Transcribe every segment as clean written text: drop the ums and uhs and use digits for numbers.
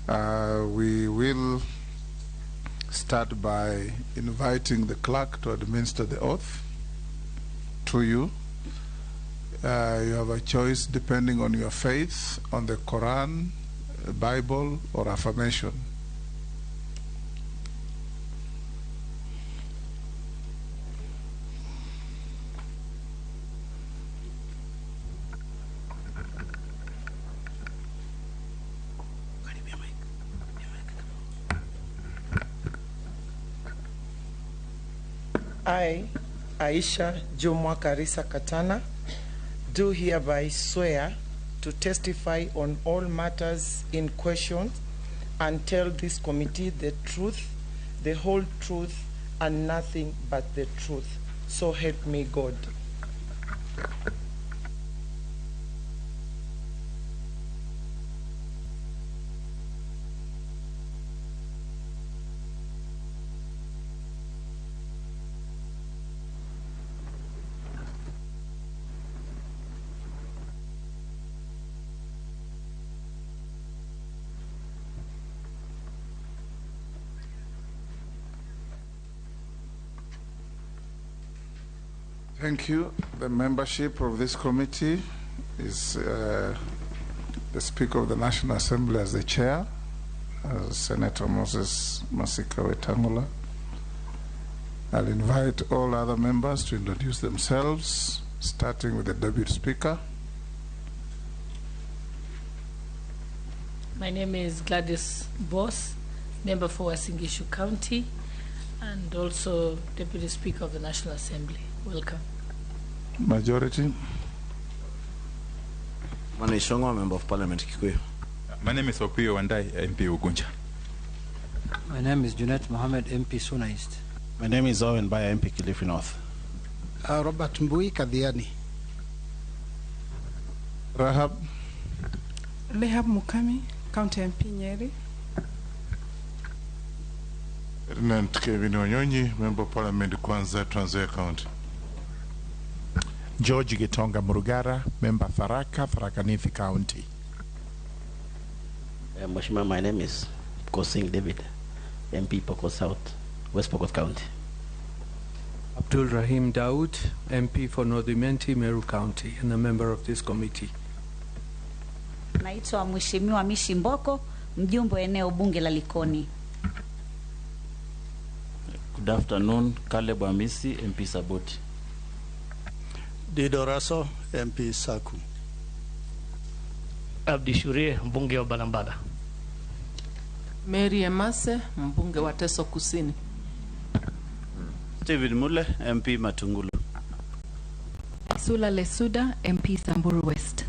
We will start by inviting the clerk to administer the oath to you. You have a choice depending on your faith, on the Quran, Bible, or affirmation. I, Aisha Jumwa Karisa Katana, do hereby swear to testify on all matters in question and tell this committee the truth, the whole truth, and nothing but the truth. So help me God. Thank you. The membership of this committee is the Speaker of the National Assembly as the chair, Senator Moses Masika Wetangula. I'll invite all other members to introduce themselves, starting with the Deputy Speaker. My name is Gladys Boss, member for Wasingishu County, and also Deputy Speaker of the National Assembly. Welcome. Majority. Manishongwa, Member of Parliament, Kikuyu. My name is Opiyo Wandai, MP Ugunja. My name is Junet Mohammed, MP Suna East. My name is Owen Baya, MP Kilifi North. Robert Mbui Kadhiani. Rahab. Lehab Mukami, County MP Nyeri. Ferdinand Kevin Onyonyi, Member of Parliament, Kwanza, Trans Nzoia County. George Gitonga Murugara, Member Tharaka, Tharaka Nithi County. Mheshimiwa, my name is Kosing David, MP Pokot South, West Pokot County. Abdul Rahim Daud, MP for North-Imenti, Meru County, and a member of this committee. Naitwa Mheshimiwa Mishi Mboko, mjumbe eneo bunge la Likoni. Good afternoon, Caleb Amisi, MP Saboti. Dido Raso, MP Saku. Abdi Shurie, mbunge wa Balambala. Mary Emase, mbunge wa Teso Kusini. David Mule, MP Matungulu. Sula Lesuda, MP Samburu West.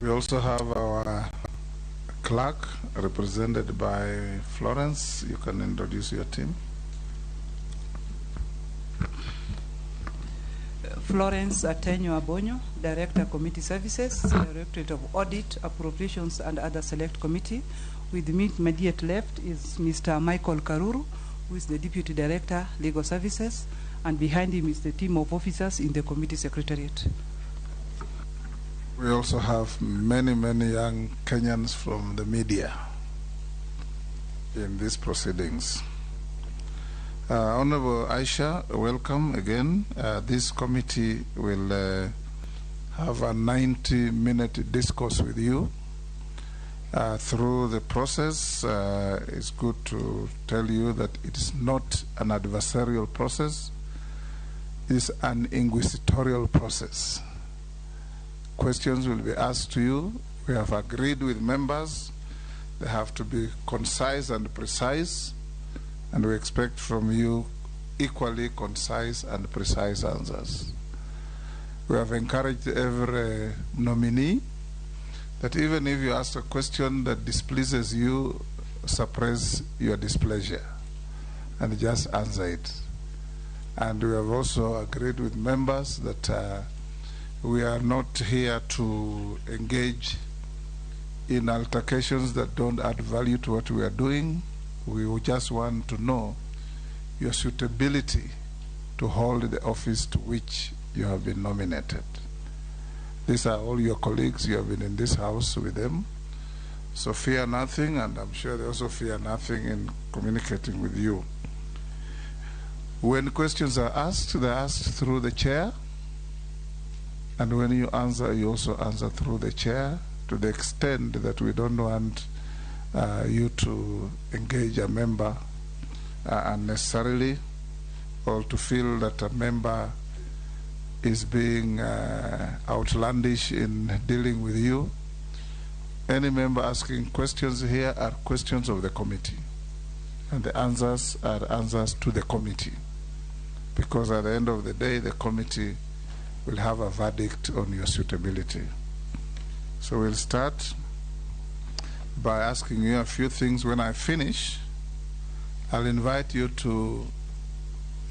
We also have our clerk represented by Florence. You can introduce your team. Florence Atenyo Abonyo, Director Committee Services, Directorate of Audit, Appropriations and other select committee. With me immediate left is Mr. Michael Karuru, who is the Deputy Director, Legal Services, and behind him is the team of officers in the committee secretariat. We also have many young Kenyans from the media in these proceedings. Honorable Aisha, welcome again. This committee will have a 90-minute discourse with you. Through the process, it's good to tell you that it is not an adversarial process, it's an inquisitorial process. Questions will be asked to you. We have agreed with members. They have to be concise and precise, and we expect from you equally concise and precise answers. We have encouraged every nominee that even if you ask a question that displeases you, suppress your displeasure and just answer it. And we have also agreed with members that we are not here to engage in altercations that don't add value to what we are doing. We just want to know your suitability to hold the office to which you have been nominated. These are all your colleagues. You have been in this house with them. So fear nothing, and I'm sure they also fear nothing in communicating with you. When questions are asked, they're asked through the chair. And when you answer, you also answer through the chair, to the extent that we don't want you to engage a member unnecessarily, or to feel that a member is being outlandish in dealing with you. Any member asking questions here are questions of the committee, and the answers are answers to the committee, because at the end of the day, the committee will have a verdict on your suitability. So we'll start by asking you a few things. When I finish, I'll invite you to,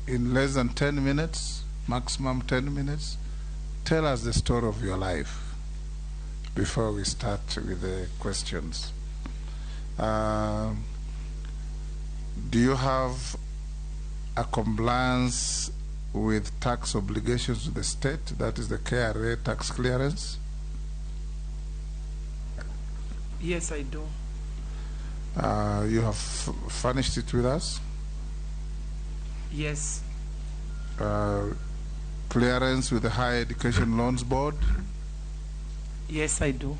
in less than 10 minutes, maximum 10 minutes, tell us the story of your life before we start with the questions. Do you have a compliance with tax obligations to the state, that is the KRA tax clearance? Yes, I do. You have furnished it with us? Yes. Clearance with the Higher Education Loans Board? Yes, I do.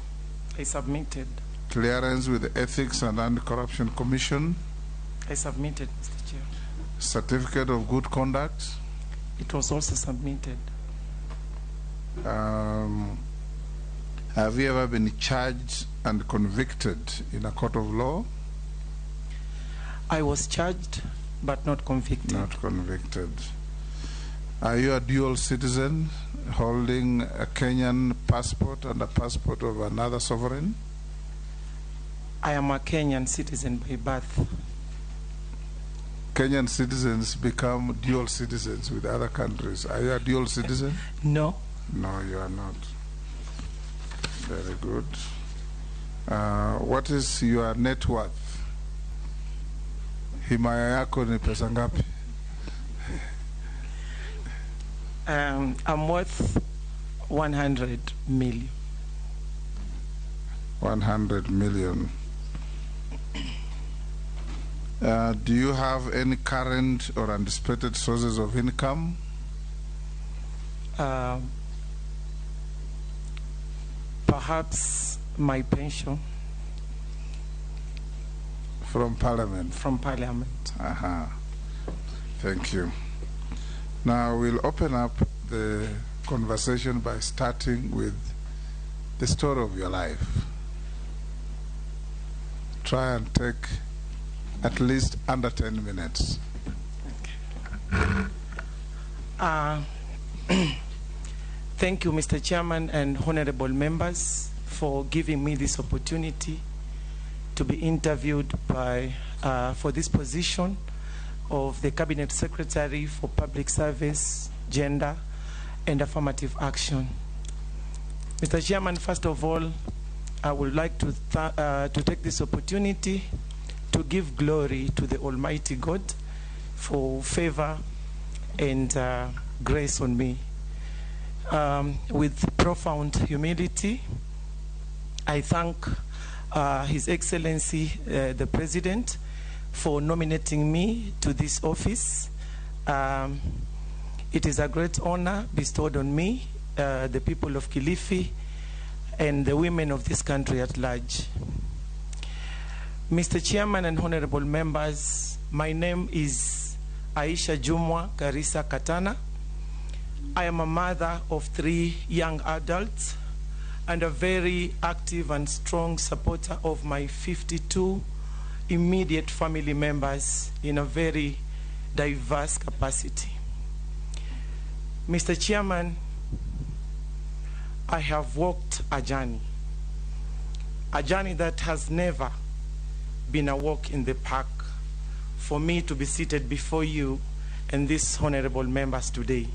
I submitted. Clearance with the Ethics and Anti-Corruption Commission? I submitted, Mr. Chair. Certificate of Good Conduct? It was also submitted. Have you ever been charged and convicted in a court of law? I was charged, but not convicted. Not convicted. Are you a dual citizen, holding a Kenyan passport and a passport of another sovereign? I am a Kenyan citizen by birth. Kenyan citizens become dual citizens with other countries. Are you a dual citizen? No. No, you are not. Very good. What is your net worth? Himaya yako ni pesa ngapi? I'm worth 100 million. 100 million. Do you have any current or anticipated sources of income? Perhaps my pension. From Parliament? From Parliament. Thank you. Now we'll open up the conversation by starting with the story of your life. Try and take at least under 10 minutes. Thank you, Mr. Chairman and honorable members, for giving me this opportunity to be interviewed for this position of the Cabinet Secretary for Public Service, Gender, and Affirmative Action. Mr. Chairman, first of all, I would like to take this opportunity to give glory to the Almighty God for favor and grace on me. With profound humility, I thank His Excellency, the President, for nominating me to this office. It is a great honor bestowed on me, the people of Kilifi, and the women of this country at large. Mr. Chairman and honorable members, my name is Aisha Jumwa Karisa Katana. I am a mother of 3 young adults and a very active and strong supporter of my 52 immediate family members in a very diverse capacity. Mr. Chairman, I have walked a journey that has never been a walk in the park for me to be seated before you and these honorable members today.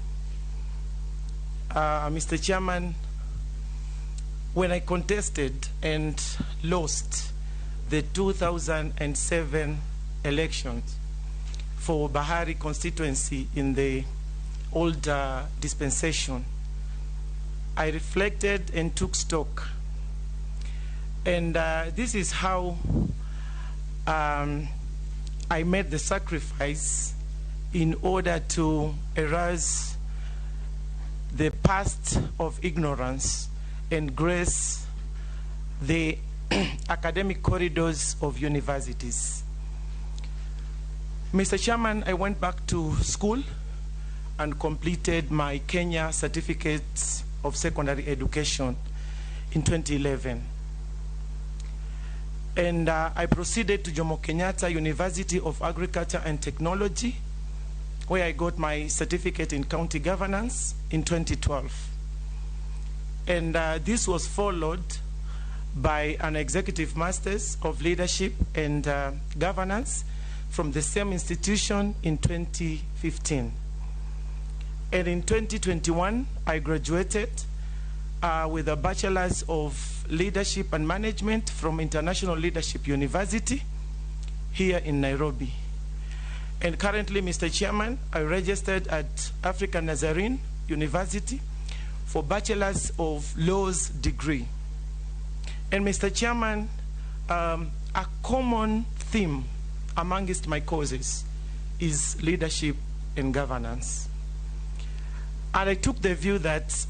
Mr. Chairman, when I contested and lost the 2007 elections for Bahari constituency in the old dispensation, I reflected and took stock. And this is how I made the sacrifice in order to erase the past of ignorance and grace the academic corridors of universities. Mr. Chairman, I went back to school and completed my Kenya Certificate of Secondary Education in 2011. And I proceeded to Jomo Kenyatta University of Agriculture and Technology, where I got my certificate in county governance in 2012. And this was followed by an executive master's of leadership and governance from the same institution in 2015. And in 2021, I graduated with a bachelor's of leadership and management from International Leadership University here in Nairobi. And currently, Mr. Chairman, I registered at African Nazarene University for bachelor's of laws degree. And Mr. Chairman, a common theme amongst my courses is leadership and governance. And I took the view that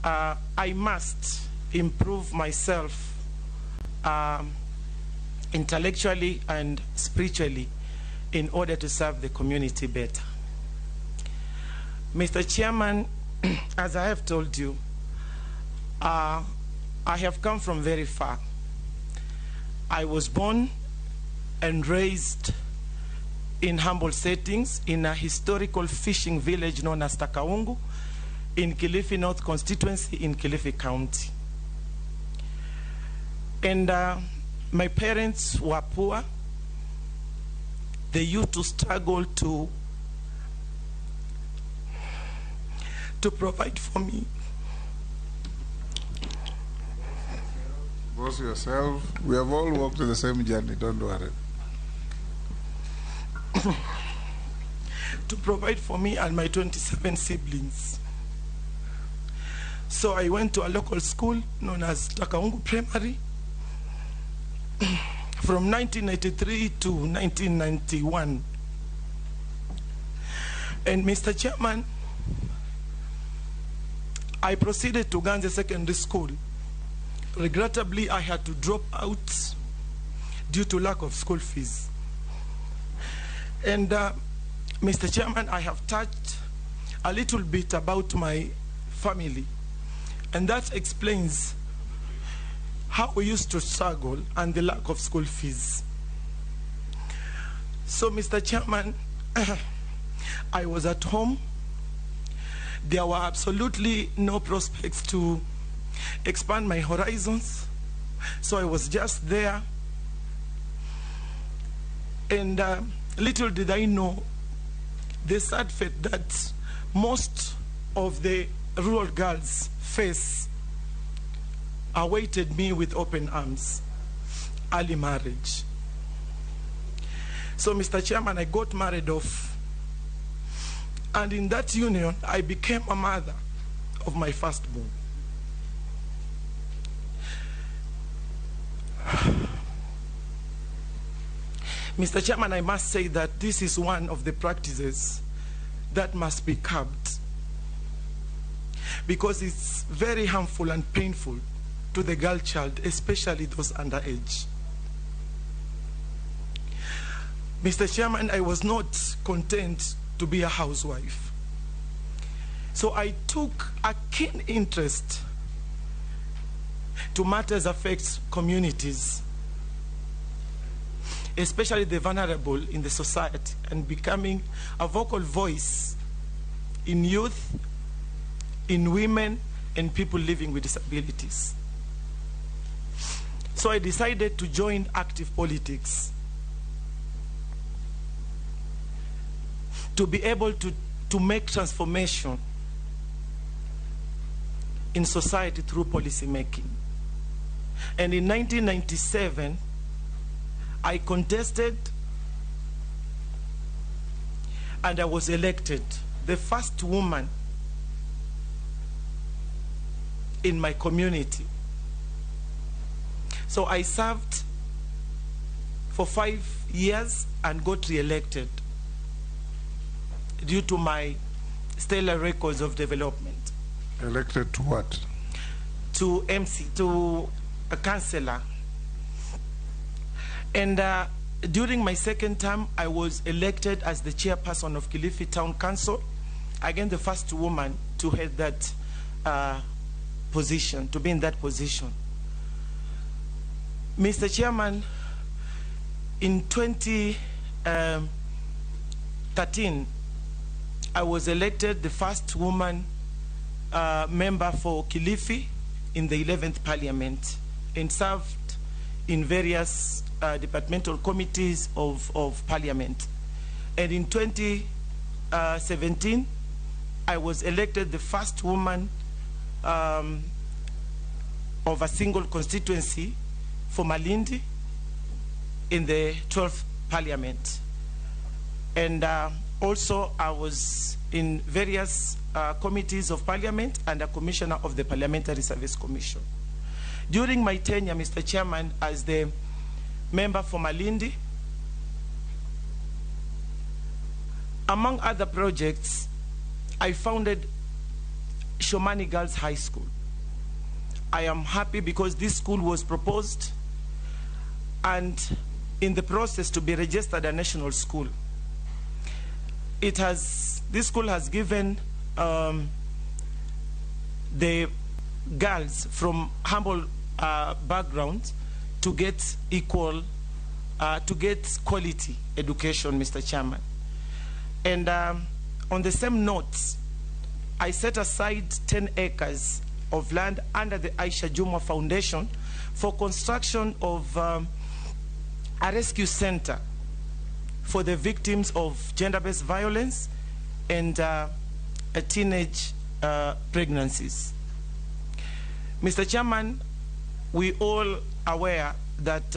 I must improve myself intellectually and spiritually in order to serve the community better. Mr. Chairman, as I have told you, I have come from very far. I was born and raised in humble settings in a historical fishing village known as Takaungu in Kilifi North constituency in Kilifi County. And my parents were poor. They used to struggle to provide for me. Boss yourself. We have all walked the same journey, don't worry. To provide for me and my 27 siblings. So I went to a local school known as Takaungu Primary from 1993 to 1991. And Mr. Chairman, I proceeded to Ganze Secondary School. Regrettably, I had to drop out due to lack of school fees. And Mr. Chairman, I have touched a little bit about my family, and that explains how we used to struggle and the lack of school fees. So, Mr. Chairman, I was at home. There were absolutely no prospects to expand my horizons, so I was just there. And little did I know the sad fate that most of the rural girls face awaited me with open arms: early marriage. So, Mr. Chairman, I got married off. And in that union, I became a mother of my firstborn. Mr. Chairman, I must say that this is one of the practices that must be curbed, because it's very harmful and painful to the girl child, especially those underage. Mr. Chairman, I was not content to be a housewife. So I took a keen interest to matters affect communities, especially the vulnerable in the society, and becoming a vocal voice in youth, in women, and people living with disabilities. So I decided to join active politics to be able to make transformation in society through policy making. And in 1997, I contested and I was elected the first woman in my community So I served for 5 years and got re-elected due to my stellar records of development. Elected to what? To MC, to a councillor. And during my second term, I was elected as the chairperson of Kilifi Town Council. Again, the first woman to head that position, to be in that position. Mr. Chairman, in 2013, I was elected the first woman member for Kilifi in the 11th Parliament and served in various departmental committees of Parliament. And in 2017, I was elected the first woman of a single constituency for Malindi in the 12th Parliament. And also I was in various committees of Parliament and a commissioner of the Parliamentary Service Commission. During my tenure, Mr. Chairman, as the member for Malindi, among other projects, I founded Shomani Girls High School. I am happy because this school was proposed and in the process to be registered a national school. This school has given the girls from humble backgrounds to get quality education, Mr. Chairman. And on the same note, I set aside 10 acres of land under the Aisha Jumwa Foundation for construction of a rescue center for the victims of gender-based violence and teenage pregnancies. Mr. Chairman, we all aware that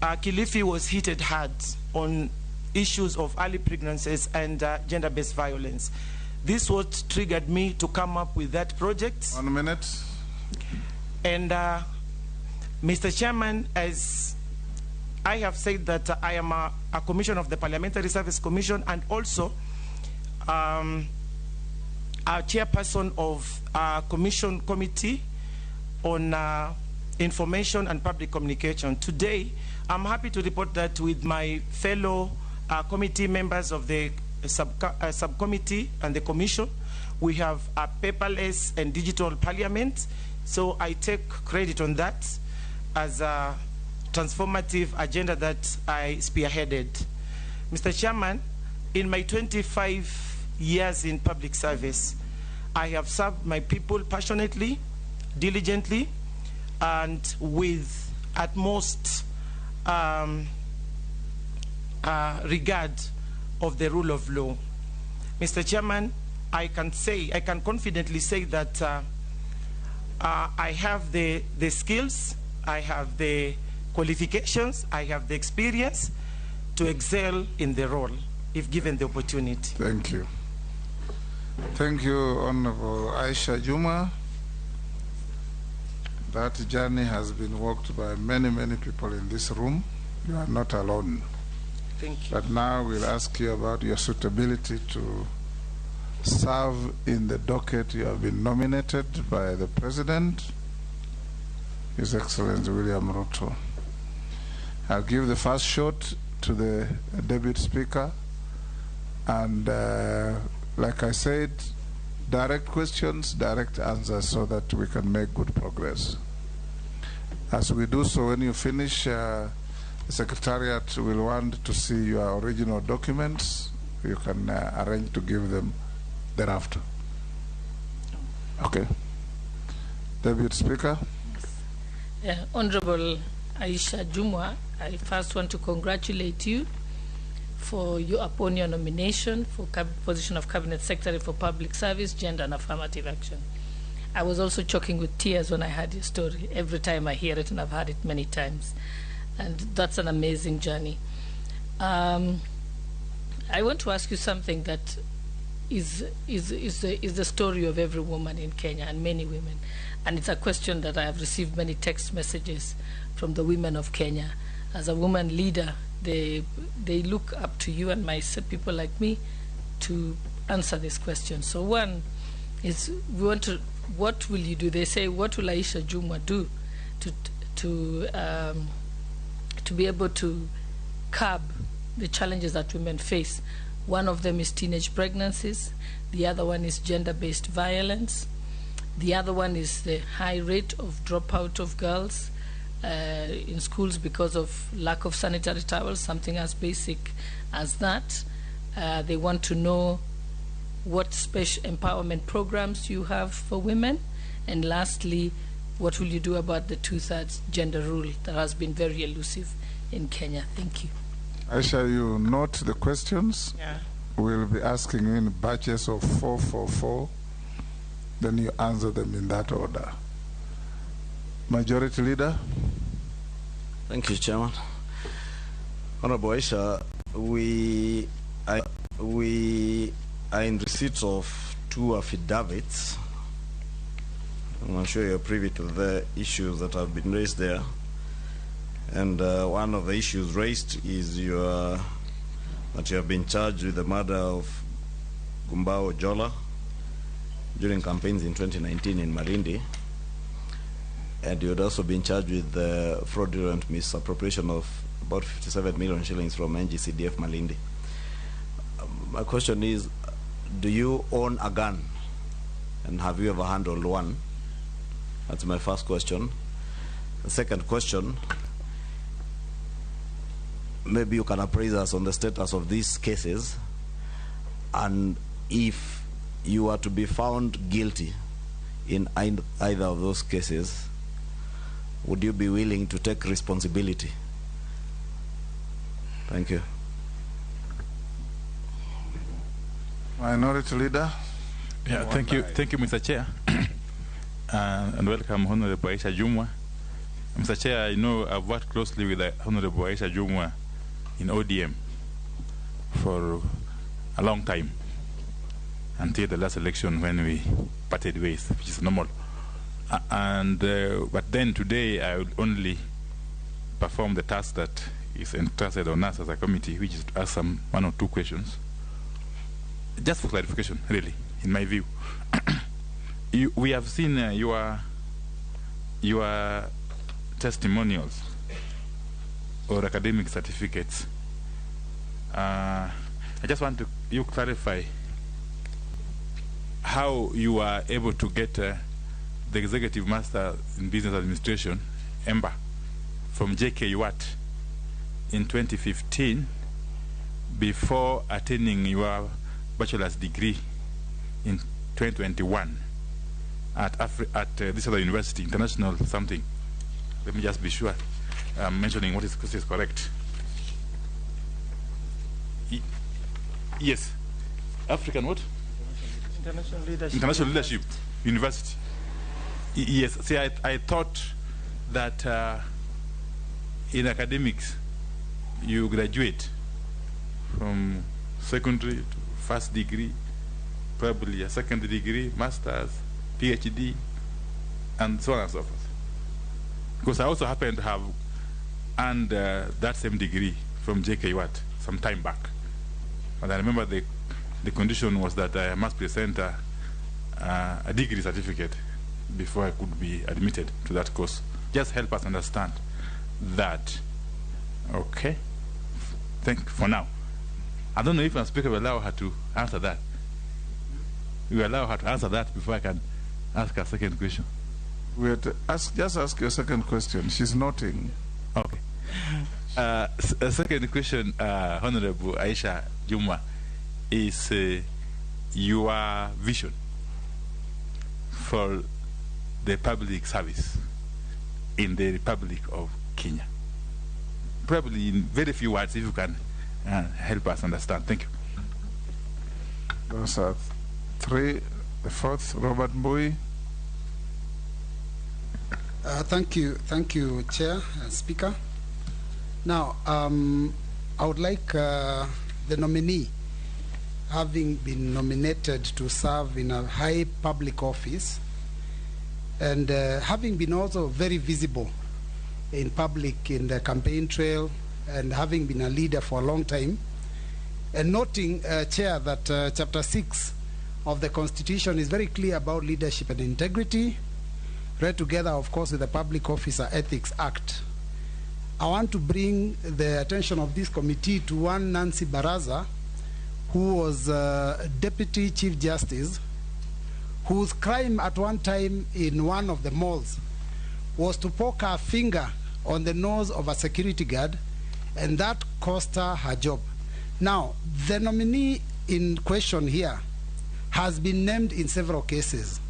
Kilifi was hit hard on issues of early pregnancies and gender-based violence. This what triggered me to come up with that project. 1 minute. And Mr. Chairman, as I have said that I am a commissioner of the Parliamentary Service Commission and also a chairperson of a committee on information and public communication. Today, I'm happy to report that with my fellow committee members of the subcommittee and the commission, we have a paperless and digital parliament. So I take credit on that as a transformative agenda that I spearheaded. Mr. Chairman, in my 25 years in public service, I have served my people passionately, diligently, and with utmost regard of the rule of law. Mr. Chairman, I can confidently say that I have the skills, I have the qualifications, I have the experience to excel in the role if given the opportunity. Thank you. Thank you, Honorable Aisha Juma. That journey has been walked by many, many people in this room. You are not alone. Thank you. But now we'll ask you about your suitability to serve in the docket you have been nominated by the President, His Excellency William Ruto. I'll give the first shot to the Deputy Speaker, and like I said, direct questions, direct answers, so that we can make good progress. As we do so, when you finish, the Secretariat will want to see your original documents. You can arrange to give them thereafter. Okay. Deputy Speaker. Yes. Honorable Aisha Jumwa, I first want to congratulate you upon your nomination for position of Cabinet Secretary for Public Service, Gender and Affirmative Action. I was also choking with tears when I heard your story. Every time I hear it, and I've heard it many times. And that's an amazing journey. I want to ask you something that is the story of every woman in Kenya and many women. And it's a question that I have received many text messages from the women of Kenya. As a woman leader, they look up to you and people like me to answer this question. So one is, what will you do? They say, what will Aisha Jumwa do to be able to curb the challenges that women face? One of them is teenage pregnancies. The other one is gender-based violence. The other one is the high rate of dropout of girls in schools because of lack of sanitary towels, something as basic as that. They want to know what special empowerment programs you have for women. And lastly, what will you do about the 2/3 gender rule that has been very elusive in Kenya? Thank you. Aisha, you note the questions? Yeah. We'll be asking you in batches of 4, then you answer them in that order. Majority Leader. Thank you, Chairman. Honorable Aisha, we are in receipt of 2 affidavits. I'm sure you're privy to the issues that have been raised there. And one of the issues raised is that you have been charged with the murder of Gumbao Jola during campaigns in 2019 in Malindi. And you had also been charged with the fraudulent misappropriation of about 57 million shillings from NGCDF Malindi. My question is, do you own a gun? And have you ever handled one? That's my first question. The second question, maybe you can appraise us on the status of these cases, and if you are to be found guilty in either of those cases, would you be willing to take responsibility? Thank you. Minority Leader. Yeah, thank you, Mr. Chair. And welcome, Honorable Aisha Jumwa. Mr. Chair, I know I've worked closely with Honorable Aisha Jumwa in ODM for a long time, until the last election when we parted ways, which is normal. But then today I will only perform the task that is entrusted on us as a committee, which is to ask one or two questions, just for clarification, really, in my view. We have seen your testimonials or academic certificates. I just want you clarify how you are able to get the Executive Master in Business Administration, EMBA, from JKUAT in 2015 before attaining your bachelor's degree in 2021 at this other university, international something. Let me just be sure I'm mentioning what is correct. Yes, African what? International Leadership University. Yes, see, I thought that in academics you graduate from secondary to first degree, probably a second degree, master's, PhD, and so on and so forth. Because I also happen to have earned that same degree from JKUAT some time back. And I remember the condition was that I must present a degree certificate before I could be admitted to that course. Just help us understand that. Okay? Thank you for now. I don't know if I'm speaking, will allow her to answer that. We allow her to answer that before I can ask her second question. Just ask your second question. She's noting. Okay. A second question, Honorable Aisha Jumwa, is your vision for the public service in the Republic of Kenya. Probably in very few words, if you can help us understand. Thank you. Those are three. The fourth, Robert Mbui. Thank you, Chair and Speaker. Now, I would like the nominee, having been nominated to serve in a high public office, and having been also very visible in public in the campaign trail and having been a leader for a long time, and noting, Chair, that Chapter 6 of the Constitution is very clear about leadership and integrity, read together, of course, with the Public Officer Ethics Act. I want to bring the attention of this committee to one Nancy Baraza, who was Deputy Chief Justice, whose crime at one time in one of the malls was to poke her finger on the nose of a security guard, and that cost her her job. Now, the nominee in question here has been named in several cases.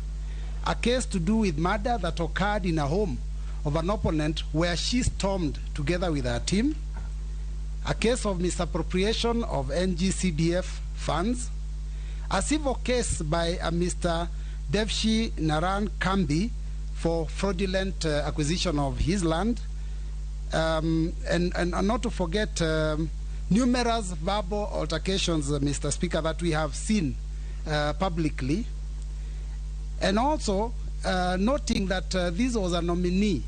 A case to do with murder that occurred in a home of an opponent where she stormed together with her team, a case of misappropriation of NGCDF funds, a civil case by a Mr. Devshi Naran Kambi for fraudulent acquisition of his land, and not to forget numerous verbal altercations, Mr. Speaker, that we have seen publicly. And also noting that this was a nominee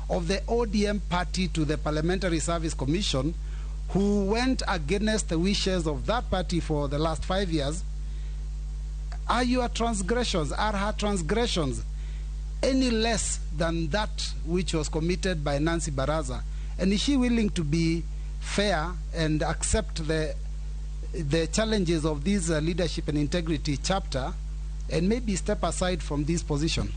of the ODM party to the Parliamentary Service Commission, who went against the wishes of that party for the last 5 years. Are your transgressions, are her transgressions any less than that which was committed by Nancy Baraza? And is she willing to be fair and accept the challenges of this leadership and integrity chapter and maybe step aside from this position?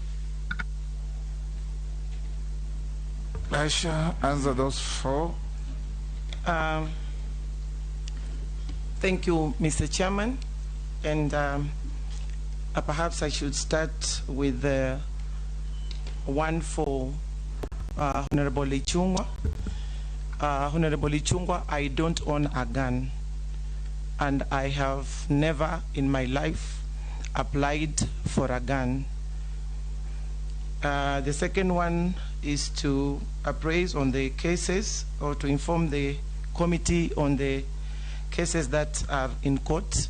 Aisha, answer those four. Thank you, Mr. Chairman. And perhaps I should start with the one for Honorable Ichungwa. Honorable Ichungwa, I don't own a gun, and I have never in my life applied for a gun. The second one is to appraise on the cases, or to inform the committee on the cases that are in court.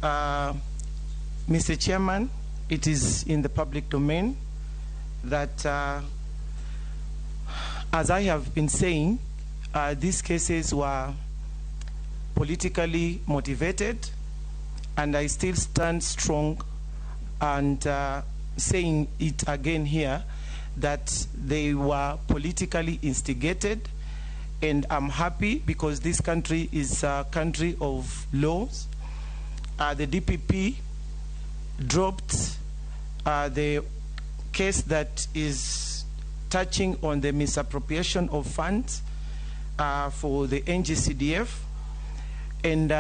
Mr. Chairman, it is in the public domain that, as I have been saying, these cases were politically motivated, and I still stand strong and saying it again here that they were politically instigated, and I'm happy because this country is a country of laws. The DPP dropped the case that is touching on the misappropriation of funds for the NGCDF, and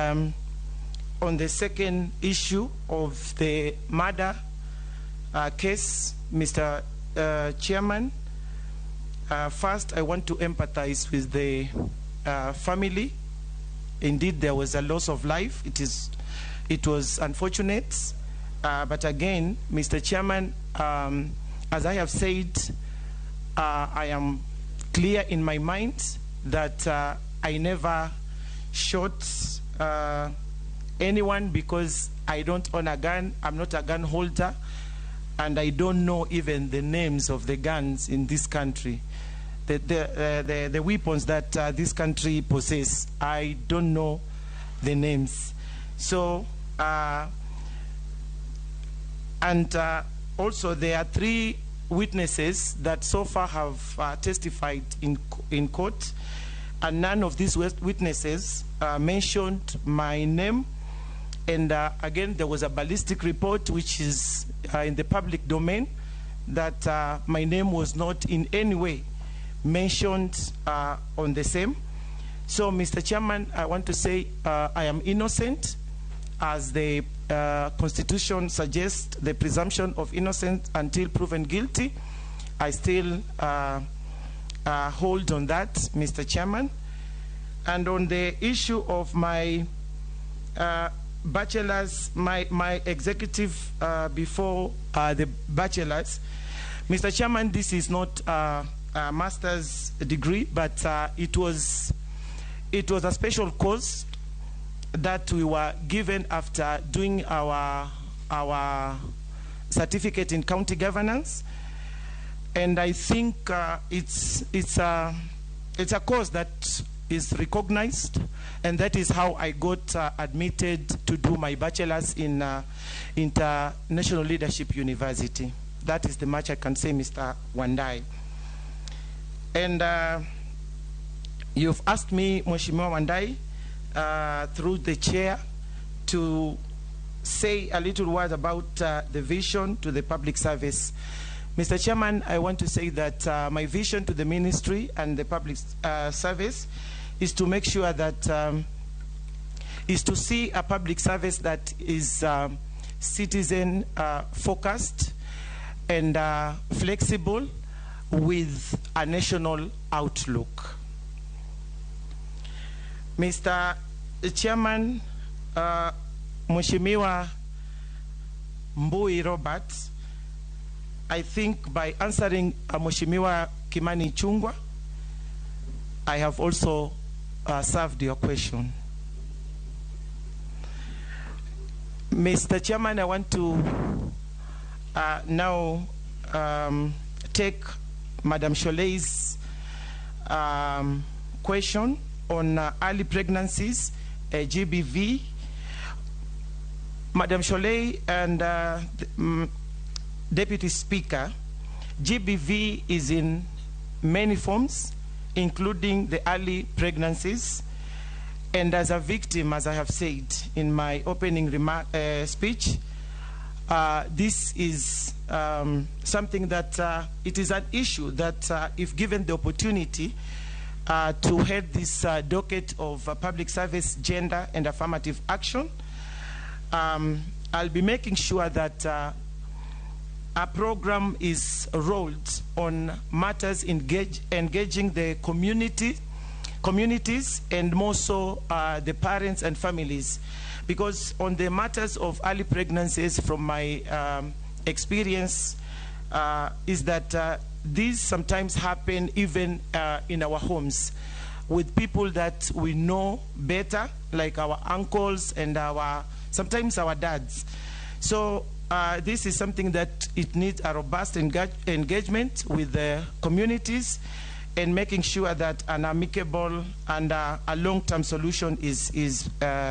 on the second issue of the murder case, Mr. Chairman, first I want to empathize with the family. Indeed, there was a loss of life. It was unfortunate, but again, Mr. Chairman, as I have said, I am clear in my mind that I never shot anyone because I don't own a gun. I'm not a gun holder, and I don't know even the names of the guns in this country. The weapons that this country possesses, I don't know the names. So, and also there are 3 witnesses that so far have testified in court, and none of these witnesses mentioned my name. And again, there was a ballistic report which is in the public domain that my name was not in any way mentioned on the same. So, Mr. Chairman, I want to say I am innocent, as the Constitution suggests the presumption of innocence until proven guilty. I still hold on that, Mr. Chairman. And on the issue of my bachelor's, my executive before the bachelor's, Mr. Chairman, this is not a master's degree, but it was a special course that we were given after doing our certificate in county governance. And I think it's a cause that is recognized, and that is how I got admitted to do my bachelor's in International Leadership University. That is the much I can say, Mr. Wandai. And you've asked me, Mheshimiwa Wandai, through the chair, to say a little word about the vision to the public service. Mr. Chairman, I want to say that my vision to the ministry and the public service is to make sure that, is to see a public service that is citizen focused and flexible with a national outlook. Mr. Chairman, Mheshimiwa Mbui Robert, I think by answering Mheshimiwa Kimani Chungwa, I have also served your question. Mr. Chairman, I want to now take Madam Sholei's question on early pregnancies, GBV. Madam Sholei and Deputy Speaker, GBV is in many forms, including the early pregnancies. And as a victim, as I have said in my opening speech, this is something that it is an issue that if given the opportunity to head this docket of public service, gender and affirmative action, I'll be making sure that a program is rolled on matters engaging the communities and more so the parents and families. Because on the matters of early pregnancies, from my experience, is that these sometimes happen even in our homes with people that we know better, like our uncles and sometimes our dads. So this is something that it needs a robust engagement with the communities and making sure that an amicable and a long-term solution is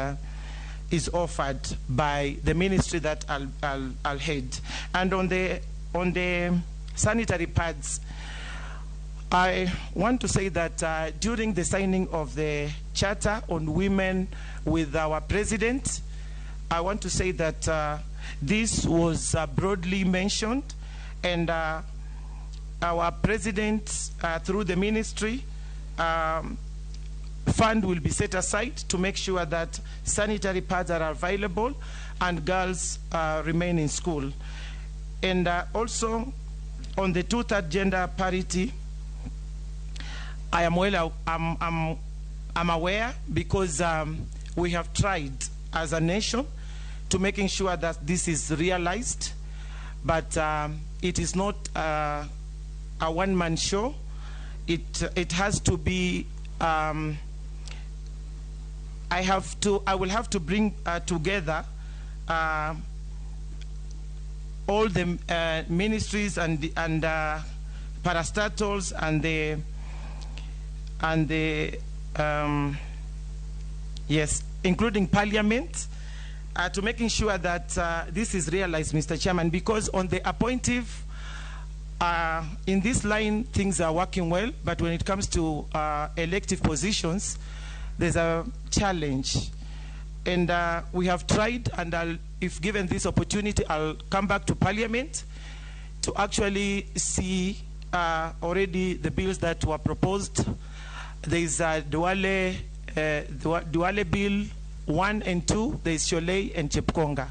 offered by the ministry that I'll head. And on the sanitary pads, I want to say that during the signing of the Charter on Women with our President, I want to say that this was broadly mentioned, and our President, through the ministry, fund will be set aside to make sure that sanitary pads are available and girls remain in school. And also on the two-third gender parity, I am I'm aware, because we have tried as a nation to making sure that this is realized, but it is not a one-man show. It has to be. I will have to bring together all the ministries and parastatals and the yes, including Parliament, to making sure that this is realized, Mr. Chairman, because on the appointive, in this line, things are working well, but when it comes to elective positions, there's a challenge. And we have tried, and if given this opportunity, I'll come back to Parliament to actually see already the bills that were proposed. There's Duale Bill 1 and 2, there's Sholei and Chepkonga.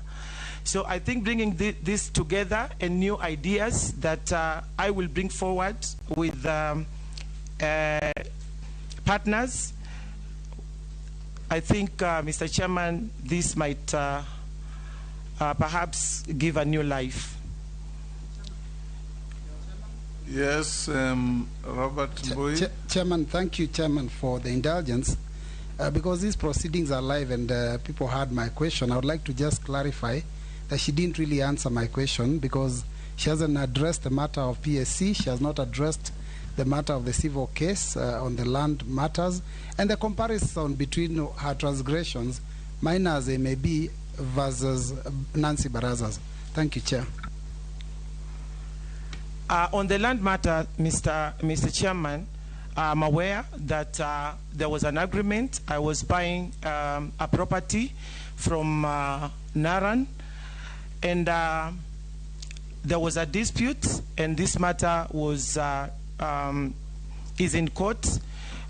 So I think bringing this together and new ideas that I will bring forward with partners, I think, Mr. Chairman, this might perhaps give a new life. Yes, Robert Mbui. Chairman, thank you, Chairman, for the indulgence. Because these proceedings are live and people heard my question, I would like to just clarify that she didn't really answer my question, because She hasn't addressed the matter of PSC. She has not addressed the matter of the civil case on the land matters, and the comparison between her transgressions, minor as they may be, versus Nancy Baraza's. Thank you, Chair. On the land matter, Mr. Chairman, I'm aware that there was an agreement. I was buying a property from Naran, and there was a dispute, and this matter was is in court,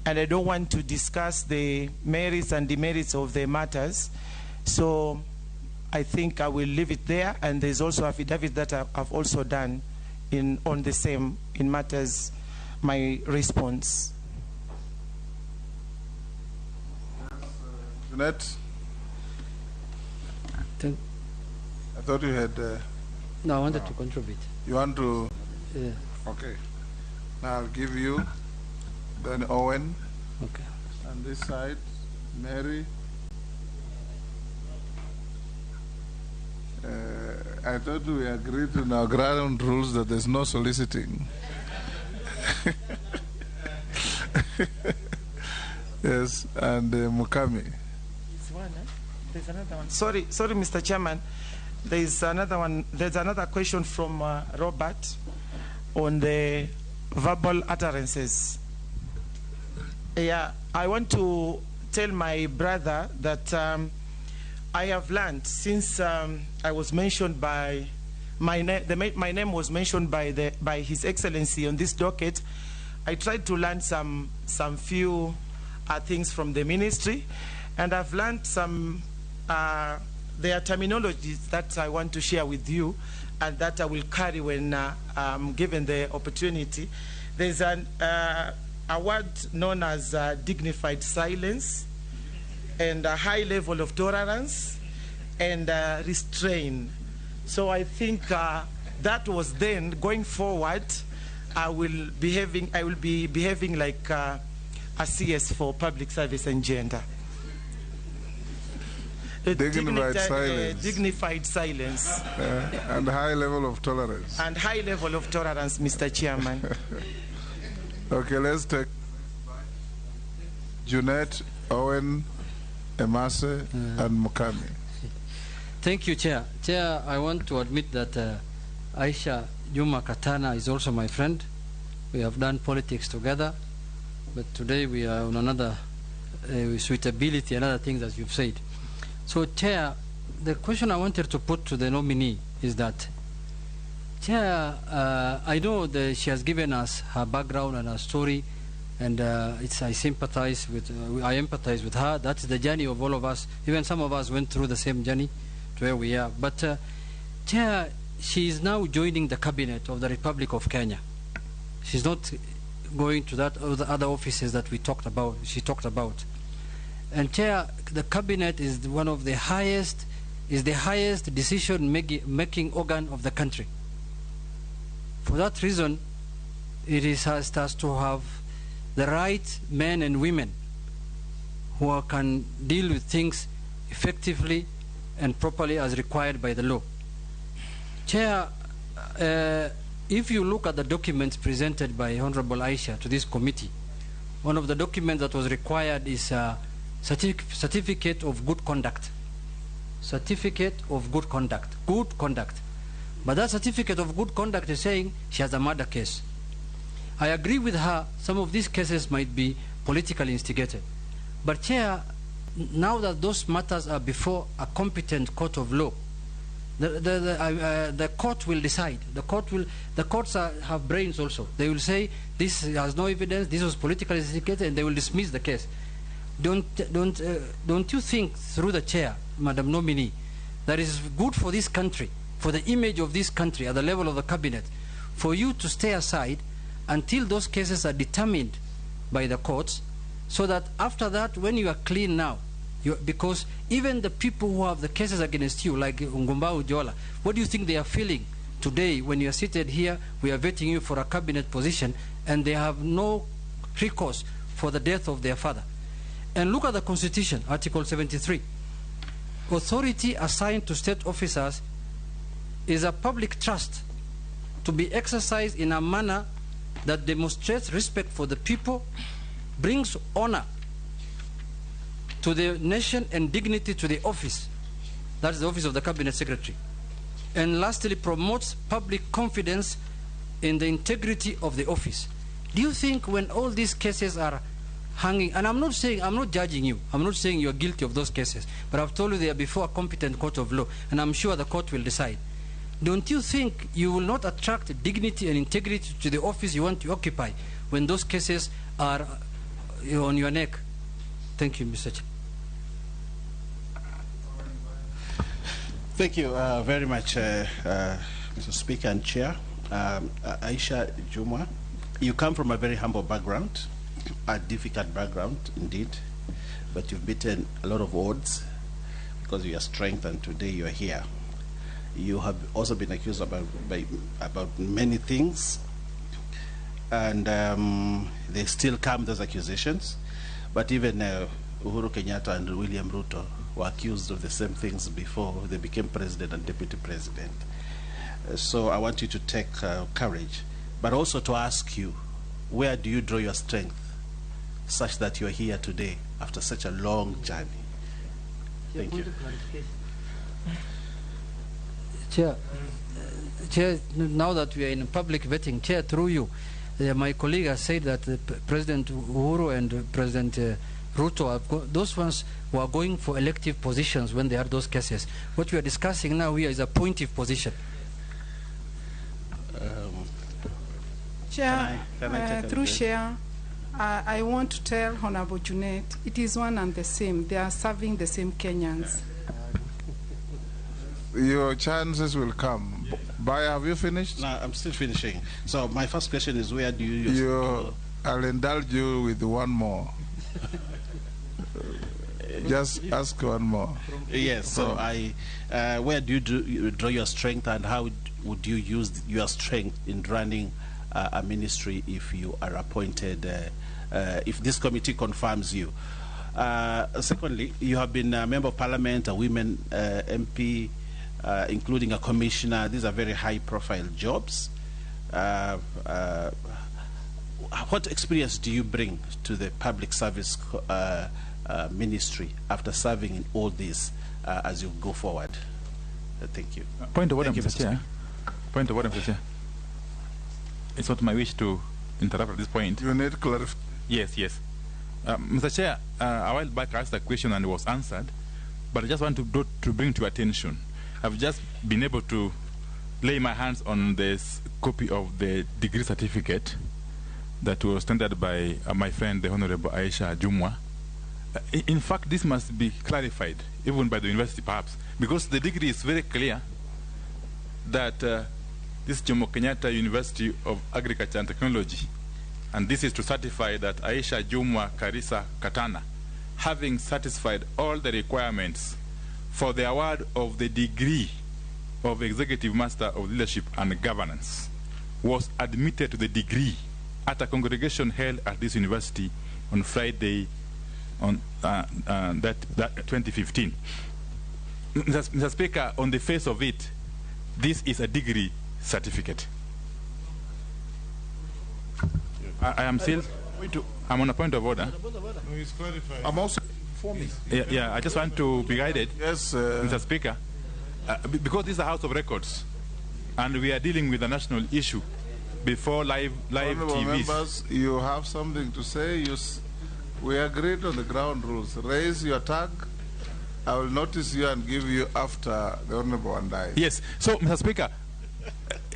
and I don't want to discuss the merits and demerits of the matters, so I think I will leave it there. And there's also affidavit that I've also done on the same in matters my response. Jeanette, I thought you had. No, I wanted to contribute. You want to? Yeah. Okay. Now I'll give you. Then Owen. Okay. And this side, Mary. I thought we agreed in our ground rules that there's no soliciting. Yes, and Mukami. There's another one. Sorry, Mr. Chairman. There's another one. There's another question from Robert on the verbal utterances. Yeah, I want to tell my brother that I have learned since I was mentioned by my name was mentioned by His Excellency on this docket. I tried to learn some few things from the ministry, and I've learned some their terminologies that I want to share with you, and that I will carry when I'm given the opportunity. There's a word known as dignified silence, and a high level of tolerance, and restraint. So I think that was then. Going forward, I will be behaving like a CS for public service and gender. Dignified silence. And high level of tolerance. And high level of tolerance, Mr. Chairman. Okay, let's take Jeanette, Owen, Emase, and Mukami. Thank you, Chair. Chair, I want to admit that Aisha Juma Katana is also my friend. We have done politics together, but today we are on another suitability and other things as you've said. So, Chair, the question I wanted to put to the nominee is that, Chair, I know that she has given us her background and her story, and I sympathize with, I empathize with her. That's the journey of all of us. Even some of us went through the same journey to where we are. But, Chair, she is now joining the cabinet of the Republic of Kenya. She's not going to that other offices that we talked about. She talked about. And Chair, the cabinet is one of the highest, is the highest decision-making organ of the country. For that reason, it has to have the right men and women who can deal with things effectively and properly as required by the law. Chair, if you look at the documents presented by Honorable Aisha to this committee, one of the documents that was required is certificate of good conduct. Certificate of good conduct. Good conduct. But that certificate of good conduct is saying she has a murder case. I agree with her, some of these cases might be politically instigated. But Chair, now that those matters are before a competent court of law, the court will decide. The courts have brains also. They will say this has no evidence, this was politically instigated, and they will dismiss the case. Don't you think, through the Chair, Madam Nominee, that is good for this country, for the image of this country at the level of the cabinet, for you to stay aside until those cases are determined by the courts, so that after that, when you are clean now, because even the people who have the cases against you, like Ngumba Ujola, what do you think they are feeling today when you are seated here, we are vetting you for a cabinet position, and they have no recourse for the death of their father? And look at the Constitution, Article 73. Authority assigned to state officers is a public trust to be exercised in a manner that demonstrates respect for the people, brings honor to the nation and dignity to the office. That is the office of the Cabinet Secretary. And lastly, promotes public confidence in the integrity of the office. Do you think when all these cases are hanging, and I'm not judging you, I'm not saying you're guilty of those cases, but I've told you they are before a competent court of law, and I'm sure the court will decide. Don't you think you will not attract dignity and integrity to the office you want to occupy when those cases are on your neck? Thank you, Mr. Chair. Thank you very much, Mr. Speaker and Chair. Aisha Jumwa, you come from a very humble background, a difficult background indeed, but you've beaten a lot of odds because of your strength, and today you are here. You have also been accused about many things, and they still come, those accusations. But even Uhuru Kenyatta and William Ruto were accused of the same things before they became president and deputy president. So I want you to take courage, but also to ask you, where do you draw your strength such that you are here today after such a long journey? Thank you. Chair, now that we are in public vetting, Chair, through you, my colleague has said that President Uhuru and President Ruto, those ones who are going for elective positions when there are those cases. What we are discussing now here is a appointive position. Chair, through Chair, I want to tell Honorable Junet, it is one and the same. They are serving the same Kenyans. Your chances will come. Baya, have you finished? No, I'm still finishing. So my first question is, where do you use... I'll indulge you with one more. Just ask one more. Yes, so where do you draw your strength, and how would you use your strength in running a ministry if you are appointed, if this committee confirms you? Secondly, you have been a member of parliament, a women MP, including a commissioner. These are very high-profile jobs. What experience do you bring to the public service ministry after serving in all this as you go forward? Thank you. Point of order, Mr. Chair. Point of order, Mr. Chair. It's not my wish to interrupt at this point. You need clarification. Yes, yes. Mr. Chair, a while back I asked a question and it was answered, but I just want to bring to your attention. I've just been able to lay my hands on this copy of the degree certificate that was tendered by my friend, the Honorable Aisha Jumwa. In fact, this must be clarified, even by the university perhaps, because the degree is very clear that this is Jomo Kenyatta University of Agriculture and Technology, and this is to certify that Aisha Jumwa Karisa Katana, having satisfied all the requirements for the award of the degree of Executive Master of Leadership and Governance, was admitted to the degree at a congregation held at this university on Friday, on that 2015. Mr. Speaker, on the face of it, this is a degree certificate. I am still. I'm on a point of order. I'm also informing. Yeah, I just want to be guided. Yes, Mr. Speaker, because this is a House of Records, and we are dealing with a national issue before live Honorable TVs. members, you have something to say. We agreed on the ground rules. Raise your tag. I will notice you and give you after the Honorable one dies. Yes. So, Mr. Speaker,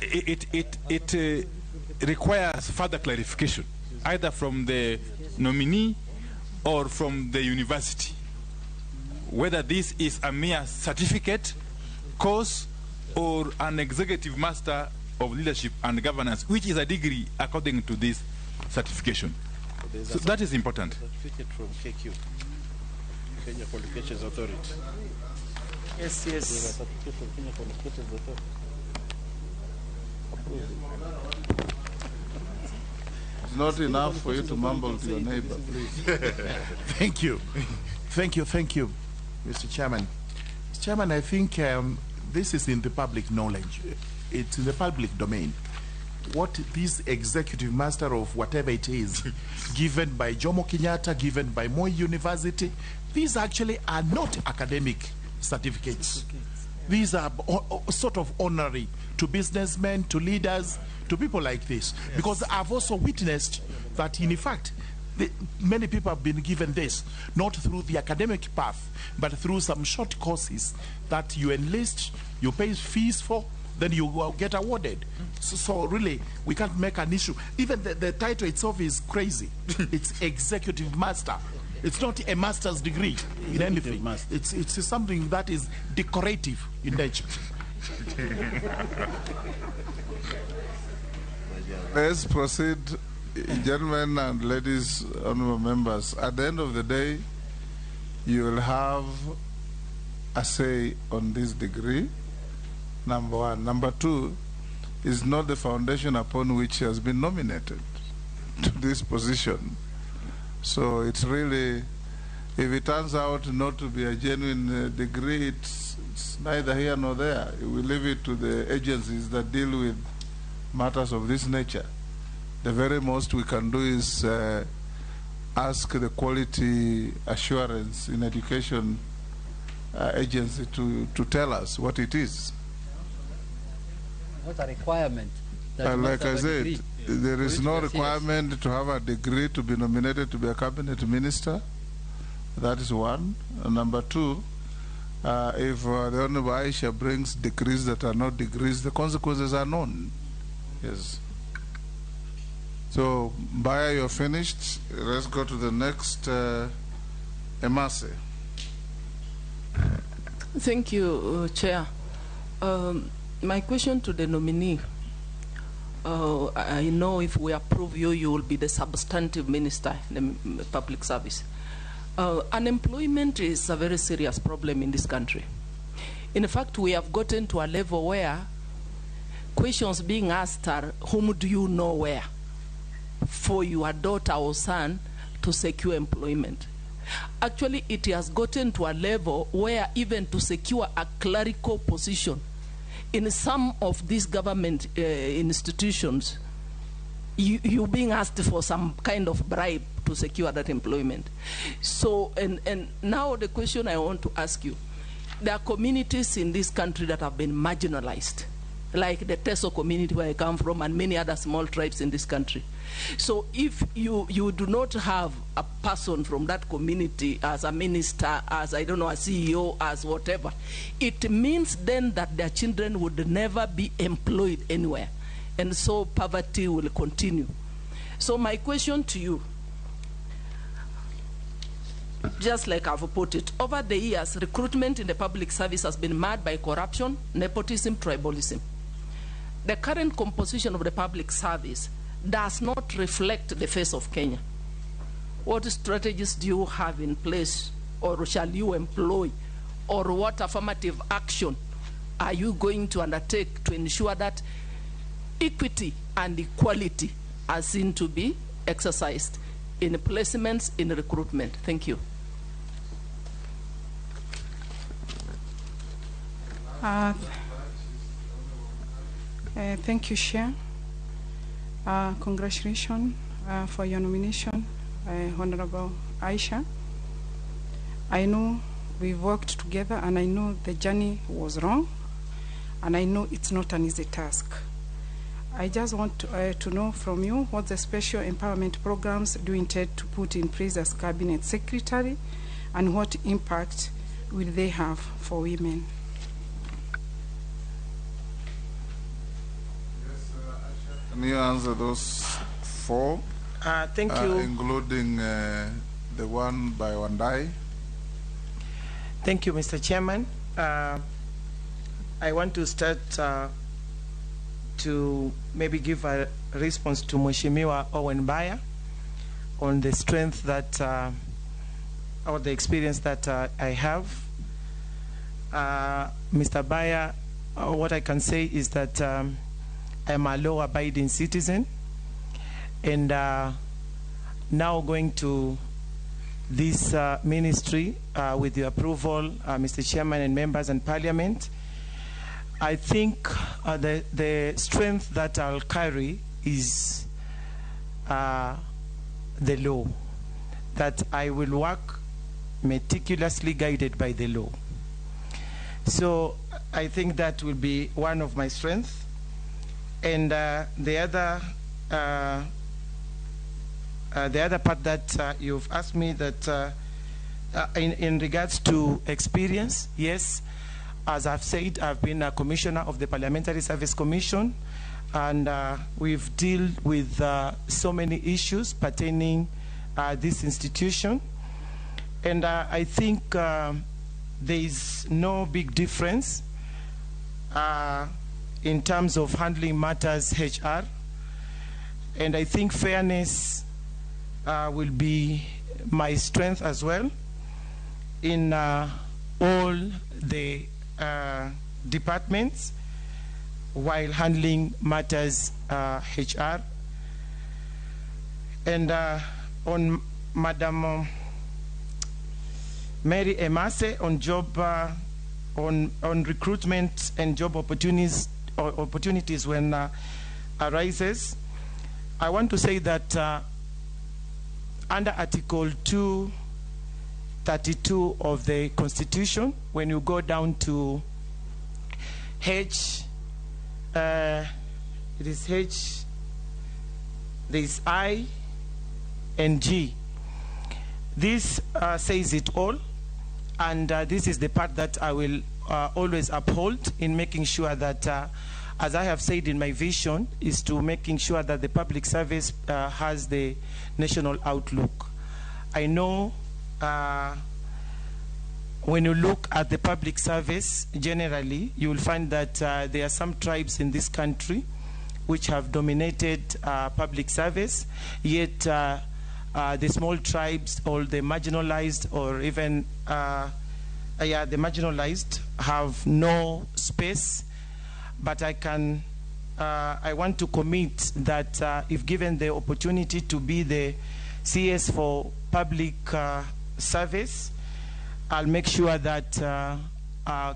it requires further clarification, either from the nominee or from the university, whether this is a mere certificate, course, or an executive master of leadership and governance, which is a degree according to this certification. So that is important. Certificate from KQ, Kenya Qualifications Authority. Yes, yes. There's a certificate from Kenya Qualifications Authority. It's not enough for you to mumble to your neighbor, please. Thank you. Thank you, Mr. Chairman. Mr. Chairman, I think this is in the public knowledge. It's in the public domain what this executive master of whatever it is, given by Jomo Kenyatta, given by Moi University, these actually are not academic certificates. These are sort of honorary to businessmen, to leaders, to people like this. Yes. Because I've also witnessed that, in fact, many people have been given this, not through the academic path, but through some short courses that you enlist, you pay fees for, then you get awarded. So really, we can't make an issue. Even the title itself is crazy. It's executive master. It's not a master's degree in anything. It's something that is decorative in nature. Let's proceed, gentlemen and ladies, honorable members. At the end of the day, you will have a say on this degree, number one. Number two is not the foundation upon which he has been nominated to this position. So it's really, if it turns out not to be a genuine degree, it's neither here nor there. We leave it to the agencies that deal with matters of this nature. The very most we can do is ask the quality assurance in education agency to tell us what it is. Not a requirement. Like I said, there is no requirement to have a degree to be nominated to be a cabinet minister. That is one. And number two, if the Honorable Aisha brings degrees that are not degrees, the consequences are known. Yes. So, Baya, you're finished. Let's go to the next, Emase. Thank you, Chair. My question to the nominee. I know if we approve you, you will be the substantive minister in the public service. Unemployment is a very serious problem in this country. In fact, we have gotten to a level where questions being asked are, whom do you know where? For your daughter or son to secure employment. Actually, it has gotten to a level where even to secure a clerical position in some of these government institutions, you're being asked for some kind of bribe to secure that employment. So, and now the question I want to ask you, there are communities in this country that have been marginalized, like the Teso community where I come from and many other small tribes in this country. So if you do not have a person from that community as a minister, as I don't know, a CEO, as whatever, it means then that their children would never be employed anywhere. And so poverty will continue. So my question to you, just like I've put it, over the years, recruitment in the public service has been marred by corruption, nepotism, tribalism. The current composition of the public service does not reflect the face of Kenya. What strategies do you have in place, or shall you employ, or what affirmative action are you going to undertake to ensure that equity and equality are seen to be exercised in placements, in recruitment? Thank you. Thank you, Chair. Congratulations for your nomination, Honorable Aisha. I know we worked together, and I know the journey was wrong, and I know it's not an easy task. I just want to know from you what the special empowerment programs do you intend to put in place as Cabinet Secretary, and what impact will they have for women? Can you answer those four? Thank you. Including the one by Wandai. Thank you, Mr. Chairman. I want to start to maybe give a response to Mheshimiwa Owen Baya on the strength that, or the experience that I have. Mr. Baya, what I can say is that I'm a law-abiding citizen, and now going to this ministry with your approval, Mr. Chairman and members and Parliament, I think the strength that I'll carry is the law, that I will work meticulously guided by the law. So I think that will be one of my strengths. And the other part that you've asked me, that in regards to experience, yes, as I've said, I've been a commissioner of the Parliamentary Service Commission, and we've dealt with so many issues pertaining this institution. And I think there is no big difference in terms of handling matters HR. And I think fairness will be my strength as well in all the departments while handling matters HR. And on Madam Mary Emase, on job, on recruitment and job opportunities when arises, I want to say that under Article 232 of the Constitution, when you go down to H, it is H, there is I and G. This says it all, and this is the part that I will always uphold in making sure that, as I have said in my vision, is to making sure that the public service has the national outlook. I know when you look at the public service generally, you will find that there are some tribes in this country which have dominated public service, yet the small tribes or the marginalized, or even the marginalized, have no space. But I want to commit that if given the opportunity to be the CS for public service, I'll make sure that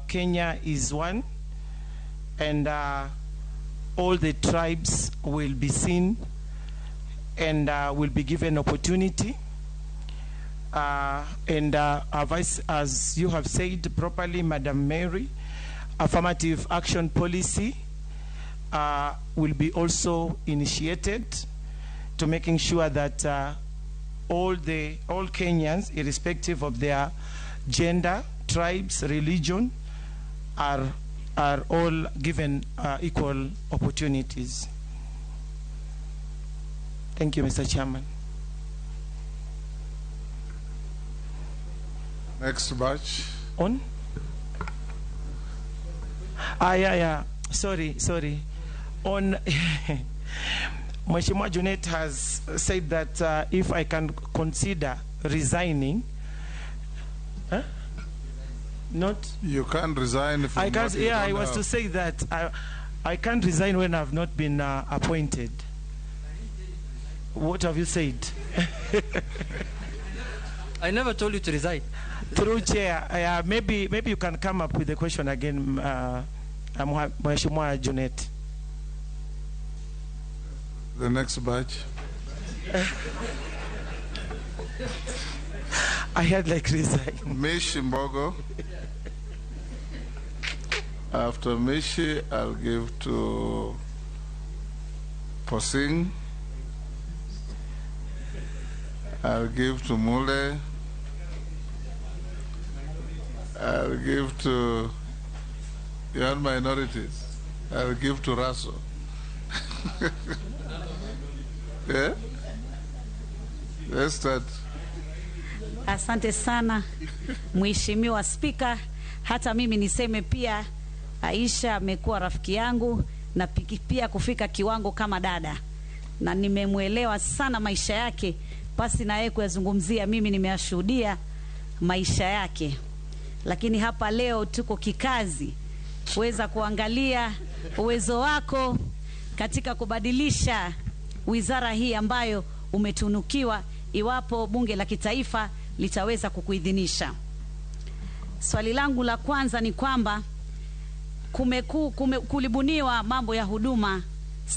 Kenya is one, and all the tribes will be seen and will be given opportunity. And as you have said properly, Madam Mary, affirmative action policy will be also initiated to making sure that all Kenyans, irrespective of their gender, tribes, religion, are all given equal opportunities. Thank you, Mr. Chairman. Next batch. On? Yeah. Sorry. On, Mheshimiwa Junet has said that if I can consider resigning. Huh? Not? You can't resign from I can't. Yeah, I was to say that I can't resign when I've not been appointed. What have you said? I never told you to resign. Through chair, maybe you can come up with the question again, Mheshimiwa Junet. The next batch. I had like resign. Mishi Mbogo. After Mishi, I'll give to Posing. I'll give to Mule. I'll give to young minorities. I'll give to Raso. Yeah? Let's start. Asante sana Mheshimiwa Spika, hata mimi niseme pia Aisha amekuwa rafiki yangu na pia kufika kiwango kama dada, na nimemuelewa sana maisha yake, pasi na yeye kuyazungumzia, mimi nimeyashuhudia maisha yake. Lakini hapa leo tuko kikazi kuweza kuangalia uwezo wako katika kubadilisha wizara hii ambayo umetunukiwa, iwapo bunge la kitaifa litaweza kukuidhinisha. Swali langu la kwanza ni kwamba kulibuniwa mambo ya huduma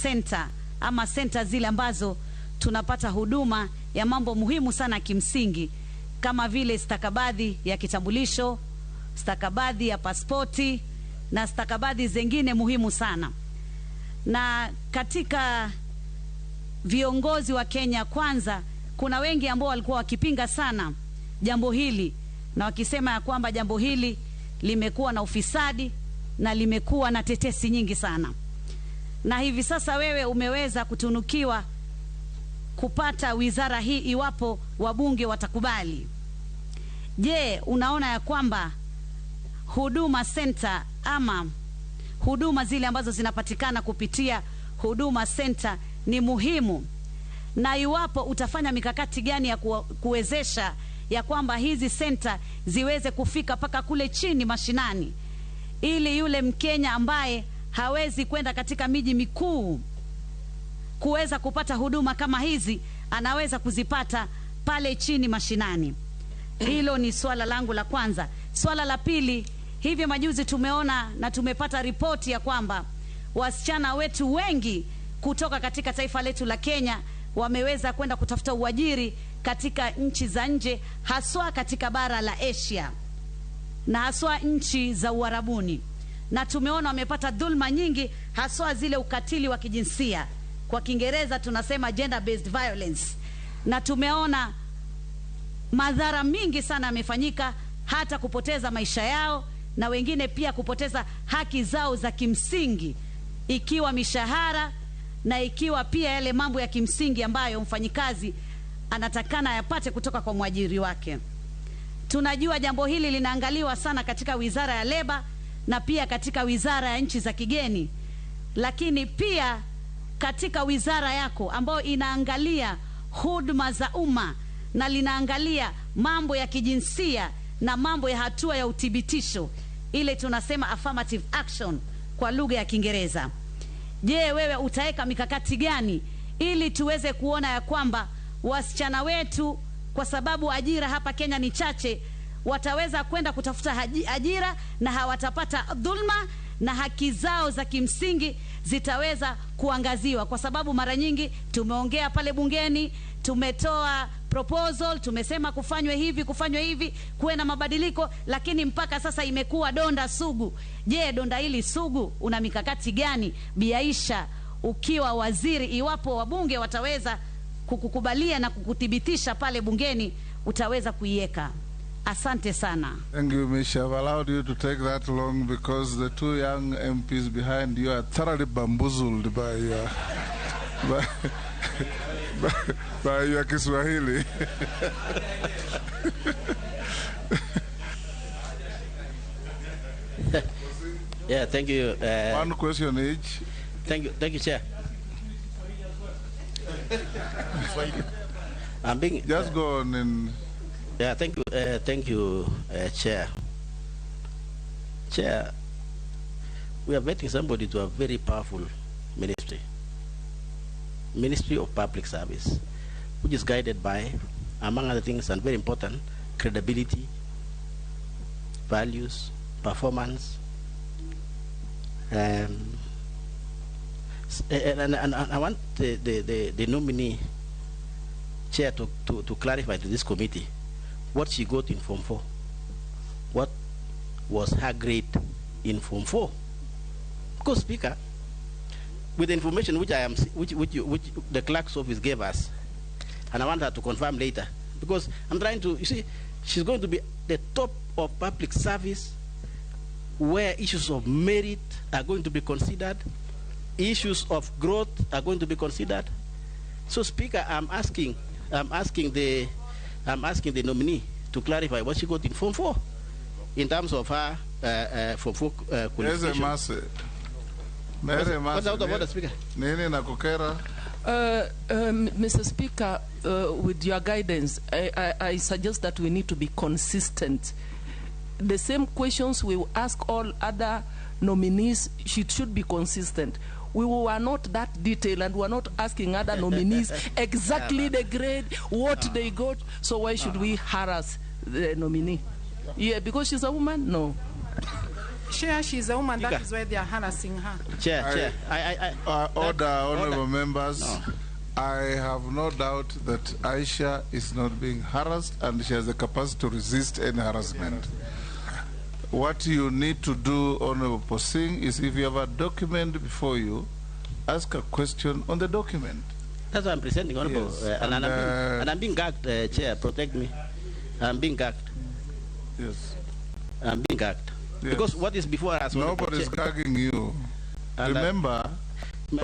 center ama center zile ambazo tunapata huduma ya mambo muhimu sana kimsingi, kama vile stakabadhi ya kitambulisho, stakabadhi ya pasipoti na stakabadhi zingine muhimu sana. Na katika viongozi wa Kenya Kwanza, kuna wengi ambao walikuwa wakipinga sana jambo hili na wakisema ya kwamba jambo hili limekuwa na ufisadi na limekuwa na tetesi nyingi sana. Na hivi sasa wewe umeweza kutunukiwa kupata wizara hii iwapo wabunge watakubali. Je, unaona ya kwamba huduma center ama huduma zile ambazo zinapatikana kupitia huduma center ni muhimu? Na iwapo utafanya mikakati gani ya kuwezesha ya kwamba hizi center ziweze kufika paka kule chini mashinani, ili yule Mkenya ambaye hawezi kwenda katika miji mikuu kuweza kupata huduma kama hizi anaweza kuzipata pale chini mashinani? Hilo ni swala langu la kwanza. Swala la pili, hivi majuzi tumeona na tumepata ripoti ya kwamba wasichana wetu wengi kutoka katika taifa letu la Kenya wameweza kwenda kutafuta uajiri katika nchi za nje, haswa katika bara la Asia na haswa nchi za Uarabuni. Na tumeona wamepata dhulma nyingi, haswa zile ukatili wa kijinsia, kwa Kiingereza tunasema gender based violence. Na tumeona madhara mingi sana yamefanyika, hata kupoteza maisha yao na wengine pia kupoteza haki zao za kimsingi, ikiwa mishahara na ikiwa pia yale mambo ya kimsingi ambayo mfanyikazi anatakana yapate kutoka kwa mwajiri wake. Tunajua jambo hili linaangaliwa sana katika wizara ya leba na pia katika wizara ya nchi za kigeni, lakini pia katika wizara yako ambayo inaangalia huduma za umma na linaangalia mambo ya kijinsia na mambo ya hatua ya uthibitisho, ile tunasema affirmative action kwa lugha ya Kiingereza. Je, wewe utaweka mikakati gani ili tuweze kuona ya kwamba wasichana wetu, kwa sababu ajira hapa Kenya ni chache, wataweza kwenda kutafuta ajira na hawatapata dhulma na haki zao za kimsingi zitaweza kuangaziwa? Kwa sababu mara nyingi tumeongea pale bungeni, tumetoa proposal, tumesema kufanywe hivi, kuwe na mabadiliko, lakini mpaka sasa imekuwa donda sugu. Je, donda hili sugu una mikakati gani, Bi Aisha, ukiwa waziri, iwapo wabunge wataweza kukukubalia na kukuthibitisha pale bungeni, utaweza kuiweka? Asante sana. Thank you, Misha. I've allowed you to take that long because the two young MPs behind you are thoroughly bamboozled by your by your Kiswahili. Yeah, thank you. One question each. Thank you, Chair. I'm being just go on in. Yeah, thank you, Chair. Chair, we are vetting somebody to a very powerful Ministry of Public Service, which is guided by, among other things, and very important, credibility, values, performance, and I want the nominee chair to clarify to this committee what she got in Form 4. What was her grade in Form 4? Because, Speaker, with the information which the clerk's office gave us, and I want her to confirm later, because I'm trying to, you see, she's going to be the top of public service, where issues of merit are going to be considered, issues of growth are going to be considered. So, Speaker, I'm asking the nominee to clarify what she got in Form 4 in terms of her Form 4 qualification. Mr. Speaker, with your guidance, I suggest that we need to be consistent. The same questions we will ask all other nominees should be consistent. We were not that detailed, and we are not asking other nominees exactly the grade, what they got. So why should we harass the nominee? Yeah, because she's a woman? No. Chair, she's a woman. That is why they are harassing her. Chair. Order, honorable members. No. I have no doubt that Aisha is not being harassed and she has the capacity to resist any harassment. What you need to do, Honorable Posing, is if you have a document before you, ask a question on the document. That's what I'm presenting, Honorable. Yes. And I'm being gagged, Chair. Protect me. I'm being gagged. Yes. I'm being gagged. Yes. Because what is before us? Nobody's gagging you. And remember,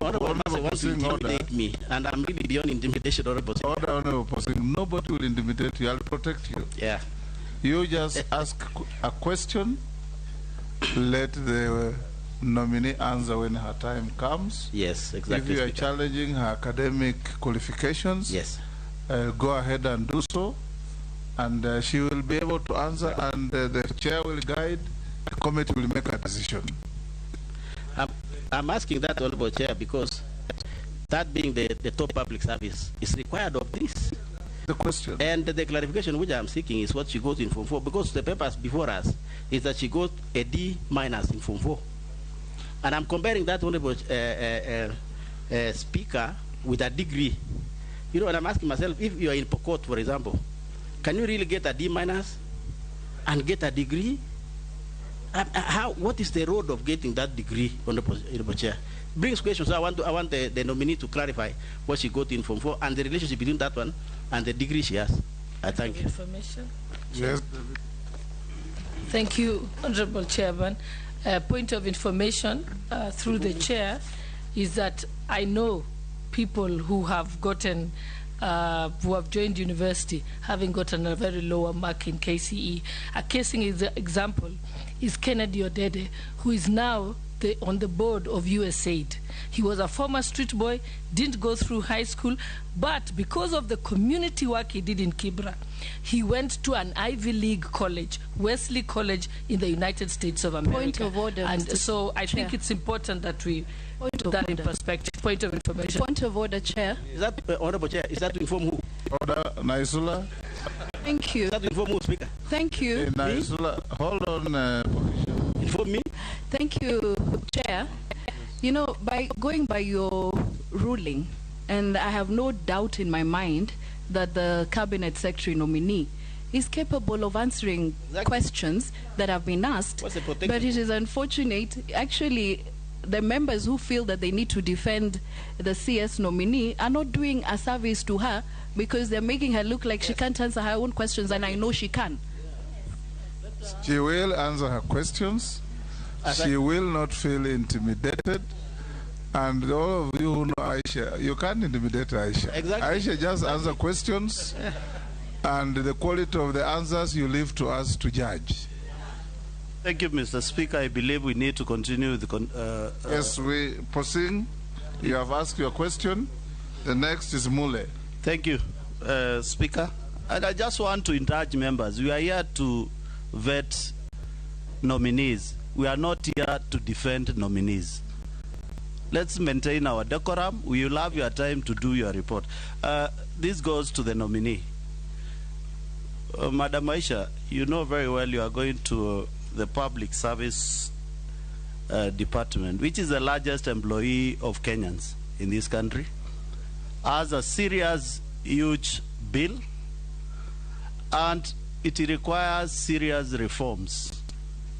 Honorable wants to intimidate me, and I'm really beyond intimidation, Honorable. Honorable Posing, nobody will intimidate you. I'll protect you. Yeah. You just ask a question, let the nominee answer when her time comes. Yes, exactly. If you are challenging her academic qualifications, yes, go ahead and do so, and she will be able to answer, and the chair will guide, the committee will make a decision. I'm asking that, Honorable Chair, because that being the top public service is required of this. The question. And the clarification which I'm seeking is what she got in Form 4, because the papers before us is that she got a D- in Form 4. And I'm comparing that, Honorable Speaker, with a degree. You know, and I'm asking myself, if you are in Pokot, for example, can you really get a D- and get a degree? What is the road of getting that degree, Honorable Chair? Brings questions. I want the nominee to clarify what she got in Form 4 and the relationship between that one and the degree she has. I thank you. Information. Yes. Thank you, Honorable Chairman. Point of information through the chair is that I know people who have gotten, who have joined university having gotten a very lower mark in KCE. A casing example is Kennedy Odede, who is now on the board of USAID. He was a former street boy, didn't go through high school, but because of the community work he did in Kibra, he went to an Ivy League college, Wesley College in the United States of America. Point of order, and Mr. so I Chair. think it's important that we put that in perspective. Point of information. Point of order, Chair. Is that, Honorable Chair, is that to inform who? Order, Naisula. Thank you. Is that to inform who, Speaker? Thank you. Hey, Naisula, hold on. Inform me. Thank you, Chair. You know, by going by your ruling, and I have no doubt in my mind that the Cabinet Secretary nominee is capable of answering questions that have been asked, but it is unfortunate, actually, the members who feel that they need to defend the CS nominee are not doing a service to her because they're making her look like she can't answer her own questions, and I know she can. She will answer her questions. She will not feel intimidated. And all of you who know Aisha, you can't intimidate Aisha. Exactly. Aisha just answer questions, and the quality of the answers you leave to us to judge. Thank you, Mr. Speaker. I believe we need to continue the... yes, we proceed. You have asked your question. The next is Mule. Thank you, Speaker. And I just want to encourage members. We are here to vet nominees. We are not here to defend nominees. Let's maintain our decorum. We will have your time to do your report. This goes to the nominee. Madam Aisha, you know very well you are going to the Public Service Department, which is the largest employee of Kenyans in this country, has a serious, huge bill, and it requires serious reforms,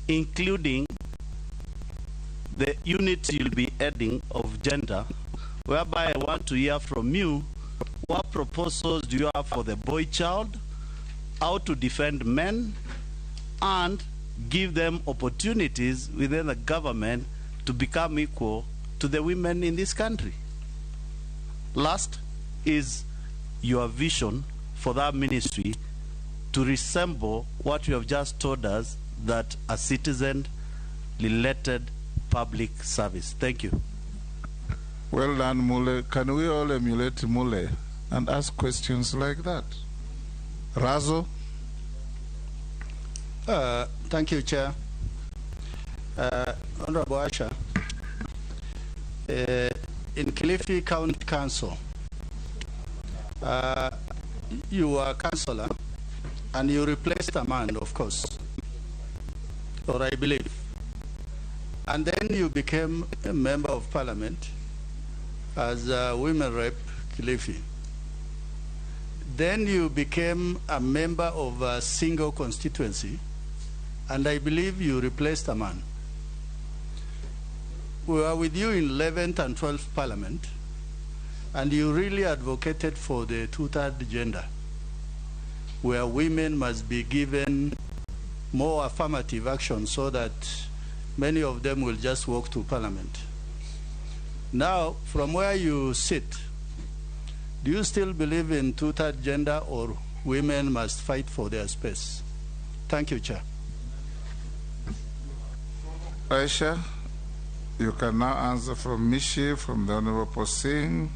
including the unit you'll be adding of gender, whereby I want to hear from you what proposals do you have for the boy child, how to defend men, and give them opportunities within the government to become equal to the women in this country. Last is your vision for that ministry to resemble what you have just told us, that a citizen-related public service. Thank you. Well done, Mule. Can we all emulate Mule and ask questions like that? Razo? Thank you, Chair. Honorable Aisha, in Kilifi County Council, you were a councillor and you replaced a man, of course, or I believe. And then you became a member of parliament as a women rep, Kilifi. Then you became a member of a single constituency, and I believe you replaced a man. We were with you in 11th and 12th parliament, and you really advocated for the two-third gender, where women must be given more affirmative action so that many of them will just walk to parliament. Now, from where you sit, do you still believe in two-third gender, or women must fight for their space? Thank you, Chair. Aisha, you can now answer from Mishi, from the Honorable Posing,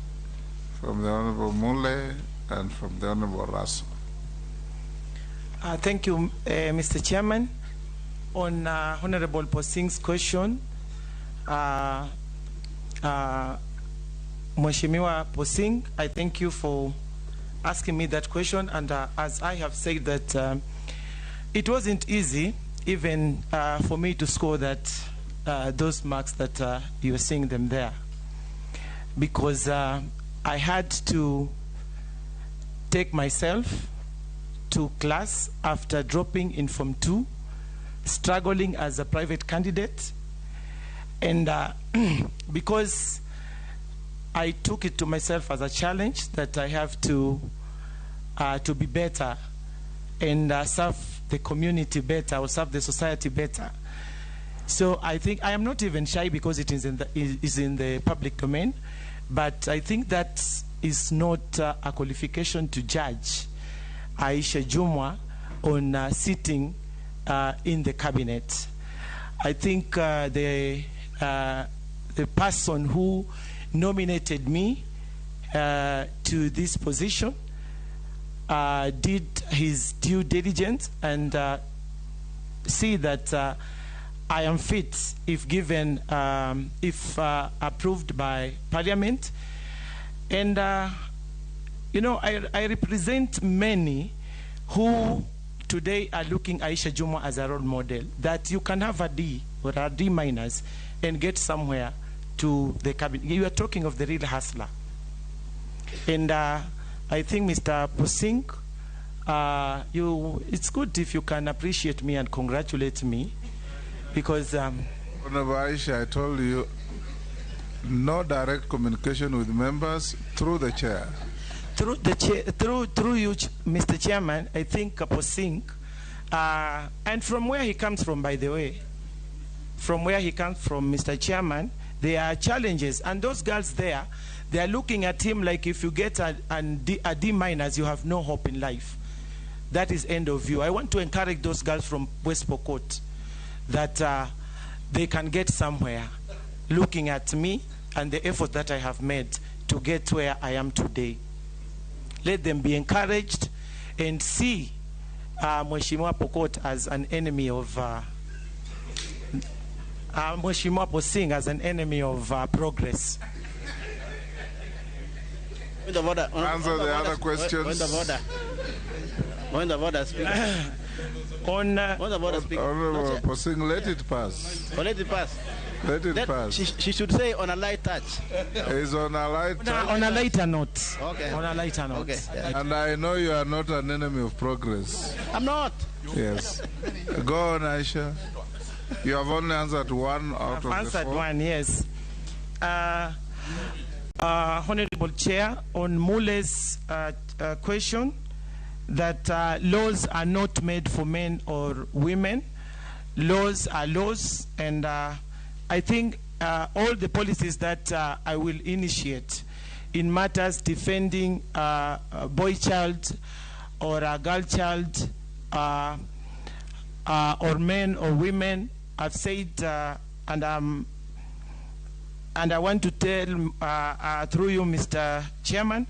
from the Honorable Mule, and from the Honorable Raso. Thank you, Mr. Chairman. On Honorable Posing's question, Mheshimiwa Posing, I thank you for asking me that question. And as I have said that it wasn't easy even for me to score that those marks that you're seeing them there, because I had to take myself to class after dropping in Form 2, struggling as a private candidate, and because I took it to myself as a challenge that I have to be better and serve the community better, or serve the society better. So I think I am not even shy because it is in the public domain, but I think that is not a qualification to judge Aisha Jumwa on sitting in the cabinet. I think the person who nominated me to this position did his due diligence and see that I am fit if given, if approved by Parliament. And you know, I represent many who today are looking Aisha Jumwa as a role model, that you can have a D or a D minus and get somewhere to the cabinet. You are talking of the real hustler. And I think, Mr. Posing, it's good if you can appreciate me and congratulate me, because Honorable Aisha, I told you, no direct communication with members through the chair. Through you, Mr. Chairman, I think Posing, and from where he comes from, by the way, from where he comes from, Mr. Chairman, there are challenges, and those girls there, they are looking at him like if you get a D minus, you have no hope in life. That is end of view. I want to encourage those girls from West Pokot that they can get somewhere, looking at me and the effort that I have made to get where I am today. Let them be encouraged and see Mheshimiwa Pokot as an enemy of Mheshimiwa Posing as an enemy of progress. Answer the other questions. When the border speaks. Honorable Posing, let it pass. Let it pass. Let it pass. She should say on a light touch. It's on a light touch. On a lighter note. Okay. On a lighter note. Okay. And I know you are not an enemy of progress. I'm not. Yes. Go on, Aisha. You have only answered one out of the four. I've answered one, yes. Honorable Chair, on Mule's question, that laws are not made for men or women. Laws are laws, and I think all the policies that I will initiate in matters defending a boy child or a girl child or men or women, I've said, and I want to tell through you, Mr. Chairman,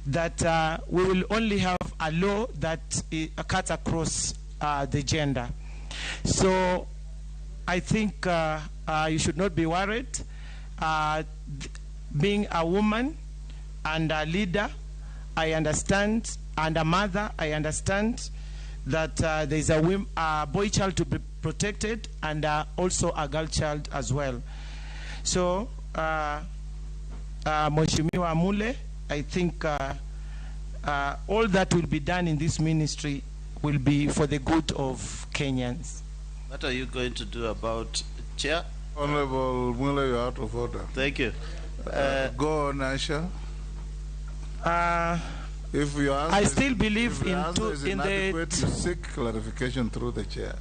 that we will only have a law that cuts across the gender. So I think you should not be worried. Being a woman and a leader, I understand, and a mother, I understand that there is a boy child to be protected and also a girl child as well. So, Mheshimiwa Amule, I think all that will be done in this ministry will be for the good of Kenyans. What are you going to do about Chair? Honorable Mule, you're out of order. Thank you. Go on, Aisha. If you answer, I still believe if in inadequate, you seek clarification through the chair.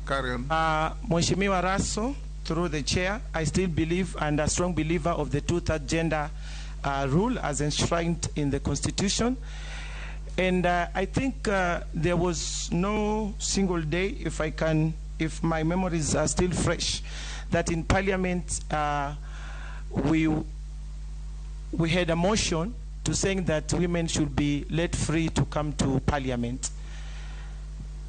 Carry on. Mheshimiwa Raso, through the chair, I still believe and a strong believer of the two-third gender rule as enshrined in the Constitution. And I think there was no single day, if my memories are still fresh, that in Parliament we had a motion to saying that women should be let free to come to Parliament.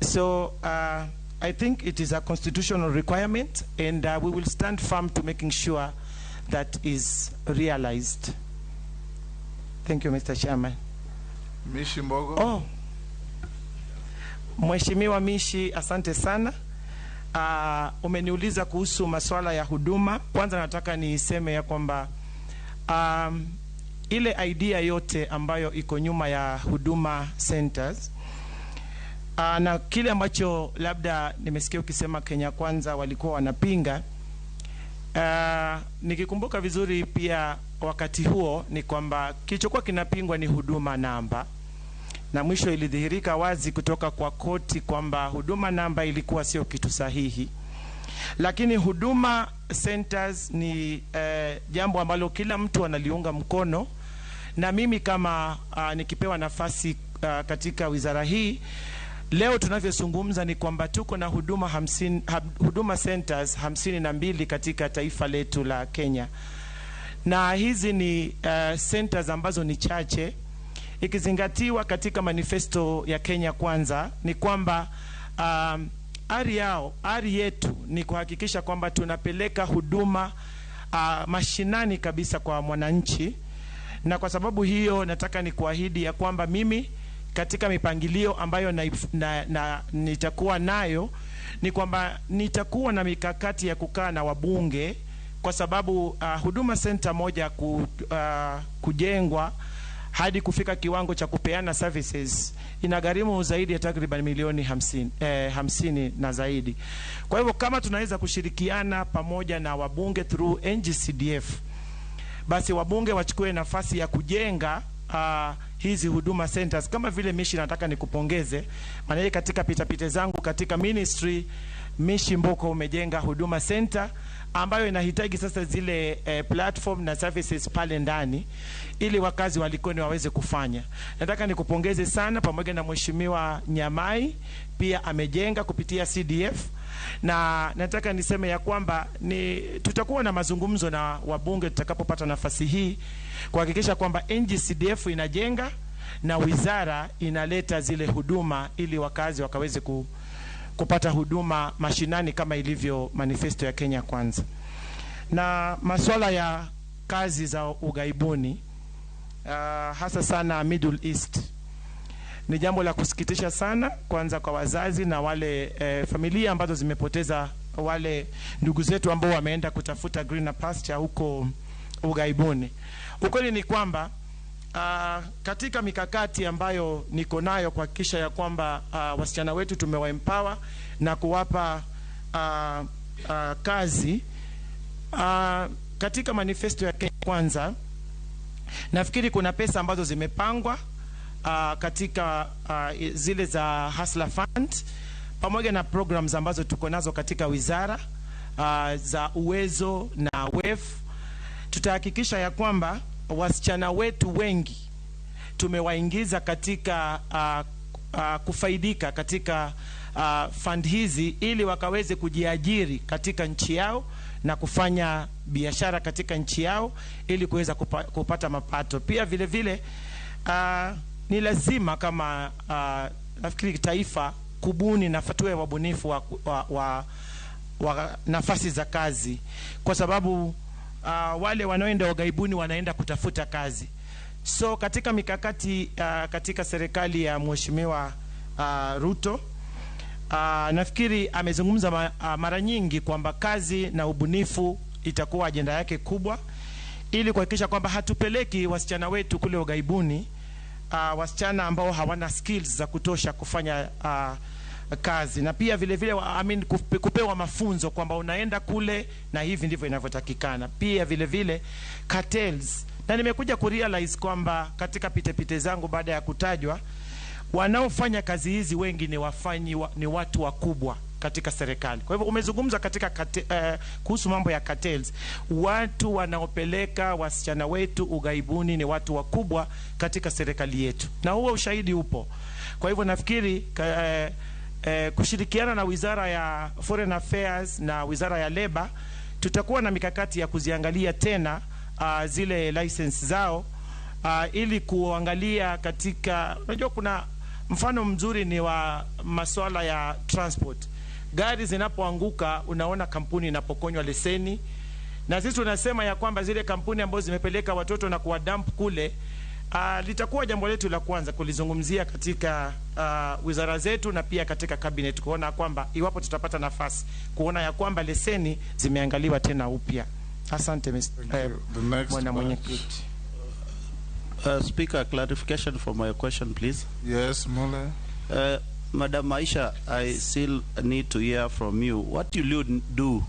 So I think it is a constitutional requirement, and we will stand firm to making sure that is realized. Thank you, Mr. Chairman. Mishi Mbogo. Oh, Mheshimiwa Mishi, asante sana. Umeniuliza kuhusu masuala ya huduma. Kwanza nataka niseme ya kwamba ile idea yote ambayo iko nyuma ya huduma centers, na kile ambacho labda nimesikia ukisema Kenya Kwanza walikuwa wanapinga, nikikumbuka vizuri pia wakati huo ni kwamba kilichokuwa kinapingwa ni huduma namba, na mwisho ilidhihirika wazi kutoka kwa koti kwamba huduma namba ilikuwa sio kitu sahihi. Lakini huduma centers ni jambo ambalo kila mtu analiunga mkono, na mimi kama nikipewa nafasi katika wizara hii, leo tunavyozungumza ni kwamba tuko na huduma centers 52 katika taifa letu la Kenya. Na hizi ni centers ambazo ni chache, ikizingatiwa katika manifesto ya Kenya Kwanza ni kwamba ari yetu ni kuhakikisha kwamba tunapeleka huduma mashinani kabisa kwa mwananchi. Na kwa sababu hiyo nataka ni kuahidi ya kwamba mimi katika mipangilio ambayo nitakuwa nayo ni kwamba nitakuwa na mikakati ya kukaa na wabunge, kwa sababu huduma center moja kujengwa hadi kufika kiwango cha kupeana services inagharimu zaidi ya takriban milioni 50 na zaidi. Kwa hivyo kama tunaweza kushirikiana pamoja na wabunge through NGCDF, basi wabunge wachukue nafasi ya kujenga hizi huduma centers. Kama vile Mishi, nataka nikupongeze, maana katika pitapite zangu katika ministry, Mishi Mboko umejenga huduma center ambayo inahitaji sasa zile platform na services pale ndani ili wakazi wa Likoni waweze kufanya. Nataka nikupongeze sana, pamoja na Mheshimiwa Nyamai pia amejenga kupitia CDF, na nataka niseme ya kwamba tutakuwa na mazungumzo na wabunge tutakapopata nafasi hii kuhakikisha kwamba NGCDF inajenga na wizara inaleta zile huduma ili wakazi wakaweze kupata huduma mashinani kama ilivyo manifesto ya Kenya Kwanza. Na masuala ya kazi za ugaibuni, hasa sana Middle East, ni jambo la kusikitisha sana, kwanza kwa wazazi na wale familia ambazo zimepoteza wale ndugu zetu ambao wameenda kutafuta greener pasture huko ugaibuni. Ukweli ni kwamba katika mikakati ambayo niko nayo kuhakikisha ya kwamba wasichana wetu tumewaempower na kuwapa kazi, katika manifesto ya Kenya Kwanza nafikiri kuna pesa ambazo zimepangwa katika zile za Hustler Fund, pamoja na programs ambazo tuko nazo katika wizara za uwezo na WEF. Tutahakikisha ya kwamba wasichana wetu wengi tumewaingiza katika kufaidika katika fund hizi ili wakaweze kujiajiri katika nchi yao na kufanya biashara katika nchi yao ili kuweza kupata mapato. Pia vile vile ni lazima kama nafikiri taifa kubuni na tuwe wabunifu wa nafasi za kazi, kwa sababu wale wanaoenda ugaibuni wanaenda kutafuta kazi. So katika mikakati katika serikali ya Mheshimiwa Ruto. Nafikiri amezungumza mara nyingi kwamba kazi na ubunifu itakuwa ajenda yake kubwa, ili kuhakikisha kwamba hatupeleki wasichana wetu kule ughaibuni, wasichana ambao hawana skills za kutosha kufanya kazi, na pia vile vile kupewa mafunzo kwamba unaenda kule na hivi ndivyo inavyotakikana. Pia vile vile cartels, na nimekuja kurealize kwamba katika pite zangu baada ya kutajwa, wanaofanya kazi hizi wengi ni watu wakubwa katika serikali. Kwa hivyo umezungumza katika kuhusu mambo ya cartels. Watu wanaopeleka wasichana wetu ughaibuni ni watu wakubwa katika serikali yetu, na huo ushahidi upo. Kwa hivyo nafikiri kushirikiana na Wizara ya Foreign Affairs na Wizara ya Labor, tutakuwa na mikakati ya kuziangalia tena zile license zao, ili kuangalia katika, unajua kuna mfano mzuri ni wa masuala ya transport. Gari zinapoanguka unaona kampuni inapokonywa leseni, na sisi tunasema ya kwamba zile kampuni ambazo zimepeleka watoto na kuwadump kule, litakuwa jambo letu la kwanza kulizungumzia katika wizara zetu na pia katika cabinet, kuona kwamba iwapo tutapata nafasi kuona ya kwamba leseni zimeangaliwa tena upya. Asante Bwana Mwenyekiti. Speaker, clarification for my question, please. Yes, Mole. Madam Aisha, I still need to hear from you. What will you do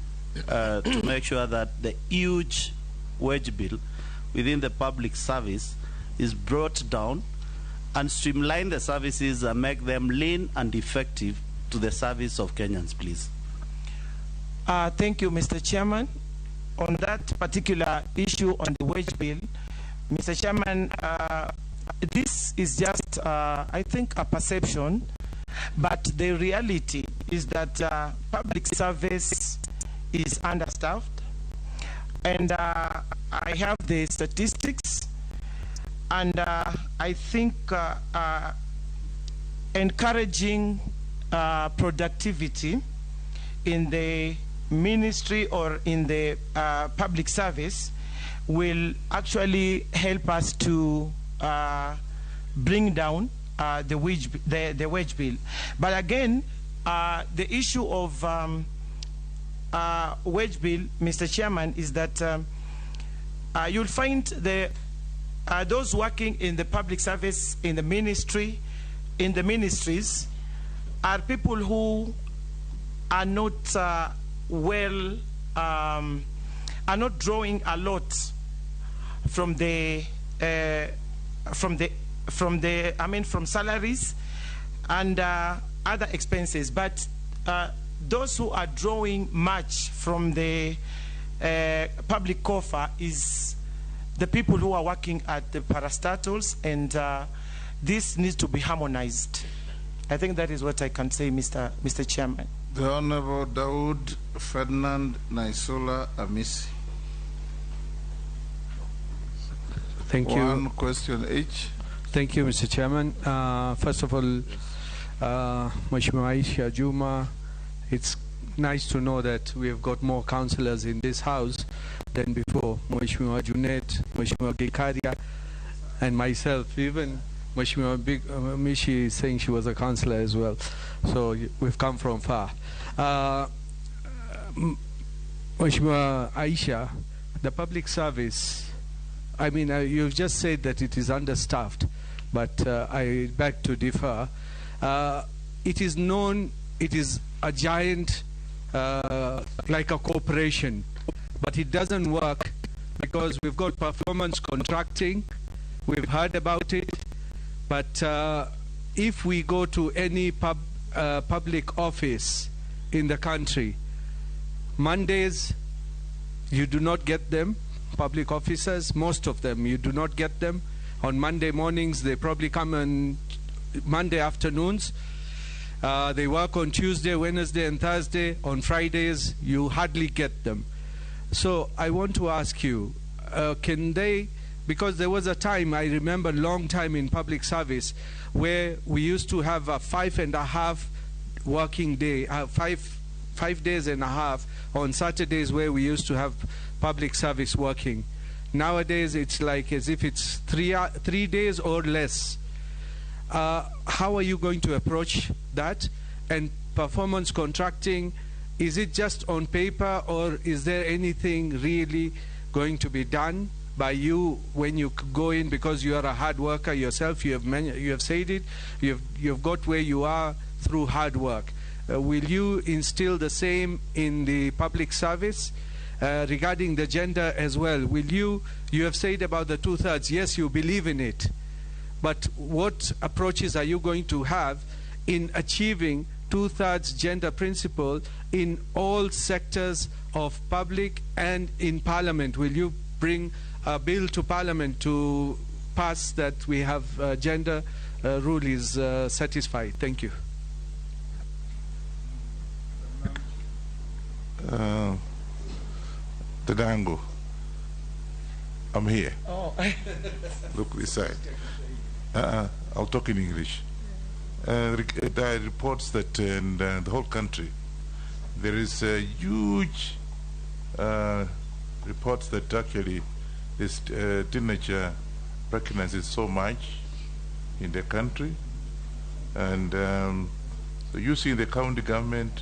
to make sure that the huge wage bill within the public service is brought down and streamline the services and make them lean and effective to the service of Kenyans, please? Thank you, Mr. Chairman. On that particular issue on the wage bill, Mr. Chairman, this is just, I think, a perception, but the reality is that public service is understaffed, and I have the statistics, and I think encouraging productivity in the ministry or in the public service will actually help us to bring down the wage bill. But again, the issue of wage bill, Mr. Chairman, is that you'll find those working in the public service, in the ministry, in the ministries, are people who are not are not drawing a lot from from salaries and other expenses, but those who are drawing much from the public coffer is the people who are working at the parastatals, and this needs to be harmonized. I think that is what I can say, Mr. Chairman. The Honorable Daud Ferdinand Naisula Amisi. Thank you. One question each. Thank you, Mr. Chairman. First of all, Mheshimiwa Aisha Juma, it's nice to know that we have got more councillors in this house than before. Mheshimiwa Junet, Mheshimiwa Gikaria, and myself. Even Mheshimiwa Mishi is saying she was a councillor as well. So we've come from far. Mheshimiwa Aisha, the public service, I mean, you've just said that it is understaffed, but I beg to differ. It is known, it is a giant, like a corporation, but it doesn't work because we've got performance contracting. We've heard about it, but if we go to any public office in the country, Mondays, you do not get them. Public officers, most of them, you do not get them. On Monday mornings, they probably come on Monday afternoons. They work on Tuesday, Wednesday, and Thursday. On Fridays, you hardly get them. So I want to ask you, can they, because there was a time, I remember a long time in public service, where we used to have a 5.5 working day, 5 days and a half on Saturdays, where we used to have public service working. Nowadays, it's like as if it's three days or less. How are you going to approach that? And performance contracting, is it just on paper, or is there anything really going to be done by you when you go in, because you are a hard worker yourself? You have said it. You've got where you are through hard work. Will you instill the same in the public service? Regarding the gender as well, you have said about the 2/3, yes, you believe in it, but what approaches are you going to have in achieving 2/3 gender principle in all sectors of public and in Parliament? Will you bring a bill to Parliament to pass that we have gender rule is satisfied? Thank you. Tadango, I'm here. Oh. Look this side. I'll talk in English. There are reports that in the whole country there is a huge reports that actually this teenager pregnancy is so much in the country, and so you see the county government,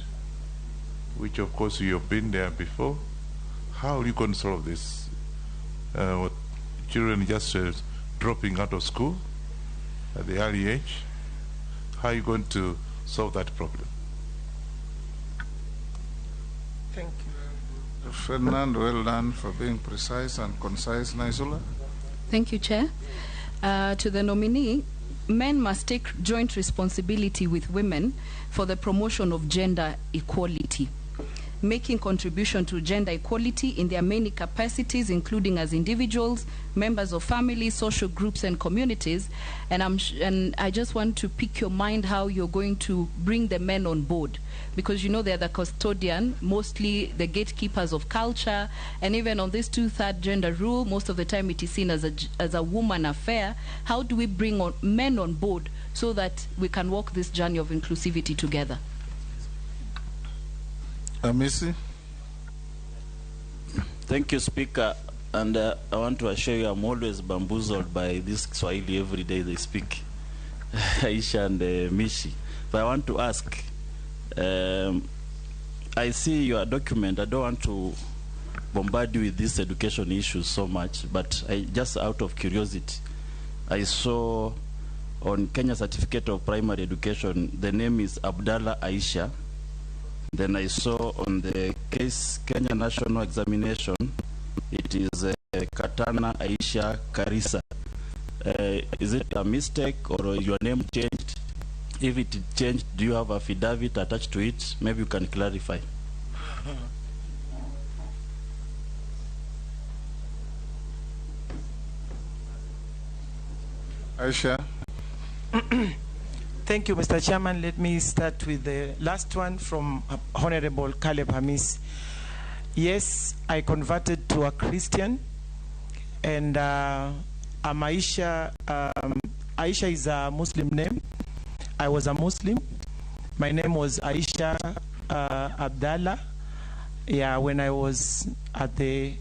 which of course you have been there before. How are you going to solve this? What, children just dropping out of school at the early age? How are you going to solve that problem? Thank you. Ferdinand, well done for being precise and concise. Naisula? Thank you, Chair. To the nominee, men must take joint responsibility with women for the promotion of gender equality, making contribution to gender equality in their many capacities, including as individuals, members of families, social groups, and communities. And I just want to pick your mind how you're going to bring the men on board, because you know they're the custodian, mostly the gatekeepers of culture, and even on this 2/3 gender rule, most of the time it is seen as a woman affair. How do we bring men on board so that we can walk this journey of inclusivity together? Missy? Thank you, Speaker. And I want to assure you I'm always bamboozled by this Swahili every day they speak. Aisha and Mishi. But I want to ask, I see your document. I don't want to bombard you with these education issues so much, but just out of curiosity, I saw on Kenya Certificate of Primary Education, the name is Abdallah Aisha. Then I saw on the case Kenya National Examination, it is Katana Aisha Karisa. Is it a mistake or your name changed? If it changed, do you have affidavit attached to it? Maybe you can clarify. Aisha? Thank you, Mr. Chairman. Let me start with the last one from Honorable Caleb Hamis. Yes, I converted to a Christian, and I'm Aisha. Aisha is a Muslim name. I was a Muslim. My name was Aisha Abdallah. Yeah, when I was at the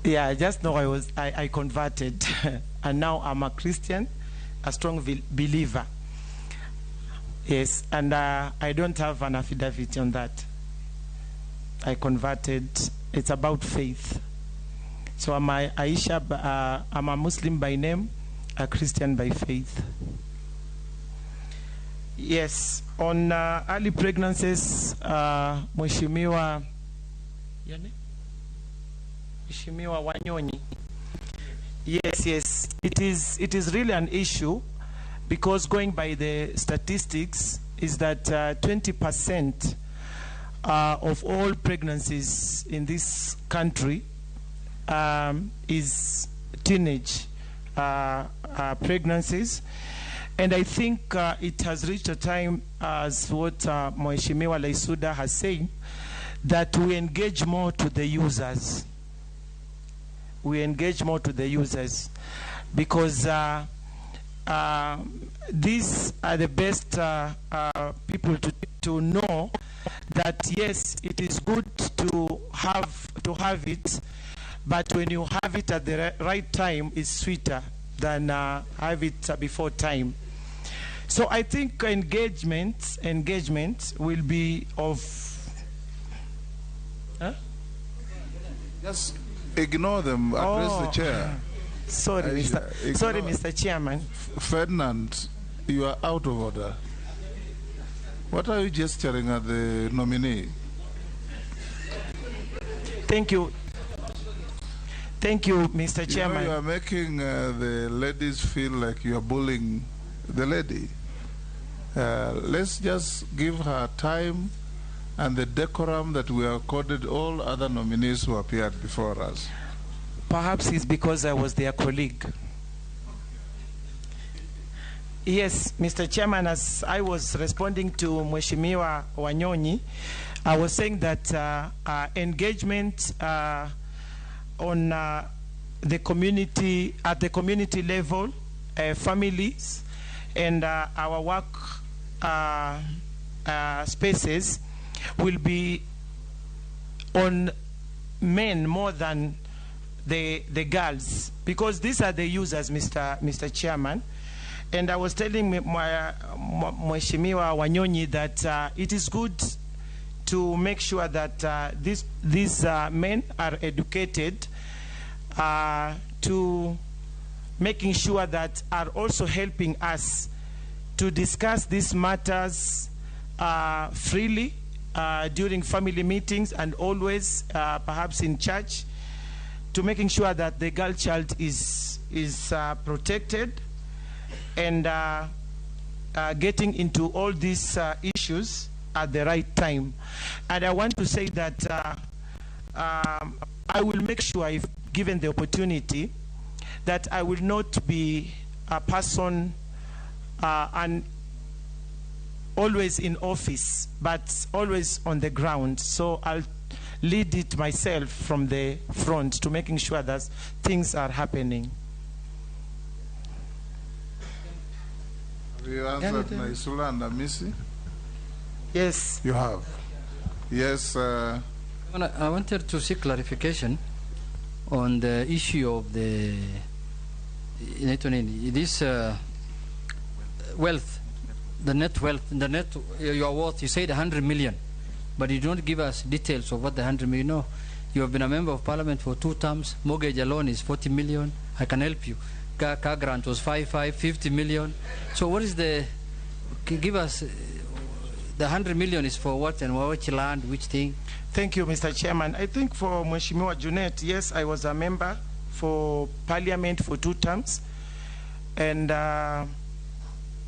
yeah, I just know I converted and now I'm a Christian, a strong believer. Yes, and I don't have an affidavit on that. I converted. It's about faith. So I'm Aisha, I'm a Muslim by name, a Christian by faith. Yes, on early pregnancies, Mheshimiwa Wanyonyi. Yes, it is really an issue, because going by the statistics is that 20% of all pregnancies in this country is teenage pregnancies. And I think it has reached a time, as what Mheshimiwa Laisuda has said, that we engage more to the users. We engage more to the users, because these are the best people to know that yes, it is good to have it, but when you have it at the right time, it's sweeter than have it before time. So I think engagement will be of... Huh? Just ignore them, address the chair. Sorry, Mr. Chairman. Ferdinand, you are out of order. What are you gesturing at the nominee? Thank you. Thank you, Mr. Chairman. You are making the ladies feel like you are bullying the lady. Let's just give her time and the decorum that we accorded all other nominees who appeared before us. Perhaps it's because I was their colleague. Yes, Mr. Chairman, as I was responding to Mheshimiwa Wanyonyi, I was saying that engagement on the community, at the community level, families, and our work spaces will be on men more than the girls, because these are the users, Mr. Chairman. And I was telling Mheshimiwa Wanyonyi that it is good to make sure that these men are educated to making sure that are also helping us to discuss these matters freely during family meetings and always perhaps in church, to making sure that the girl child is protected, and getting into all these issues at the right time. And I want to say that I will make sure, if given the opportunity, that I will not be a person and always in office, but always on the ground. So I'll lead it myself from the front to making sure that things are happening. Have you answered Naisula and Amisi? Yes. You have. Yes. I wanted to seek clarification on the issue of the this wealth, the net wealth, your worth. You said 100 million, but you don't give us details of what the 100 million. No, you have been a member of parliament for 2 terms. Mortgage alone is 40 million. I can help you. Car grant was 50 million. So what is the? Give us the 100 million is for what, and which land, which thing? Thank you, Mr. Chairman. I think for Mheshimiwa Junet, yes, I was a member for parliament for 2 terms, and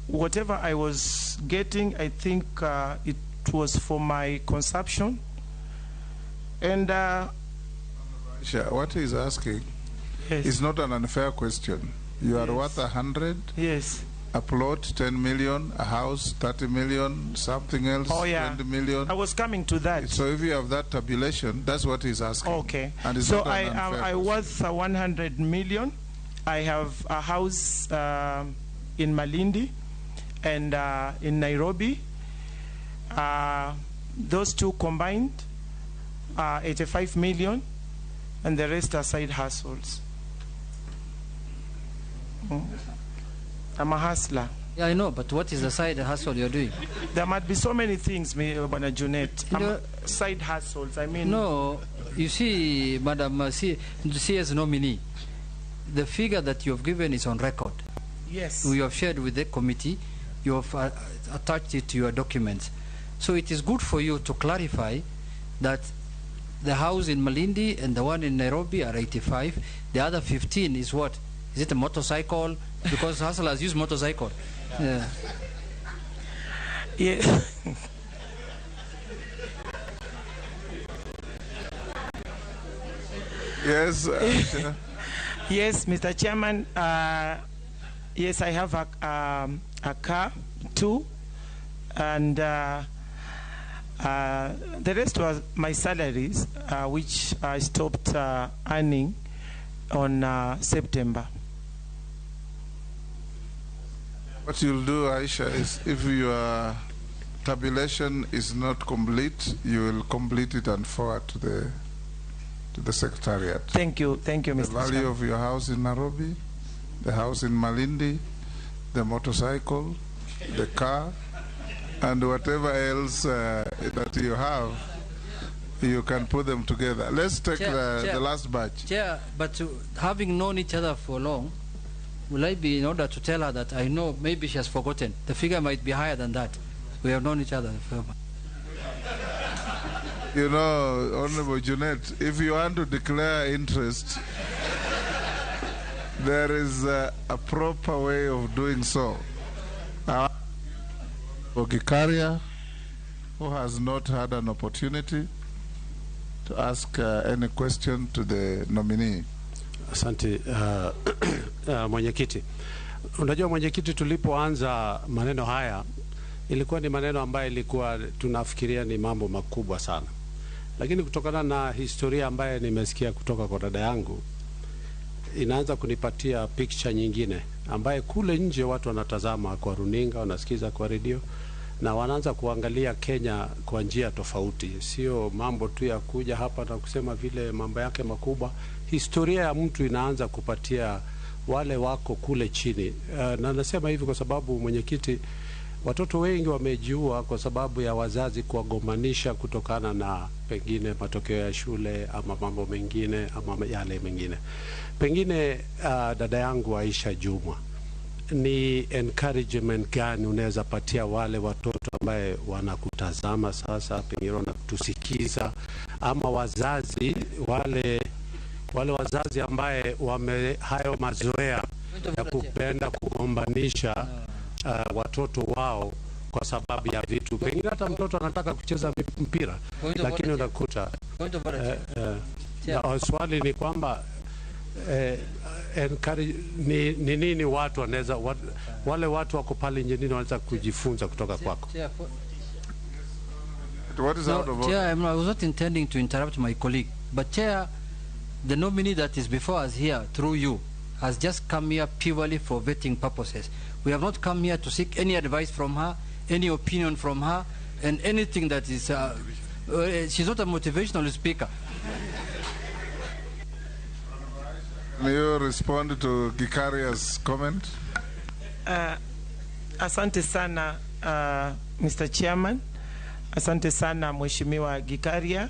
whatever I was getting, I think it was for my consumption. And what he's asking is not an unfair question. You are worth 100. Yes. A plot 10 million, a house 30 million, something else 20 million. I was coming to that. So if you have that tabulation, that's what he's asking. Okay. And it's so not an unfair I worth 100 million. I have a house in Malindi and in Nairobi. Those two combined 85 million, and the rest are side hustles. I'm a hustler. Yeah, I know, but what is the side hustle you're doing? There might be so many things, Bwana Junet. Side hustles, I mean. No, you see, Madam CS nominee, the figure that you have given is on record. Yes. We have shared with the committee. You have attached it to your documents. So it is good for you to clarify that the house in Malindi and the one in Nairobi are 85. The other 15 is what? Is it a motorcycle? Because hustlers use motorcycle. Yeah. Yeah. Yes. Yes, Mr. Chairman. Yes, I have a car too, and the rest was my salaries, which I stopped earning on September. What you'll do, Aisha, is if your tabulation is not complete, you will complete it and forward to the to the Secretariat. Thank you, Mr. The value Chairman. of your house in Nairobi, the house in Malindi, the motorcycle, the car, and whatever else that you have, you can put them together. Let's take the last batch. Chair, but having known each other for long, will I be in order to tell her that I know maybe she has forgotten? The figure might be higher than that. We have known each other for. You know, Honorable Junet, if you want to declare interest, there is a proper way of doing so. Kuria, who has not had an opportunity to ask any question to the nominee. Asante mwenyekiti. Unajua mwenyekiti, tulipoanza maneno haya ilikuwa ni maneno ambayo ilikuwa tunafikiria ni mambo makubwa sana, lakini kutokana na historia ambayo nimesikia kutoka kwa dada yangu, inaanza kunipatia picture nyingine ambaye kule nje watu wanatazama kwa runinga, wanasikiza kwa redio, na wanaanza kuangalia Kenya kwa njia tofauti. Sio mambo tu ya kuja hapa na kusema vile mambo yake makubwa. Historia ya mtu inaanza kupatia wale wako kule chini. Na nasema hivi kwa sababu mwenyekiti, watoto wengi wamejiua kwa sababu ya wazazi kuwagombanisha kutokana na pengine matokeo ya shule ama mambo mengine ama yale mengine. Pengine dada yangu Aisha Jumwa, ni encouragement gani unaweza patia wale watoto ambaye wanakutazama sasa, pengine wanatusikiza, ama wazazi wale wazazi ambaye hayo mazoea ya kupenda kugombanisha watoto wao kwa sababu ya vitu, pengine hata mtoto anataka kucheza mpira lakini unakuta swali ni kwamba ni nini watu wanaweza wale watu wako pale nje nini wanaweza kujifunza kutoka kwako? What is out of order? Chair, I was not intending to interrupt my colleague, but Chair, the nominee that is before us here through you has just come here purely for vetting purposes. We have not come here to seek any advice from her, any opinion from her, and anything that is she's not a motivational speaker. Can you respond to Gikaria's comment? Asante sana Mr. Chairman. Asante sana Mheshimiwa Gikaria.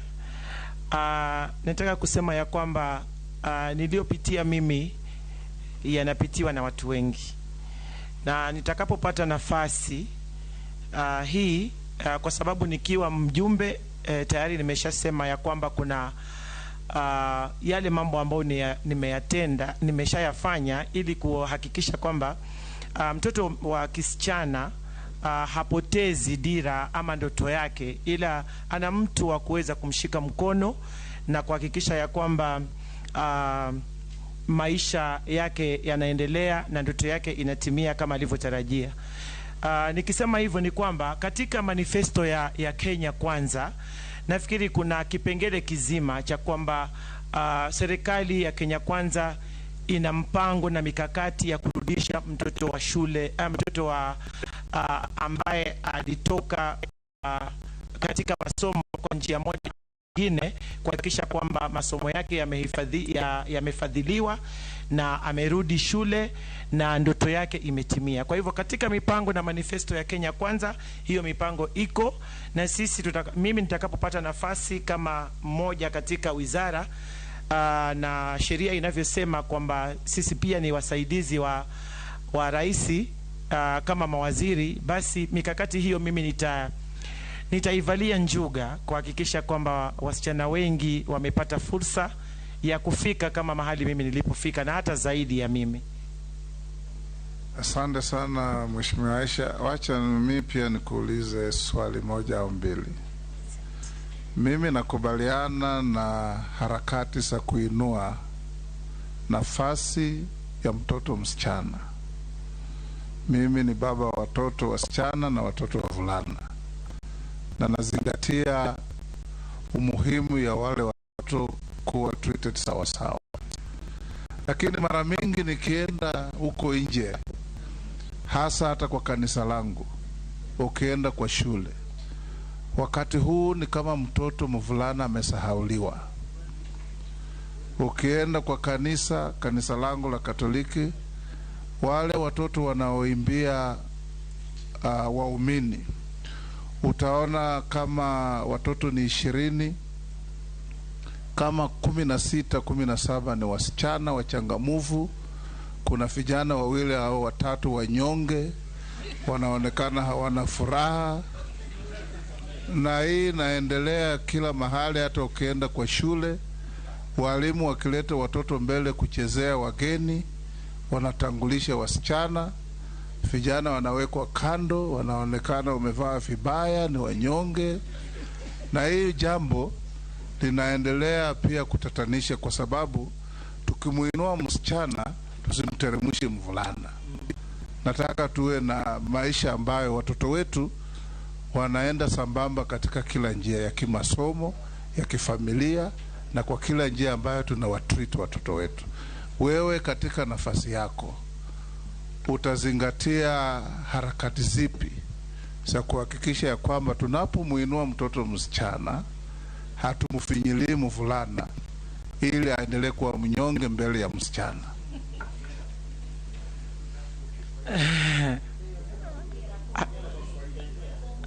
Nataka kusema ya kwamba niliyopitia mimi yanapitiwa na watu wengi, na nitakapopata nafasi hii kwa sababu nikiwa mjumbe tayari nimeshasema ya kwamba kuna yale mambo ambayo nimeshayafanya ili kuhakikisha kwamba mtoto wa kisichana hapotezi dira ama ndoto yake, ila ana mtu wa kuweza kumshika mkono na kuhakikisha ya kwamba maisha yake yanaendelea na ndoto yake inatimia kama alivyotarajia. Nikisema hivyo ni kwamba katika manifesto ya Kenya Kwanza, nafikiri kuna kipengele kizima cha kwamba serikali ya Kenya Kwanza ina mpango na mikakati ya kurudisha mtoto wa shule, mtoto wa ambaye alitoka katika masomo kwa njia moja nyingine, kuhakikisha kwamba masomo yake yamefadhiliwa na amerudi shule na ndoto yake imetimia. Kwa hivyo katika mipango na manifesto ya Kenya Kwanza, hiyo mipango iko, na sisi mimi nitakapopata nafasi kama mmoja katika wizara na sheria inavyosema kwamba sisi pia ni wasaidizi wa rais kama mawaziri, basi mikakati hiyo mimi nitaivalia njuga kuhakikisha kwamba wasichana wengi wamepata fursa ya kufika kama mahali mimi nilipofika na hata zaidi ya mimi. Asante sana Mheshimiwa Aisha. Wacha mimi pia nikuulize swali moja au mbili. Mimi nakubaliana na harakati za kuinua nafasi ya mtoto msichana. Mimi ni baba wa watoto wasichana na watoto wavulana, na nazingatia umuhimu ya wale watoto kuwa treated sawa sawa. Lakini mara mingi nikienda huko nje, hasa hata kwa kanisa langu, ukienda kwa shule, wakati huu ni kama mtoto mvulana amesahauliwa. Ukienda kwa kanisa langu la Katoliki, wale watoto wanaoimbia waumini, utaona kama watoto ni 20, kama 16, 17 ni wasichana wachangamuvu. Kuna vijana 2 au 3 wanyonge, wanaonekana hawana furaha. Na hii inaendelea kila mahali. Hata ukienda kwa shule, walimu wakileta watoto mbele kuchezea wageni, wanatangulisha wasichana. Vijana wanawekwa kando, wanaonekana wamevaa vibaya, ni wanyonge. Na hii jambo linaendelea pia kutatanisha, kwa sababu tukimuinua msichana tusimteremshe mvulana. Nataka tuwe na maisha ambayo watoto wetu wanaenda sambamba katika kila njia ya kimasomo, ya kifamilia, na kwa kila njia ambayo tunawatreat watoto wetu. Wewe katika nafasi yako utazingatia harakati zipi za kuhakikisha ya kwamba tunapomuinua mtoto msichana hatumfinyilii mvulana ili aendelee kuwa mnyonge mbele ya msichana?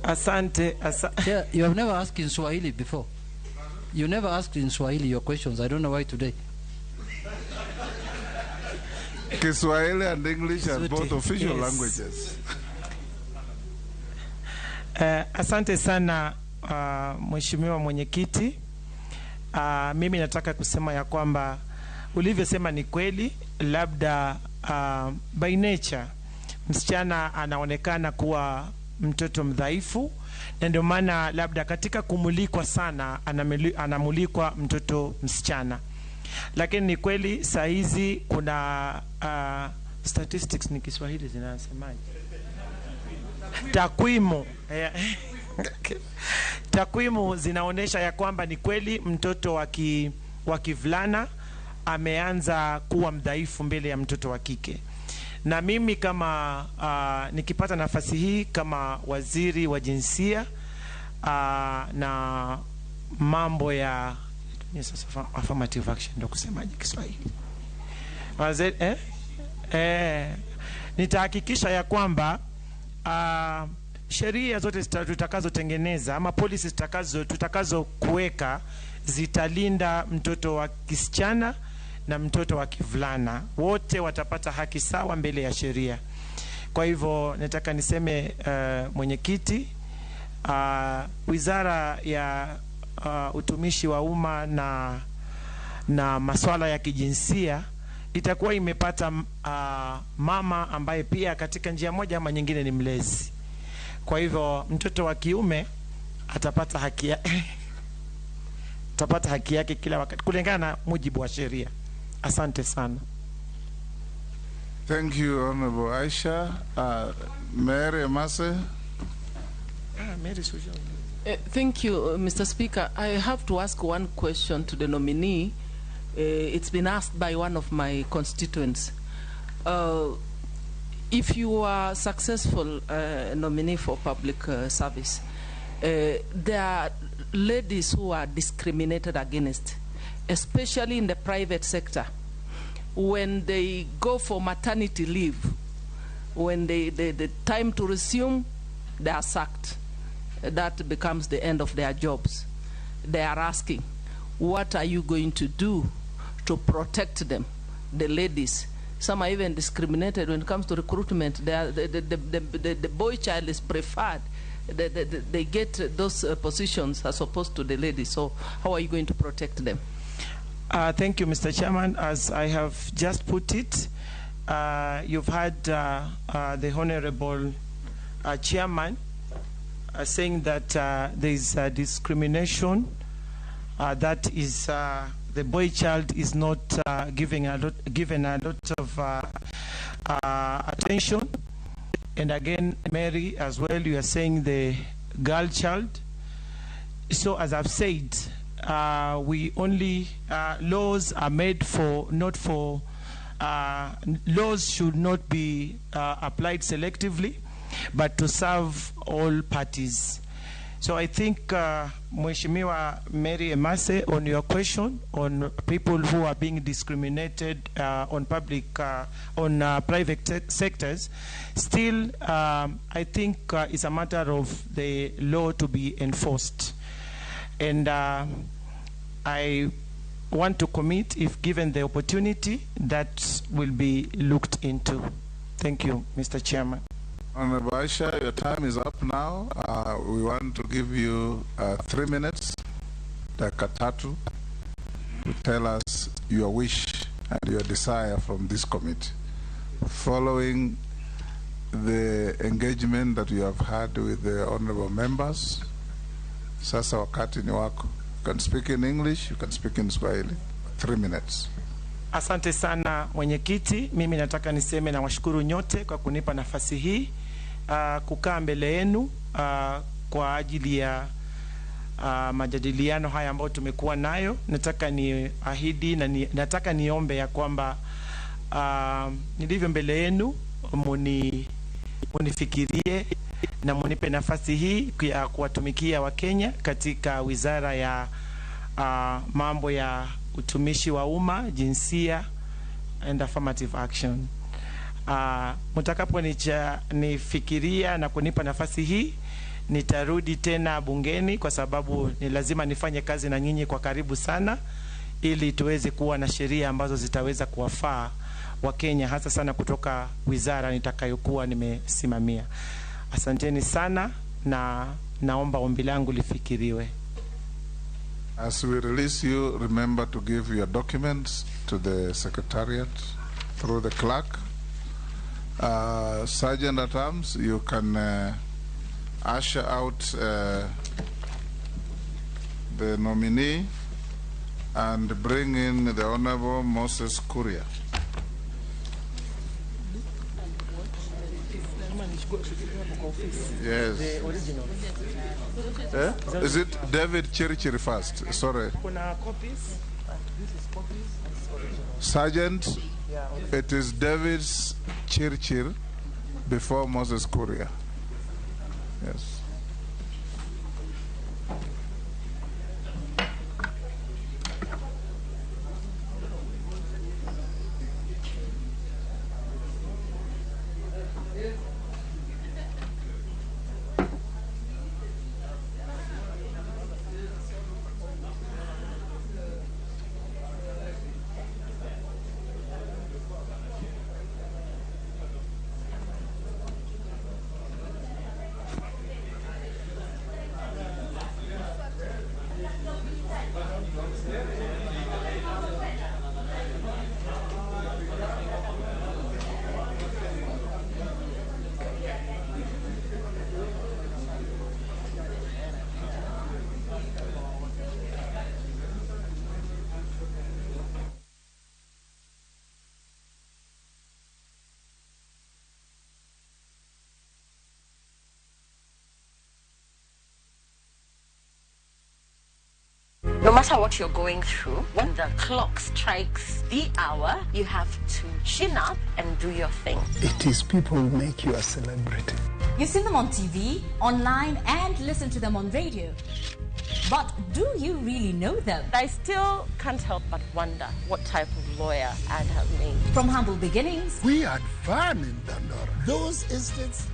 Asante. Yeah, you have never asked in Swahili before. You never asked in Swahili your questions. I don't know why today. Kiswahili and English are both official languages. Asante sana Mheshimiwa Mwenyekiti. Mimi nataka kusema ya kwamba ulivyosema ni kweli. Labda by nature msichana anaonekana kuwa mtoto mdhaifu, na ndio maana labda katika kumulikwa sana anamulikwa mtoto msichana. Lakini ni kweli saa hizi kuna statistics, ni Kiswahili zinasemaje? Takwimu. Takwimu zinaonesha ya kwamba ni kweli mtoto wa kivulana ameanza kuwa mdhaifu mbele ya mtoto wa kike. Na mimi kama nikipata nafasi hii kama waziri wa jinsia na mambo ya affirmative action, ndio kusemaje Kiswahili? Nitahakikisha ya kwamba sheria zote tutakazotengeneza ama policies tutakazo kuweka zitalinda mtoto wa kisichana na mtoto wa kivulana. Wote watapata haki sawa mbele ya sheria. Kwa hivyo nataka niseme Mwenyekiti, Wizara ya Utumishi wa Umma na masuala ya kijinsia itakuwa imepata mama ambaye pia katika njia moja ama nyingine ni mlezi. Kwa hivyo mtoto wa kiume atapata haki yake kila wakati kulingana na mujibu wa sheria. Asante sana. Thank you, Honorable Aisha. Mary Mase. Mary Sujo. Thank you, Mr. Speaker. I have to ask one question to the nominee. It's been asked by one of my constituents. If you are successful nominee for public service, there are ladies who are discriminated against, especially in the private sector. When they go for maternity leave, when the time to resume, they are sacked. That becomes the end of their jobs. They are asking, what are you going to do to protect them, the ladies? Some are even discriminated when it comes to recruitment. The boy child is preferred. They get those positions as opposed to the ladies. So how are you going to protect them? Thank you, Mr. Chairman. As I have just put it, you've had the Honorable Chairman saying that there is discrimination, that is the boy child is not given a lot of attention. And again, Mary, as well, you are saying the girl child. So as I've said, we only laws are made for, not for, laws should not be applied selectively, but to serve all parties. So I think, Mheshimiwa Mary Emase, on your question on people who are being discriminated on private sectors, still I think it's a matter of the law to be enforced. And I want to commit, if given the opportunity, that will be looked into. Thank you, Mr. Chairman. Honorable Aisha, your time is up now. We want to give you 3 minutes, dakika tatu, to tell us your wish and your desire from this committee. Following the engagement that you have had with the honorable members, sasa wakati ni wako. You can speak in English, you can speak in Swahili. 3 minutes. Asante sana mwenyekiti. Mimi nataka niseme na washukuru nyote kwa kunipa nafasi hii kukaa mbele yenu kwa ajili ya majadiliano haya ambayo tumekuwa nayo. Nataka ni ahidi na nataka niombe ya kwamba nilivyo mbele yenu munifikirie na munipe nafasi hii ya kuwatumikia Wakenya katika wizara ya mambo ya utumishi wa umma, jinsia and affirmative action. Mtakapo nifikiria na kunipa nafasi hii, nitarudi tena bungeni kwa sababu ni lazima nifanye kazi na nyinyi kwa karibu sana ili tuweze kuwa na sheria ambazo zitaweza kuwafaa Wakenya, hasa sana kutoka wizara nitakayokuwa nimesimamia. Asanteni sana na naomba ombi langu lifikiriwe. As we release you, remember to give your documents to the Secretariat through the clerk. Sergeant at Arms, you can usher out the nominee and bring in the Honorable Moses Kuria. Yes. The original. Is it David Chirichiri first? Sorry. Copies. This is copies. Sergeant, it is David's Chirichiri before Moses Kuria. Yes. No matter what you're going through, when the clock strikes the hour, you have to chin up and do your thing. It is people who make you a celebrity. You see them on TV, online, and listen to them on radio. But do you really know them? I still can't help but wonder what type of lawyer I'd have made. From humble beginnings, we had fun in Dandora. Those instances,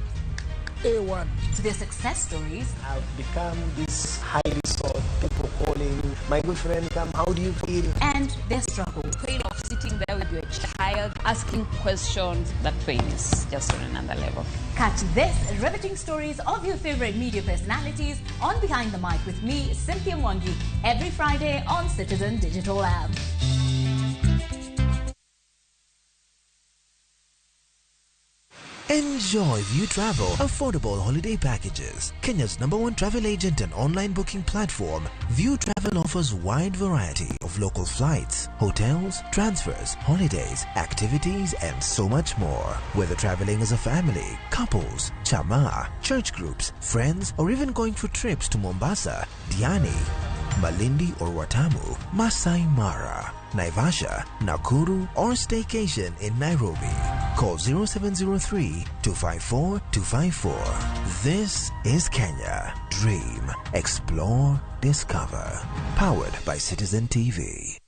A1. To their success stories. I've become this highly sought, people calling, my good friend, come, how do you feel? And their struggle. Pain of sitting there with your child, asking questions, that pain is just on another level. Catch this riveting stories of your favorite media personalities on Behind the Mic with me, Cynthia Mwangi, every Friday on Citizen Digital app. Enjoy View Travel affordable holiday packages. Kenya's #1 travel agent and online booking platform, View Travel offers wide variety of local flights, hotels, transfers, holidays, activities, and so much more. Whether traveling as a family, couples, chama, church groups, friends, or even going for trips to Mombasa, Diani, Malindi or Watamu, Masai Mara, Naivasha, Nakuru, or staycation in Nairobi. Call 0703-254-254. This is Kenya. dream. Explore, discover. Powered by Citizen TV.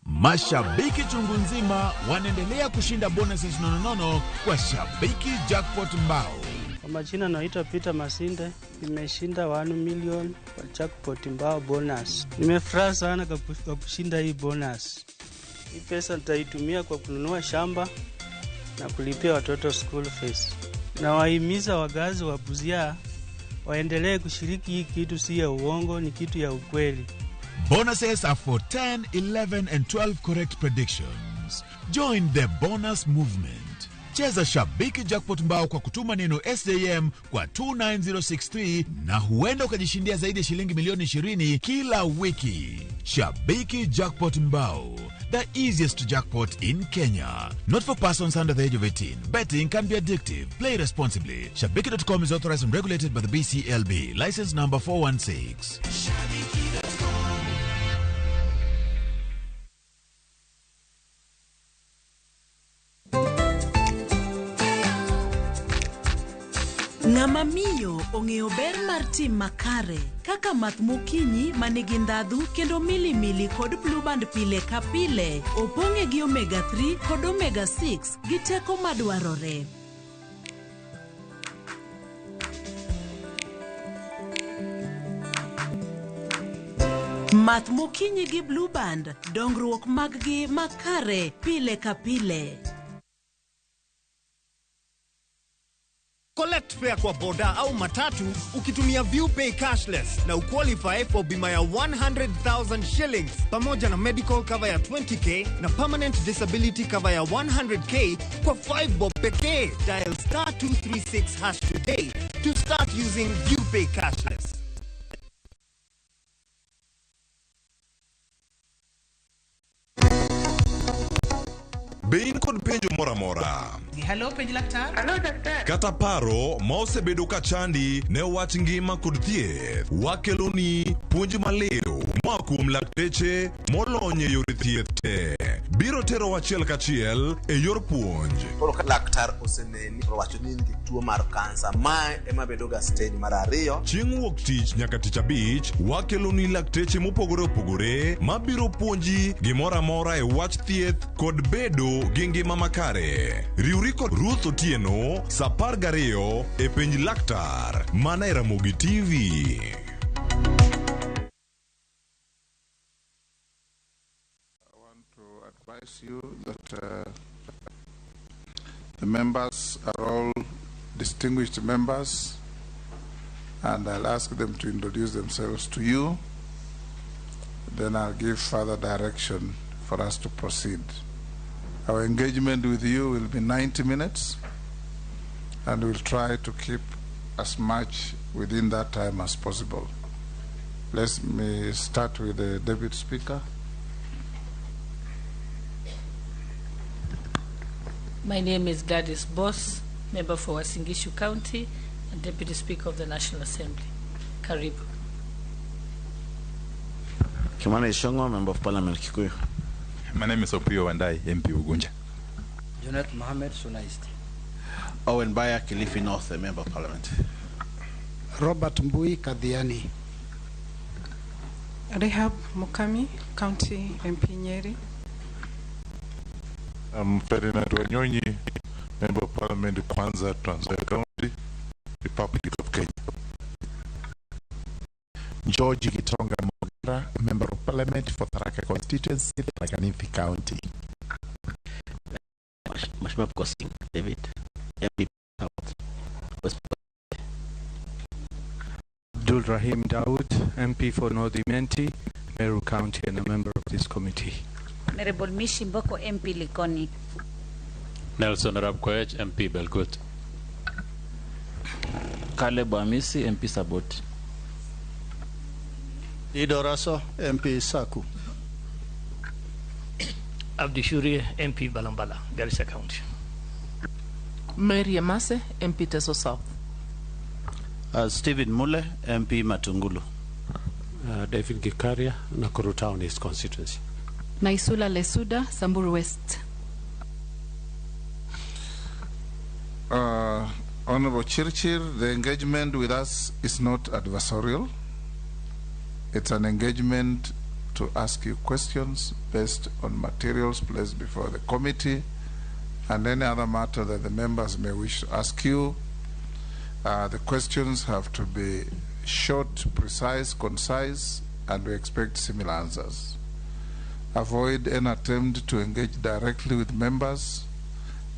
Mashabiki chungu nzima wanaendelea kushinda bonuses nononono kwa Shabiki Jackpot Mbao. Kwa majina naitwa Peter Masinde, nimeshinda 1 million kwa Jackpot Mbao bonus. Nimefurahi sana kwa kushinda hii bonus. Hii pesa nitaitumia kwa kununua shamba na kulipia watoto school fees. Na wahimiza wagazi wa Busia waendelee kushiriki, hii kitu si ya uongo, ni kitu ya ukweli. Bonuses are for 10, 11 and 12 correct predictions. Join the bonus movement. Cheza Shabiki Jackpot Mbao kwa kutuma neno SJM kwa 29063 na huenda ukajishindia zaidi ya shilingi milioni 20 kila wiki. Shabiki Jackpot Mbao, the easiest jackpot in Kenya. Not for persons under the age of 18. Betting can be addictive. Play responsibly. Shabiki.com is authorized and regulated by the BCLB. License number 416. Ng'ama miyo ong'eyo ber mar tim makare kaka math mokinyi manigi ndhadhu kendo milimili kod blue band pile ka pile opong'e gi omega 3 kod omega 6 gi teko madwarore. Math mokinyi gi blue band, dongruok maggi makare pile ka pile. Collect fare kwa boda au matatu ukitumia ViewPay cashless na uqualify for bima ya 100,000 shillings pamoja na medical cover ya 20k na permanent disability cover ya 100k kwa 5 bob pekee. Dial *236# today to start using ViewPay cashless. Bein kod penjo mora mora. Hello, penjo laktar. Hello, daktar. Kata paro ma osebedo ka chandi ne wach ngima kod thieth. Wakeloni puonj maleo ma kuom lakteche molony e yore thieth te. Biro tero wachiel kachiel e yor puonj. Koro ka laktar oseneni wacho ni nigi tuo mar kansa ma ema bedo ga stage mar 2. Chieng' wuok tich nyaka tich abich wakeloni lakteche mopogore opogore ma biro puonji gimora mora e wach thieth kod bedo gi ngima makare. Riwri kod Ruth Otieno saa 12 e penj laktar mana e Ramogi TV. You that the members are all distinguished members, and I'll ask them to introduce themselves to you. Then I'll give further direction for us to proceed. Our engagement with you will be 90 minutes, and we'll try to keep as much within that time as possible. Let me start with the Deputy Speaker. My name is Gladys Boss, member for Uasin Gishu County and Deputy Speaker of the National Assembly. Karibu. Kimani Shongo, member of Parliament Kikuyu. My name is Opio Wandai, MP Ugunja. Junet Mohammed Sunaist. Owen Baya, Kilifi North, a member of Parliament. Robert Mbui Kadhiani. Rehab Mukami, County MP Nyeri. Ferdinand Wanyonyi, member of Parliament Kwanza, Trans Nzoia County, Republic of Kenya. George Gitonga Mogera, member of Parliament for Tharaka constituency, Tharaka Nithi County. Mheshimiwa Kosing David, MP South. Abdul Rahim Daud, MP for North Imenti, Meru County, and a member of this committee. Honorable Mishi Mboko, MP Likoni. Nelson Rabkoech, MP Belgut. Caleb Amisi, MP Saboti. Ido Raso, MP Saku. Abdi Shuri, MP Balambala, Garissa County. Mary Amase, MP Teso South. Stephen Mule, MP Matungulu. David Gikaria, Nakuru Town East Constituency. Naisula Lesuda, Samburu West. Honorable Chirchir, the engagement with us is not adversarial. It's an engagement to ask you questions based on materials placed before the committee and any other matter that the members may wish to ask you. The questions have to be short, precise, concise, and we expect similar answers. Avoid any attempt to engage directly with members,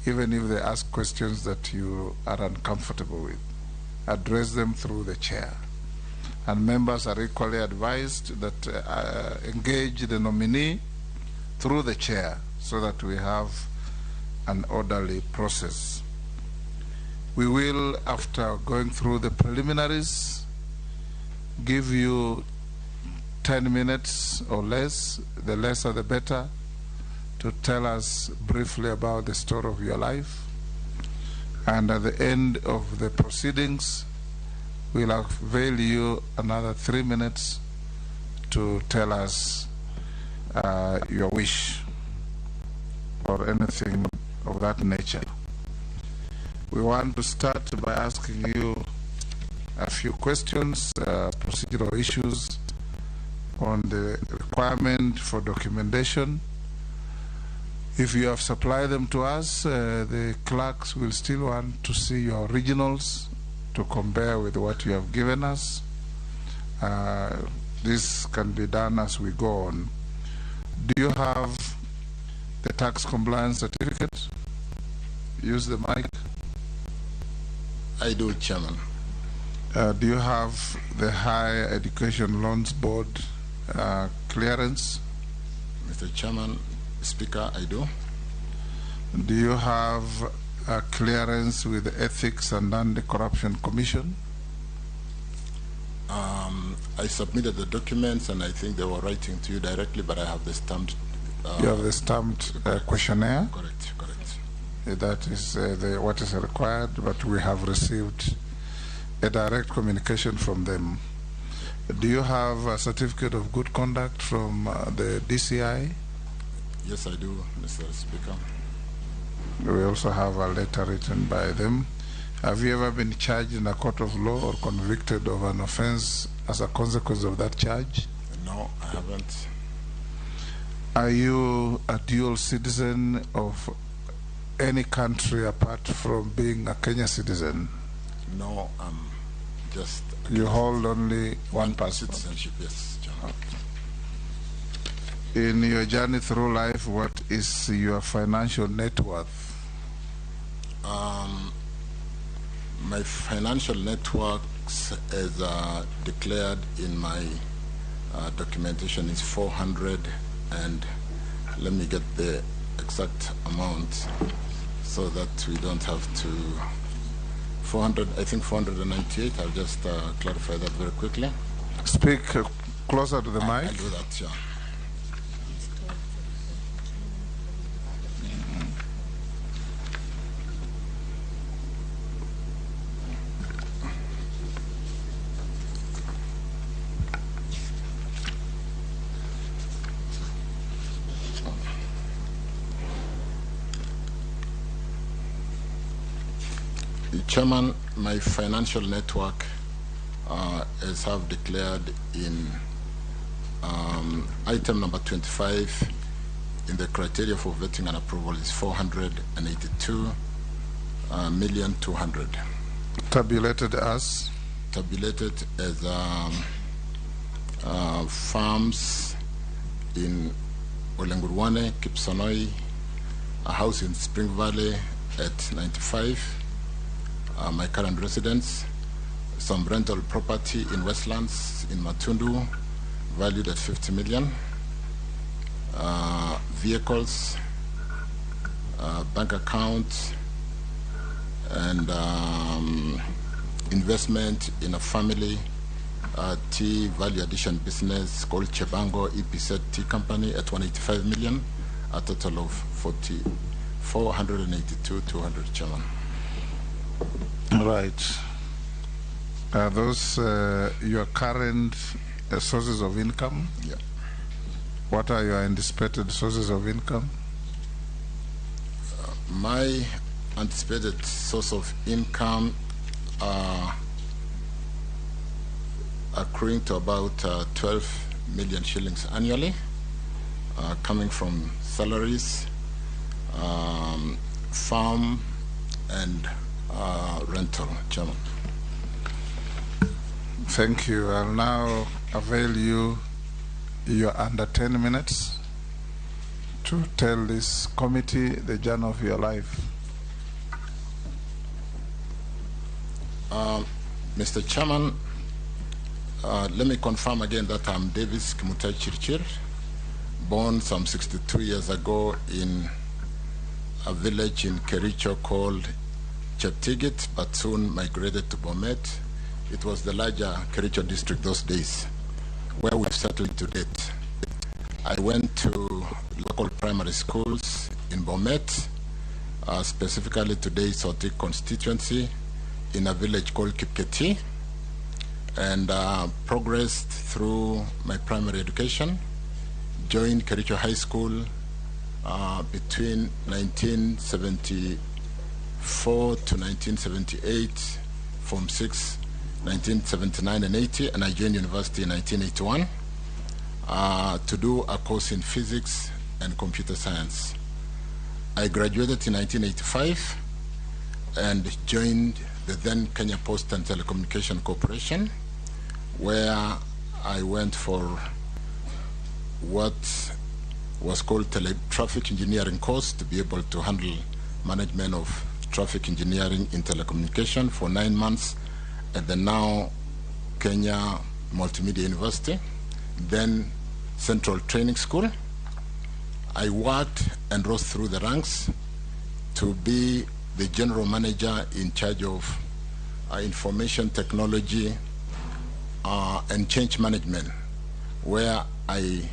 even if they ask questions that you are uncomfortable with. Address them through the chair. And members are equally advised that engage the nominee through the chair so that we have an orderly process. We will, after going through the preliminaries, give you 10 minutes or less, the lesser the better, to tell us briefly about the story of your life. And at the end of the proceedings, we'll avail you another 3 minutes to tell us your wish or anything of that nature. We want to start by asking you a few questions, procedural issues on the requirement for documentation. If you have supplied them to us, the clerks will still want to see your originals to compare with what you have given us. This can be done as we go on. Do you have the tax compliance certificate? Use the mic. I do, Chairman. Do you have the Higher Education Loans Board clearance? Mr. Chairman, Speaker, I do. Do you have a clearance with the Ethics and Anti-Corruption Commission? I submitted the documents and I think they were writing to you directly, but I have the stamped... you have the stamped questionnaire? Correct, correct. That is what is required, but we have received a direct communication from them. Do you have a certificate of good conduct from the DCI? Yes, I do, Mr. Speaker. We also have a letter written by them. Have you ever been charged in a court of law or convicted of an offense as a consequence of that charge? No, I haven't. Are you a dual citizen of any country apart from being a Kenya citizen? No, I'm just... You hold only one passport? Citizenship, yes, John. In your journey through life, what is your financial net worth? My financial net worth is declared in my documentation is 400, and let me get the exact amount so that we don't have to 400, I think 498. I'll just clarify that very quickly. Speak closer to the mic. I'll do that, yeah. Chairman, my financial network as have declared in item number 25 in the criteria for vetting and approval is 482,200,000. Tabulated as? Tabulated as farms in Olengurwane, Kipsonoi, a house in Spring Valley at 95, my current residence, some rental property in Westlands in Matundu, valued at 50 million, vehicles, bank accounts, and investment in a family tea value addition business called Chebango EPZ Tea Company at 185 million, a total of 482,200, Chairman. Right. Are those your current sources of income? Yeah. What are your anticipated sources of income? My anticipated source of income accruing to about 12 million shillings annually, coming from salaries, farm, and rental. Chairman. Thank you. I'll now avail you. You're under 10 minutes to tell this committee the journey of your life. Mr. Chairman, let me confirm again that I'm Davis Kimutai Chirchir, born some 62 years ago in a village in Kericho called Cheptigit, but soon migrated to Bomet. It was the larger Kericho district those days, where we've settled to date. I went to local primary schools in Bomet, specifically today Sotik constituency, in a village called Kipketi, and progressed through my primary education, joined Kericho High School between 1974 to 1978, Form 6, 1979 and 80, and I joined university in 1981 to do a course in physics and computer science. I graduated in 1985 and joined the then Kenya Post and Telecommunication Corporation, where I went for what was called traffic engineering course to be able to handle management of traffic engineering in telecommunication for 9 months at the now Kenya Multimedia University, then Central Training School. I worked and rose through the ranks to be the general manager in charge of information technology and change management, where I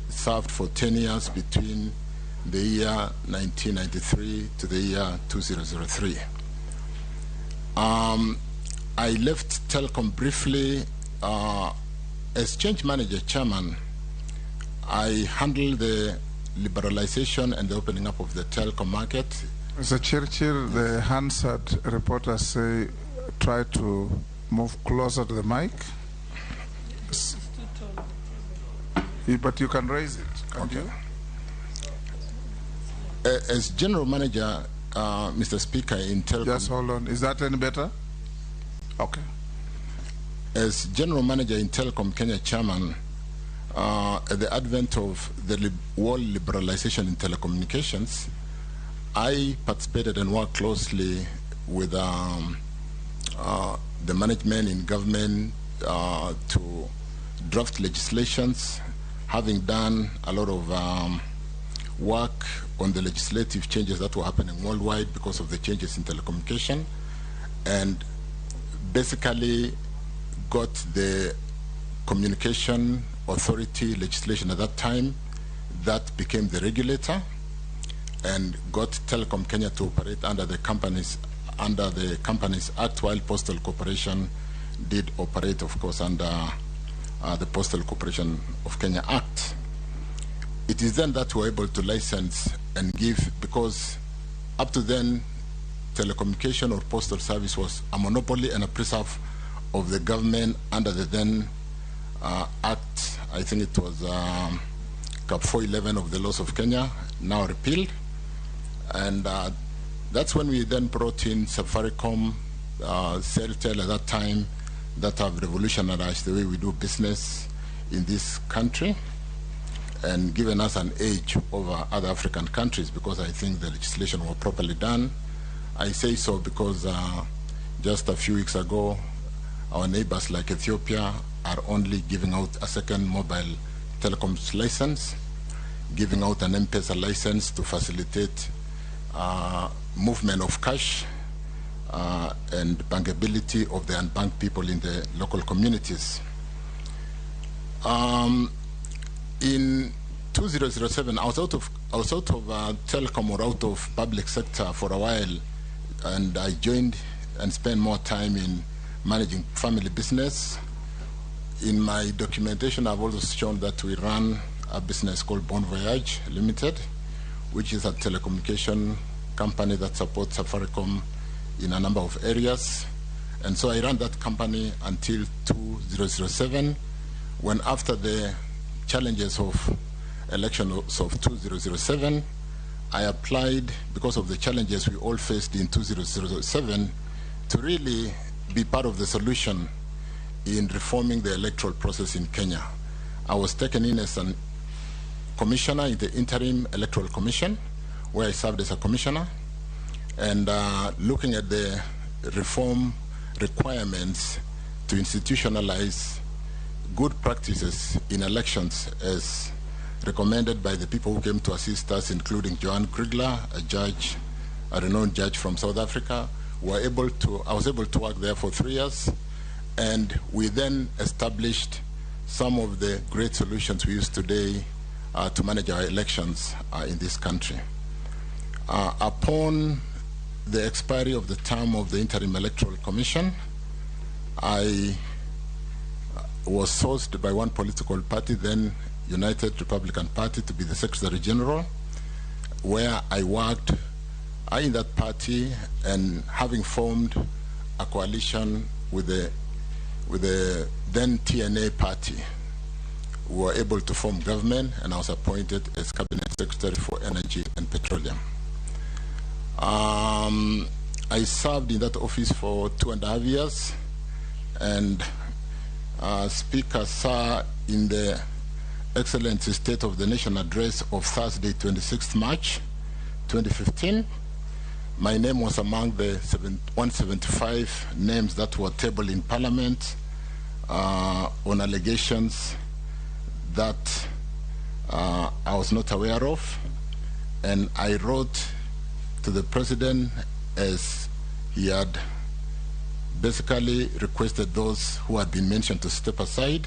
served for 10 years between the year 1993 to the year 2003. I left Telecom briefly as change manager chairman. I handled the liberalization and the opening up of the telecom market. Mr. Churchill, the Hansard reporters say try to move closer to the mic. But you can raise it, can't you? As general manager, Mr. Speaker, in Telecom... Just hold on. Is that any better? Okay. As general manager in Telecom Kenya chairman, at the advent of the world liberalization in telecommunications, I participated and worked closely with the management in government to draft legislations, having done a lot of work on the legislative changes that were happening worldwide because of the changes in telecommunication, and basically got the Communication Authority legislation at that time that became the regulator, and got Telecom Kenya to operate under the Companies Act, while Postal Corporation did operate, of course, under the Postal Corporation of Kenya Act. It is then that we're able to license and give, because up to then, telecommunication or postal service was a monopoly and a preserve of the government under the then Act. I think it was Cap 411 of the laws of Kenya, now repealed. And that's when we then brought in Safaricom, Celtel at that time, that have revolutionized the way we do business in this country and given us an edge over other African countries, because I think the legislation was properly done. I say so because just a few weeks ago, our neighbors like Ethiopia are only giving out a second mobile telecoms license, giving out an M-Pesa license to facilitate movement of cash and bankability of the unbanked people in the local communities. In 2007, I was out of telecom or out of public sector for a while, and I joined and spent more time in managing family business. In my documentation, I've also shown that we run a business called Bon Voyage Limited, which is a telecommunication company that supports Safaricom in a number of areas. And so I ran that company until 2007, when after the challenges of elections of 2007, I applied, because of the challenges we all faced in 2007, to really be part of the solution in reforming the electoral process in Kenya. I was taken in as a commissioner in the Interim Electoral Commission, where I served as a commissioner, and looking at the reform requirements to institutionalize good practices in elections as recommended by the people who came to assist us, including Joan Kriegler, a renowned judge from South Africa. I was able to work there for 3 years, and we then established some of the great solutions we use today to manage our elections in this country. Upon the expiry of the term of the Interim Electoral Commission, I was sourced by one political party, then United Republican Party, to be the Secretary General, where I worked in that party, and having formed a coalition with the then TNA party, we were able to form government, and I was appointed as Cabinet Secretary for Energy and Petroleum. I served in that office for 2.5 years, and Speaker sir, in the Excellency State of the Nation address of Thursday, 26th March 2015, my name was among the 175 names that were tabled in Parliament on allegations that I was not aware of, and I wrote to the President as he had basically requested those who had been mentioned to step aside.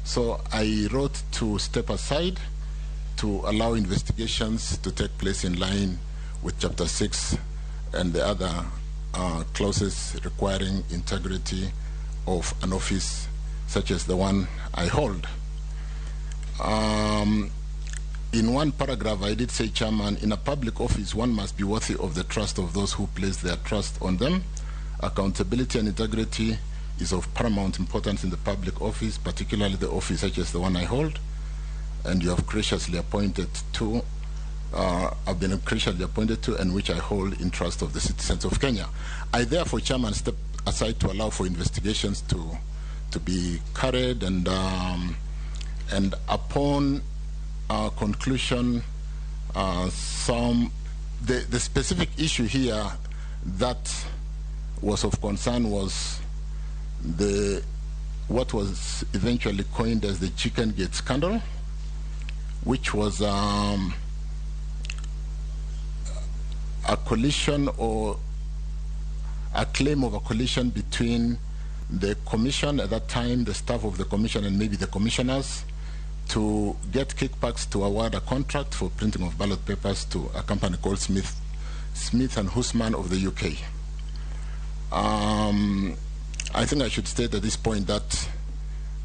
So I wrote to step aside to allow investigations to take place in line with Chapter 6 and the other clauses requiring integrity of an office such as the one I hold. In one paragraph, I did say, Chairman, in a public office, one must be worthy of the trust of those who place their trust on them. Accountability and integrity is of paramount importance in the public office, particularly the office such as the one I hold, and you have graciously appointed to, I've been graciously appointed to, and which I hold in trust of the citizens of Kenya. I therefore, Chairman, step aside to allow for investigations to be carried, and upon conclusion, the specific issue here that was of concern was what was eventually coined as the Chicken Gate scandal, which was a collision, or a claim of a collision between the commission at that time, the staff of the commission, and maybe the commissioners, to get kickbacks to award a contract for printing of ballot papers to a company called Smith and Hussman of the UK. I think I should state at this point that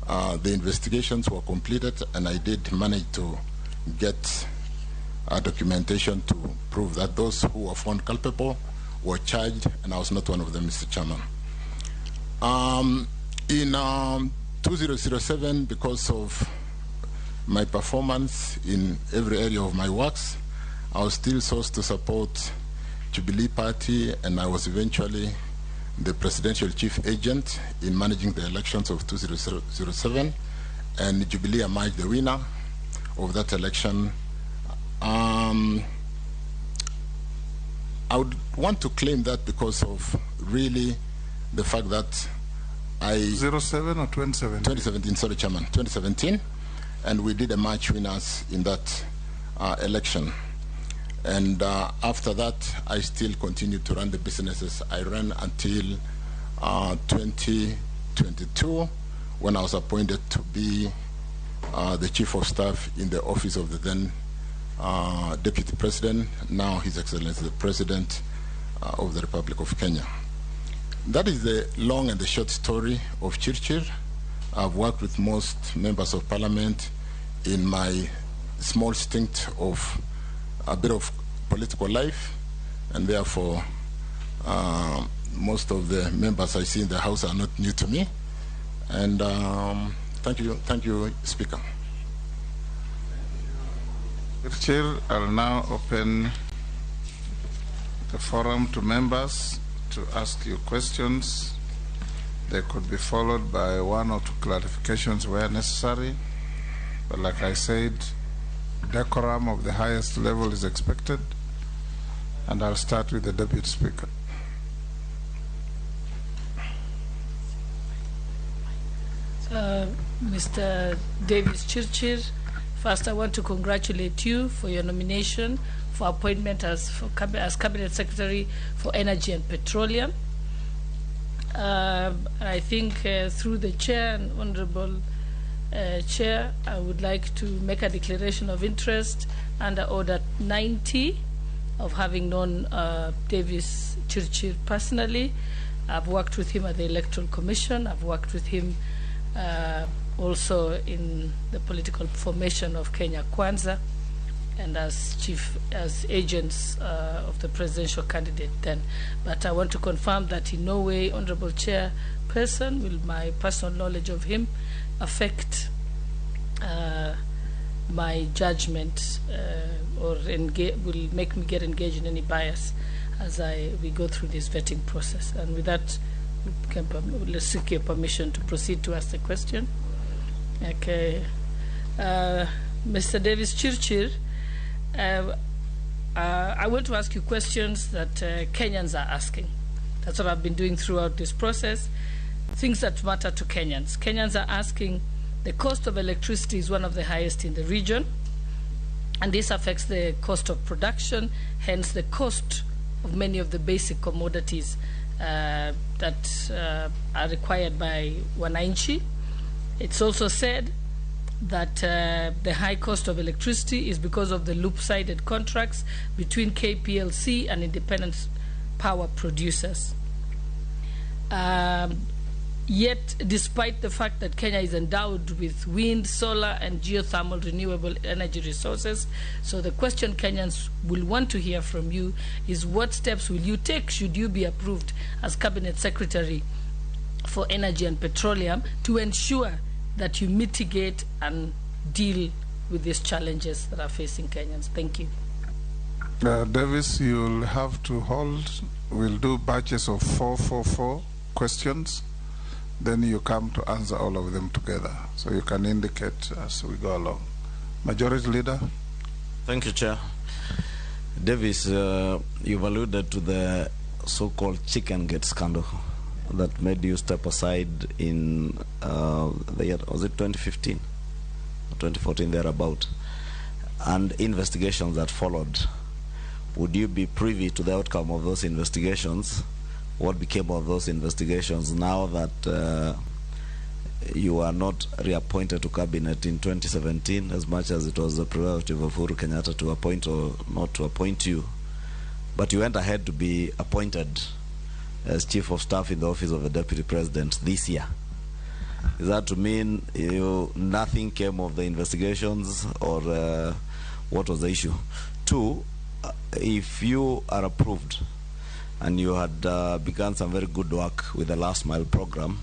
the investigations were completed, and I did manage to get documentation to prove that those who were found culpable were charged, and I was not one of them, Mr. Chairman. In 2007, because of my performance in every area of my works, I was still sourced to support Jubilee Party, and I was eventually the presidential chief agent in managing the elections of 2007, and Jubilee emerged the winner of that election. I would want to claim that because of really the fact that 07 or 2017? 2017, sorry, Chairman, 2017, and we did emerge winners in that election. And after that, I still continued to run the businesses I ran until 2022, when I was appointed to be the Chief of Staff in the office of the then Deputy President, now His Excellency the President of the Republic of Kenya. That is the long and the short story of Chirchir. I've worked with most members of Parliament in my small stint of a bit of political life, and therefore most of the members I see in the House are not new to me. And thank you, Speaker. Chair, I'll now open the forum to members to ask you questions. They could be followed by one or two clarifications where necessary. But like I said, decorum of the highest level is expected. And I'll start with the Deputy Speaker. Mr. Davis Chirchir, first I want to congratulate you for your nomination for appointment as Cabinet Secretary for Energy and Petroleum. I think through the Chair and Honorable Chair, I would like to make a declaration of interest under Order 90 of having known Davis Chirchir personally. I've worked with him at the Electoral Commission. I've worked with him also in the political formation of Kenya Kwanza and as agents of the presidential candidate then. But I want to confirm that in no way, Honorable Chairperson, will my personal knowledge of him affect my judgment or will make me get engaged in any bias as we go through this vetting process. And with that, let's seek your permission to proceed to ask the question. Okay. Mr. Davis Chirchir, I want to ask you questions that Kenyans are asking. That's what I've been doing throughout this process. Things that matter to Kenyans. Kenyans are asking, the cost of electricity is one of the highest in the region, and this affects the cost of production, hence the cost of many of the basic commodities that are required by wananchi. It's also said that the high cost of electricity is because of the loop-sided contracts between KPLC and independent power producers. Yet, despite the fact that Kenya is endowed with wind, solar, and geothermal renewable energy resources, so the question Kenyans will want to hear from you is, what steps will you take should you be approved as Cabinet Secretary for Energy and Petroleum to ensure that you mitigate and deal with these challenges that are facing Kenyans? Thank you. Davis, you'll have to hold. We'll do batches of 4 questions. Then you come to answer all of them together. So you can indicate as we go along. Majority Leader. Thank you, Chair. Davis, you've alluded to the so-called chicken gate scandal that made you step aside in the year, was it 2015 or 2014, thereabout, and investigations that followed. Would you be privy to the outcome of those investigations? What became of those investigations now that you are not reappointed to cabinet in 2017, as much as it was the prerogative of Uhuru Kenyatta to appoint or not to appoint you, but you went ahead to be appointed as Chief of Staff in the office of the Deputy President this year? Is that to mean nothing came of the investigations, or what was the issue? Two, if you are approved and you had begun some very good work with the last mile program,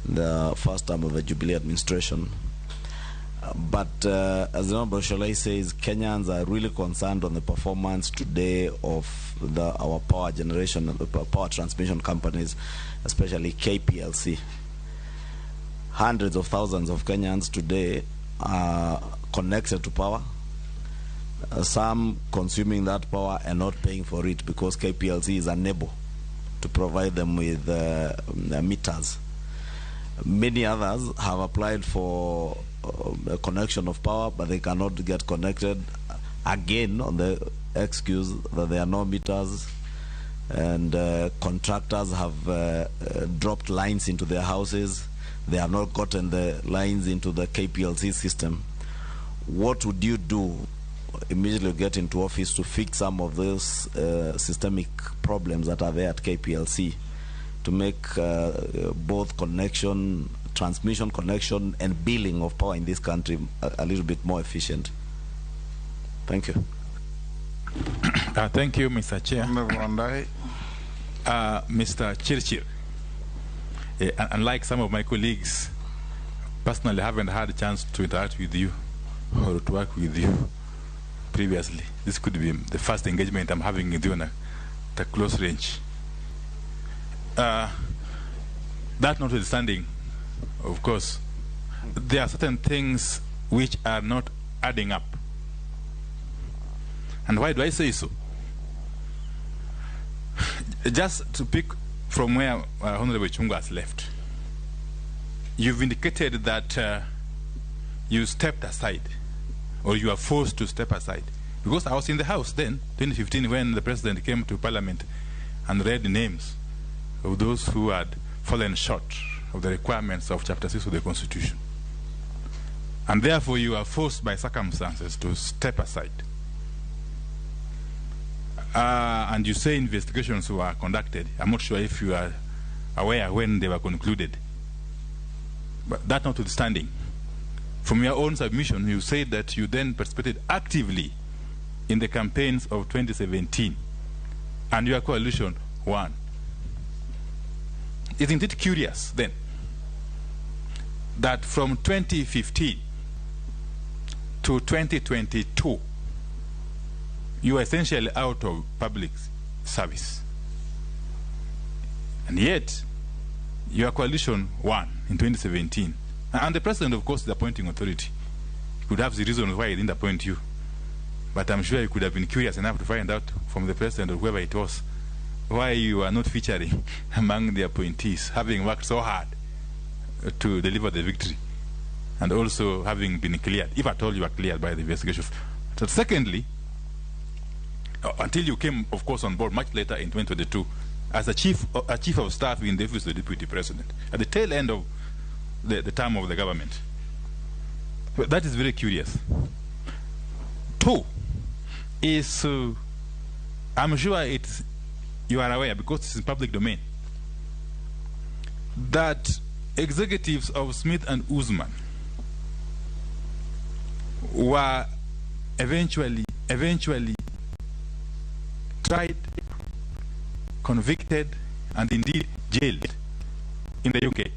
the first term of the Jubilee administration, but as the Honorable Shalai says, Kenyans are really concerned on the performance today of our power generation, power transmission companies, especially KPLC. Hundreds of thousands of Kenyans today are connected to power. Some consuming that power and not paying for it because KPLC is unable to provide them with meters. Many others have applied for a connection of power, but they cannot get connected, again on the excuse that there are no meters, and contractors have dropped lines into their houses. They have not gotten the lines into the KPLC system. What would you do immediately get into office to fix some of those systemic problems that are there at KPLC, to make both connection, transmission connection, and billing of power in this country a little bit more efficient? Thank you. Thank you, Mr. Chair. Mr. Chirchir, unlike some of my colleagues, personally haven't had a chance to interact with you or to work with you previously. This could be the first engagement I'm having with you at a close range. That notwithstanding, of course, there are certain things which are not adding up. And why do I say so? Just to pick from where Honorable Chunga has left, you've indicated that you stepped aside, or you are forced to step aside. Because I was in the House then, 2015, when the President came to Parliament and read the names of those who had fallen short of the requirements of Chapter 6 of the Constitution. And therefore you are forced by circumstances to step aside. And you say investigations were conducted. I'm not sure if you are aware when they were concluded. But that notwithstanding, from your own submission, you said that you then participated actively in the campaigns of 2017, and your coalition won. Isn't it curious, then, that from 2015 to 2022, you are essentially out of public service? And yet, your coalition won in 2017. And the President, of course, is the appointing authority. He could have the reasons why he didn't appoint you. But I'm sure you could have been curious enough to find out from the President or whoever it was why you are not featuring among the appointees, having worked so hard to deliver the victory, and also having been cleared, if at all you are cleared by the investigation. So secondly, until you came, of course, on board much later in 2022 as a chief of staff in the office of the Deputy President, at the tail end of the term of the government. But that is very curious. Two is, I'm sure you are aware, because it's in public domain, that executives of Smith and Usman were eventually tried, convicted, and indeed jailed in the UK.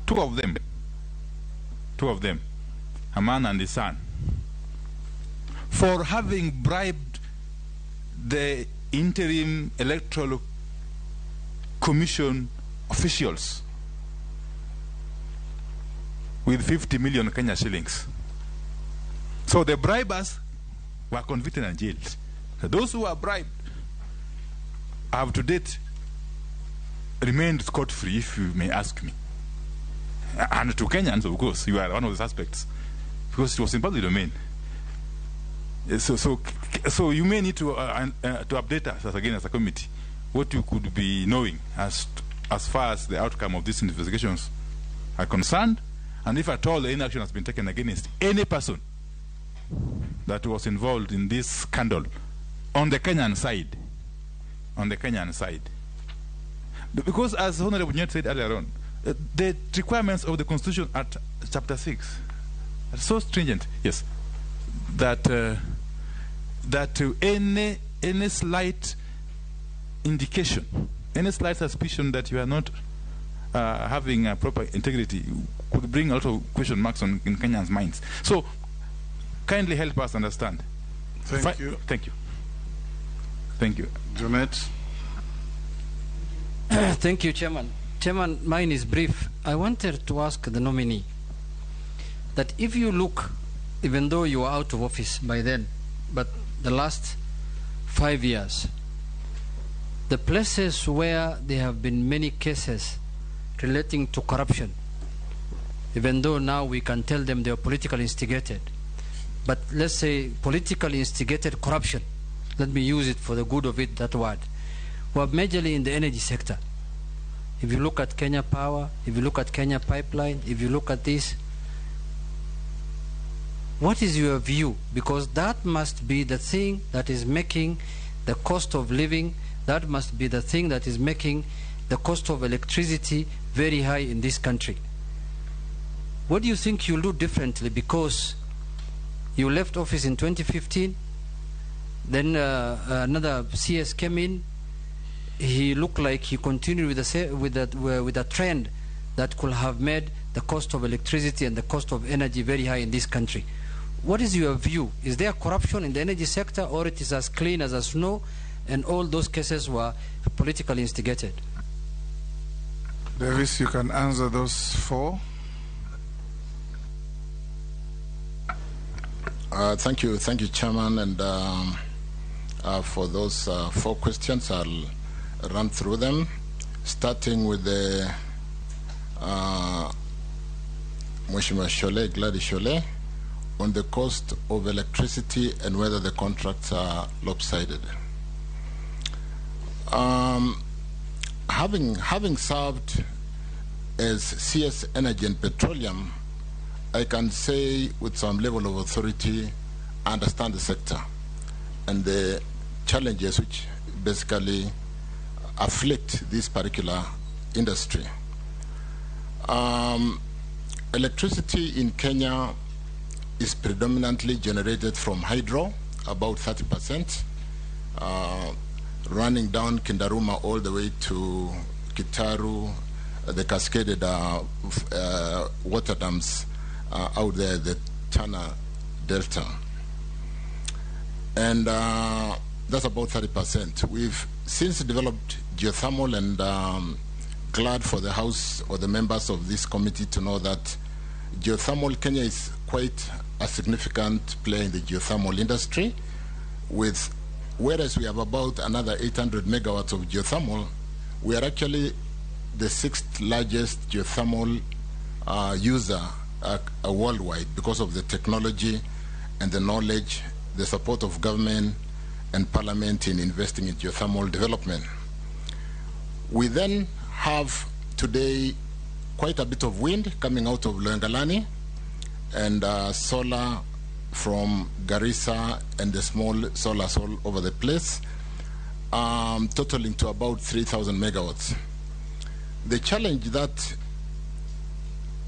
Two of them, a man and his son, for having bribed the interim electoral commission officials with 50 million Kenya shillings. So the bribers were convicted and jailed. Those who were bribed have to date remained scot-free, if you may ask me. And to Kenyans, of course, you are one of the suspects, because it was in public domain. So you may need to update us as a committee what you could be knowing as far as the outcome of these investigations are concerned, and if at all any action has been taken against any person that was involved in this scandal on the Kenyan side. Because as Honorable Nyet said earlier on, the requirements of the Constitution at Chapter 6 are so stringent, yes, that any slight indication, any slight suspicion that you are not having a proper integrity could bring a lot of question marks in Kenyans' minds. So kindly help us understand. Thank you. Thank you. Thank you. Janet. Thank you, Chairman. Chairman, mine is brief. I wanted to ask the nominee that if you look, even though you are out of office by then, but the last 5 years, the places where there have been many cases relating to corruption, even though now we can tell them they are politically instigated, but let's say politically instigated corruption, let me use it for the good of it, that word, were majorly in the energy sector. If you look at Kenya Power, if you look at Kenya Pipeline, if you look at this, what is your view? Because that must be the thing that is making the cost of living, that must be the thing that is making the cost of electricity very high in this country. What do you think you'll do differently? Because you left office in 2015, then another CS came in, he looked like he continued with the trend that could have made the cost of electricity and the cost of energy very high in this country. What is your view? Is there corruption in the energy sector, or it is as clean as snow and all those cases were politically instigated? Davis, you can answer those four. Thank you, Chairman, and for those four questions, I'll run through them, starting with the Mheshimiwa Gladys Shole, on the cost of electricity and whether the contracts are lopsided. Having served as CS Energy and Petroleum, I can say with some level of authority, I understand the sector and the challenges which basically afflict this particular industry. Electricity in Kenya is predominantly generated from hydro, about 30%, running down Kindaruma all the way to Kitaru, the cascaded water dams out there, the Tana Delta. And that's about 30%. We've since developed geothermal, and glad for the House or the members of this committee to know that geothermal, Kenya is quite a significant player in the geothermal industry, whereas we have about another 800 megawatts of geothermal, we are actually the 6th largest geothermal user worldwide because of the technology and the knowledge, the support of government and parliament in investing in geothermal development. We then have today quite a bit of wind coming out of Loengalani, and solar from Garissa and the small solars all over the place, totaling to about 3,000 megawatts. The challenge that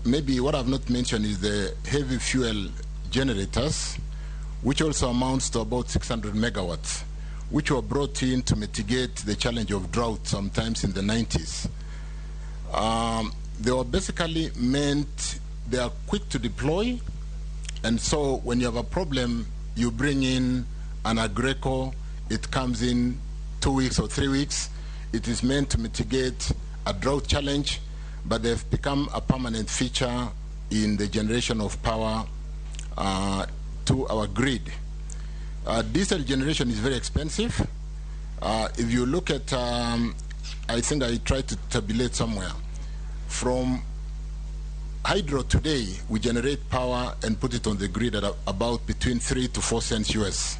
maybe what I've not mentioned is the heavy fuel generators, which also amounts to about 600 megawatts, which were brought in to mitigate the challenge of drought sometimes in the 90s. They were basically meant, they are quick to deploy, and so when you have a problem, you bring in an Agreco, it comes in 2 weeks or 3 weeks. It is meant to mitigate a drought challenge, but they've become a permanent feature in the generation of power to our grid. Diesel generation is very expensive. If you look at, I think I tried to tabulate somewhere, from hydro today, we generate power and put it on the grid at about between 3 to 4 cents US.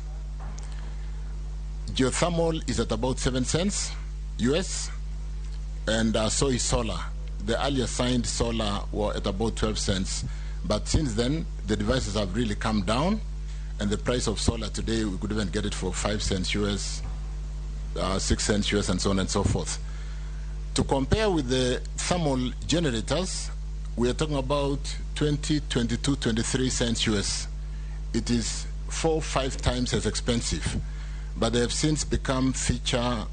Geothermal is at about 7 cents US, and so is solar. The earlier signed solar were at about 12 cents, but since then, the devices have really come down, and the price of solar today, we could even get it for 5 cents US, 6 cents US, and so on and so forth. To compare with the thermal generators, we are talking about 20, 22, 23 cents US. It is 4 or 5 times as expensive, but they have since become feature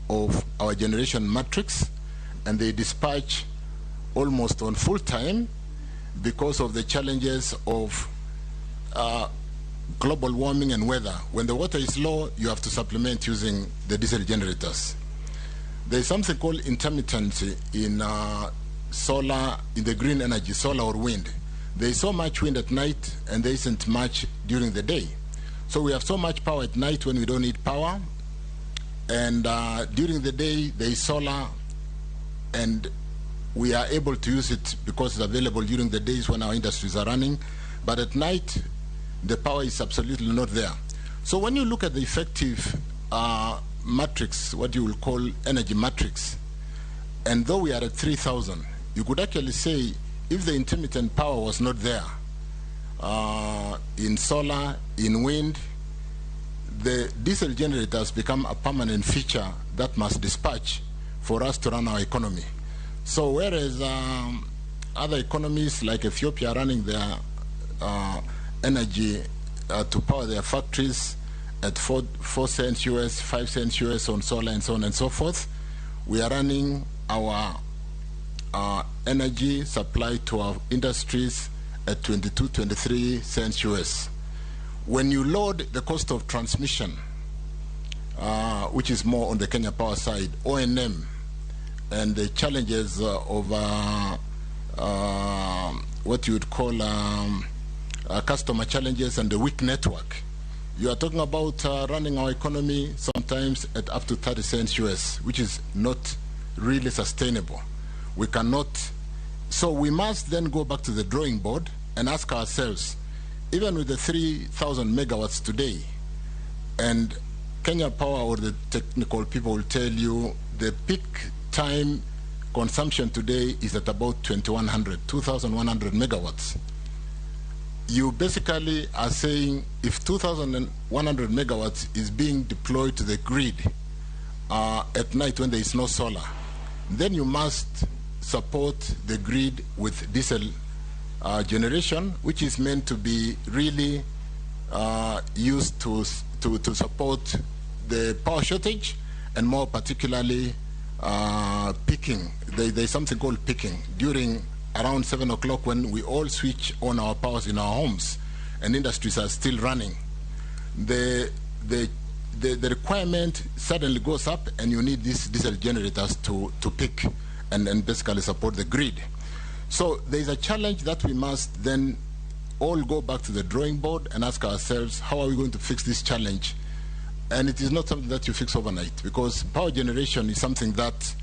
of our generation matrix, and they dispatch almost on full time because of the challenges of global warming and weather. When the water is low, you have to supplement using the diesel generators. There is something called intermittency in solar, in the green energy, solar or wind. There is so much wind at night and there isn't much during the day. So we have so much power at night when we don't need power, and during the day there is solar and we are able to use it because it's available during the days when our industries are running, but at night the power is absolutely not there. So when you look at the effective matrix, what you will call energy matrix, and though we are at 3,000, you could actually say if the intermittent power was not there, in solar, in wind, the diesel generators become a permanent feature that must dispatch for us to run our economy. So whereas other economies like Ethiopia are running their energy to power their factories at 4 cents US, 5 cents US on solar and so on and so forth. We are running our energy supply to our industries at 22, 23 cents US. When you load the cost of transmission, which is more on the Kenya Power side, O&M, and the challenges of what you would call customer challenges and the weak network, you are talking about running our economy sometimes at up to 30 cents US, which is not really sustainable. We cannot, so we must then go back to the drawing board and ask ourselves, even with the 3,000 megawatts today, and Kenya Power or the technical people will tell you the peak time consumption today is at about 2,100 megawatts. You basically are saying if 2,100 megawatts is being deployed to the grid at night when there is no solar, then you must support the grid with diesel generation, which is meant to be really used to support the power shortage, and more particularly peaking. There's something called peaking during around 7 o'clock when we all switch on our powers in our homes and industries are still running. The requirement suddenly goes up and you need these diesel generators to peak and basically support the grid. So there's a challenge that we must then all go back to the drawing board and ask ourselves, how are we going to fix this challenge? And it is not something that you fix overnight, because power generation is something that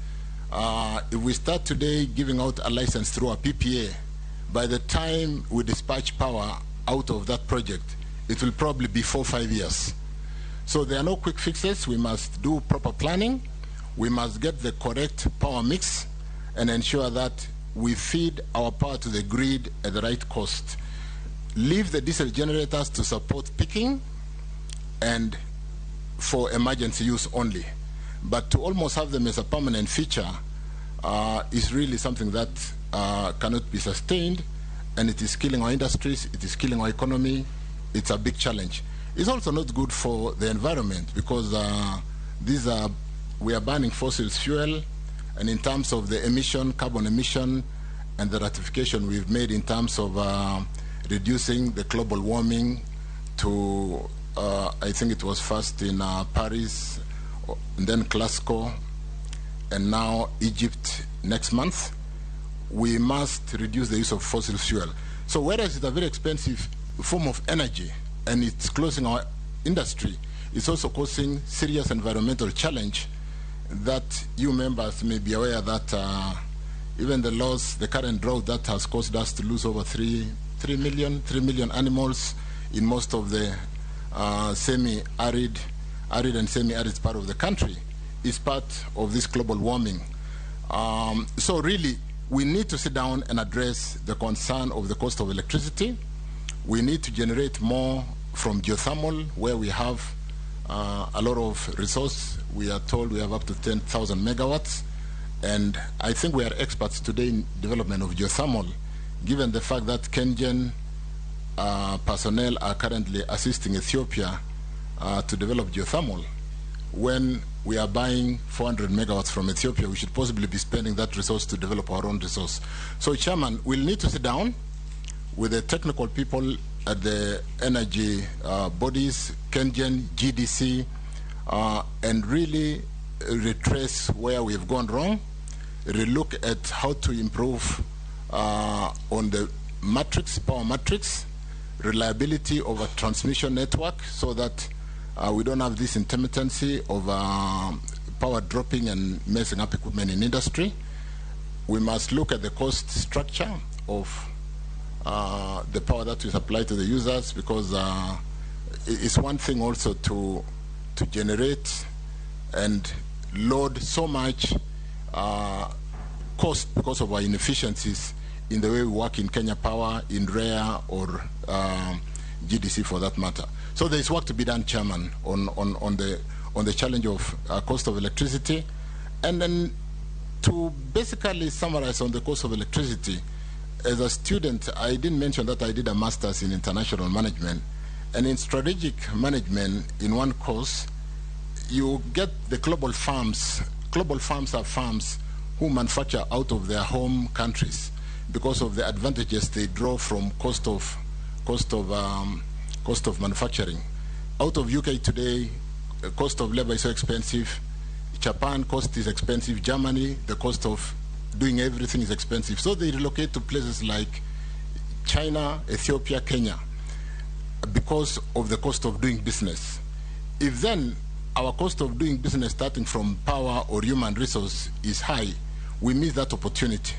if we start today giving out a license through a PPA, by the time we dispatch power out of that project, it will probably be 4 or 5 years. So there are no quick fixes. We must do proper planning. We must get the correct power mix and ensure that we feed our power to the grid at the right cost. Leave the diesel generators to support peaking and for emergency use only. But to almost have them as a permanent feature is really something that cannot be sustained, and it is killing our industries, it is killing our economy. It's a big challenge. It's also not good for the environment, because we are burning fossil fuel, and in terms of the emission, carbon emission, and the ratification we've made in terms of reducing the global warming to, I think it was first in Paris, and then Glasgow, and now Egypt next month, we must reduce the use of fossil fuel. So whereas it's a very expensive form of energy and it's closing our industry, it's also causing serious environmental challenge that you members may be aware that even the current drought that has caused us to lose over 3 million animals in most of the semi-arid, arid and semi-arid part of the country is part of this global warming. So really, we need to sit down and address the concern of the cost of electricity. We need to generate more from geothermal, where we have a lot of resource. We are told we have up to 10,000 megawatts. And I think we are experts today in development of geothermal, given the fact that Kenyan personnel are currently assisting Ethiopia to develop geothermal. When we are buying 400 megawatts from Ethiopia, we should possibly be spending that resource to develop our own resource. So, Chairman, we'll need to sit down with the technical people at the energy bodies, Kenyan, GDC, and really retrace where we've gone wrong, relook at how to improve on the matrix, power matrix, reliability of a transmission network, so that we don't have this intermittency of power dropping and messing up equipment in industry. We must look at the cost structure of the power that we supply to the users, because it's one thing also to generate and load so much cost because of our inefficiencies in the way we work in Kenya Power, in REA, or GDC for that matter. So there is work to be done, Chairman, on the challenge of cost of electricity. And then to basically summarize on the cost of electricity, as a student, I didn't mention that I did a master's in international management, And in strategic management, in one course, you get the global farms. Global farms are farms who manufacture out of their home countries because of the advantages they draw from cost of manufacturing. Out of UK today, the cost of labor is so expensive. Japan, cost is expensive. Germany, the cost of doing everything is expensive. So they relocate to places like China, Ethiopia, Kenya, because of the cost of doing business. If then our cost of doing business starting from power or human resource is high, we miss that opportunity.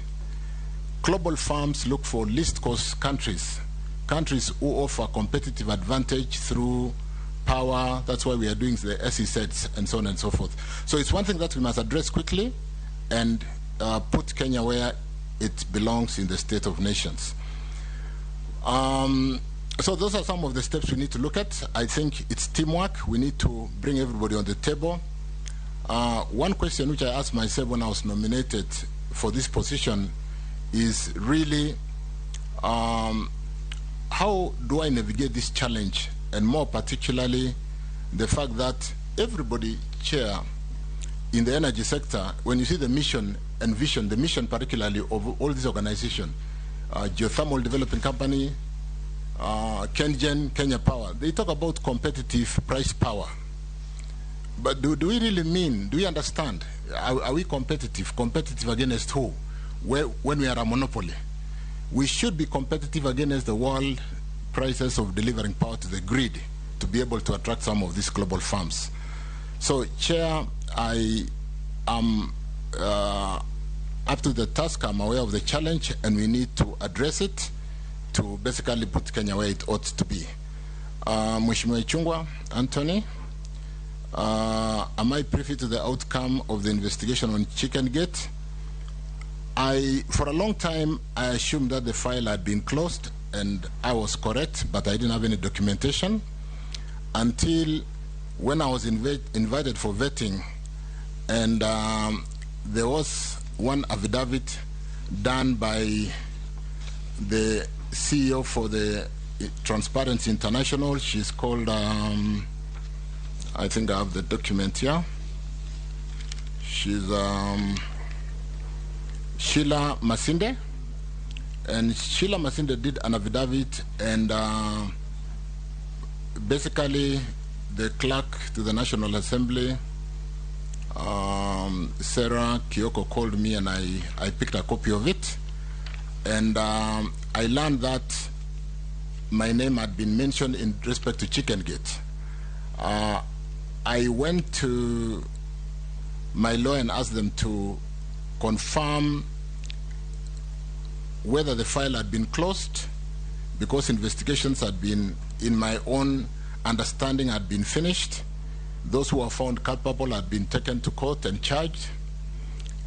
Global firms look for least cost countries, countries who offer competitive advantage through power. That's why we are doing the SEZs and so on and so forth. So it's one thing that we must address quickly and put Kenya where it belongs in the state of nations. So those are some of the steps we need to look at. I think it's teamwork. We need to bring everybody on the table. One question which I asked myself when I was nominated for this position is really, how do I navigate this challenge? And more particularly, the fact that everybody, Chair, in the energy sector, when you see the mission and vision, the mission particularly of all these organizations, Geothermal Development Company, KenGen, Kenya Power, they talk about competitive price power. But do we really mean, do we understand? Are we competitive? Competitive against who? When we are a monopoly. We should be competitive against the world prices of delivering power to the grid to be able to attract some of these global firms. So, Chair, I am up to the task. I'm aware of the challenge, and we need to address it to basically put Kenya where it ought to be. Mheshimiwa Ichung'wah Anthony, am I privy to the outcome of the investigation on Chicken Gate? For a long time, I assumed that the file had been closed, and I was correct, but I didn't have any documentation until when I was invited for vetting, and there was one affidavit done by the CEO for the Transparency International. She's called, I think I have the document here. She's Sheila Masinde. And Sheila Masinde did an affidavit, and basically the clerk to the National Assembly, Sarah Kioko, called me, and I picked a copy of it. And I learned that my name had been mentioned in respect to Chicken Gate. I went to my lawyer and asked them to confirm whether the file had been closed, because investigations had been, in my own understanding, had been finished. Those who were found culpable had been taken to court and charged.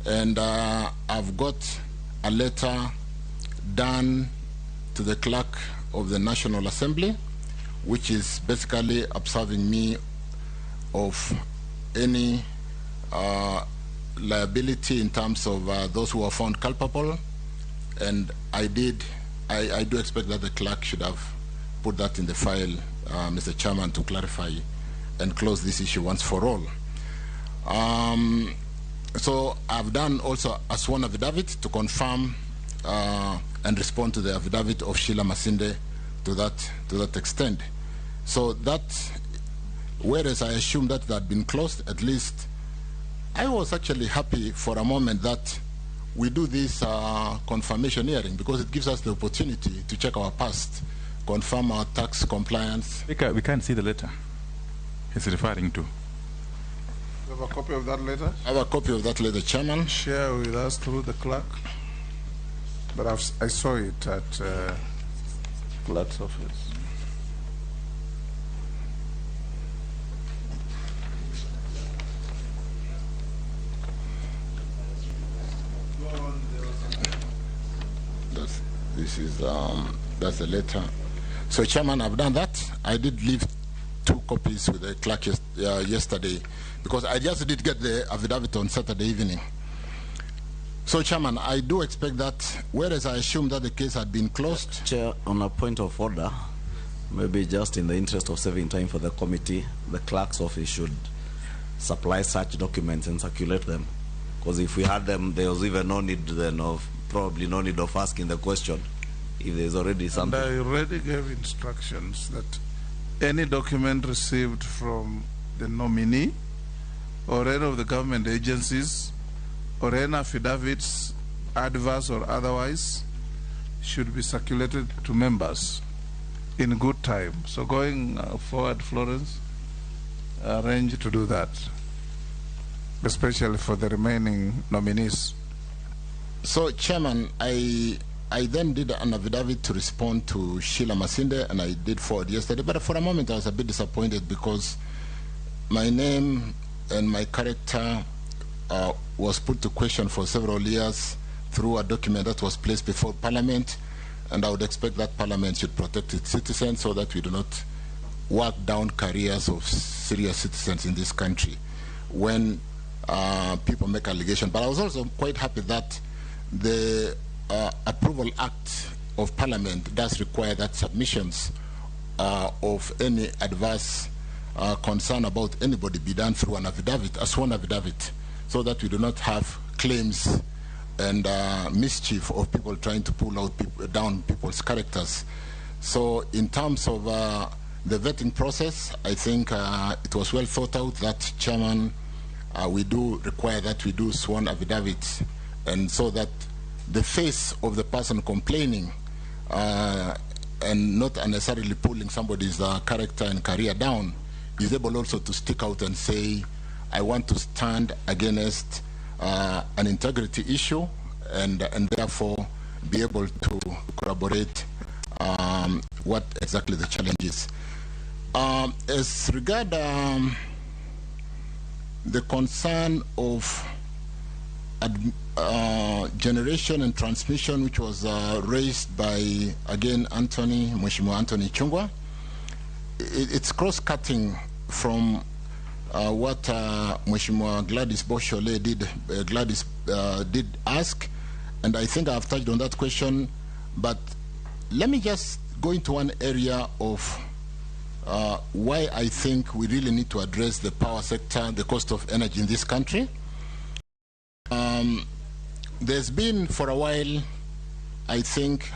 And I've got a letter done to the clerk of the National Assembly, which is basically absolving me of any liability in terms of those who are found culpable. And I do expect that the clerk should have put that in the file, Mr. Chairman, to clarify and close this issue once for all. So I've done also a sworn affidavit to confirm and respond to the affidavit of Sheila Masinde to that extent. So that, whereas I assumed that had been closed, at least I was actually happy for a moment that we do this confirmation hearing, because it gives us the opportunity to check our past, confirm our tax compliance. We can't see the letter he's referring to. You have a copy of that letter? I have a copy of that letter, Chairman. Share with us through the clerk. But I saw it at clerk's office. That's the letter. So, Chairman, I've done that. I did leave 2 copies with the clerk yesterday, because I just did get the affidavit on Saturday evening. So, Chairman, I do expect that, whereas I assumed that the case had been closed. Chair, on a point of order, maybe just in the interest of saving time for the committee, the clerk's office should supply such documents and circulate them. Because if we had them, there was even no need then of, probably no need of asking the question if there's already something. And I already gave instructions that any document received from the nominee or any of the government agencies or any affidavits, adverse or otherwise, should be circulated to members in good time. So going forward, Florence, arrange to do that, especially for the remaining nominees. So, Chairman, I then did an affidavit to respond to Sheila Masinde, and I did forward yesterday. But for a moment, I was a bit disappointed because my name and my character was put to question for several years through a document that was placed before Parliament, and I would expect that Parliament should protect its citizens so that we do not work down careers of serious citizens in this country when people make allegations. But I was also quite happy that the Approval Act of Parliament does require that submissions of any adverse concern about anybody be done through an affidavit, a sworn affidavit, so that we do not have claims and mischief of people trying to pull out down people's characters. So in terms of the vetting process, I think it was well thought out that, Chairman, we do require that we do sworn affidavits, and so that the face of the person complaining and not unnecessarily pulling somebody's character and career down is able also to stick out and say, I want to stand against an integrity issue and therefore be able to corroborate what exactly the challenge is. As regard the concern of generation and transmission, which was raised by, again, Mheshimiwa Anthony Chungwa, it's cross-cutting from what Mheshimiwa Gladys Boshole did ask, and I think I've touched on that question, but let me just go into one area of why I think we really need to address the power sector, the cost of energy in this country. There's been for a while, I think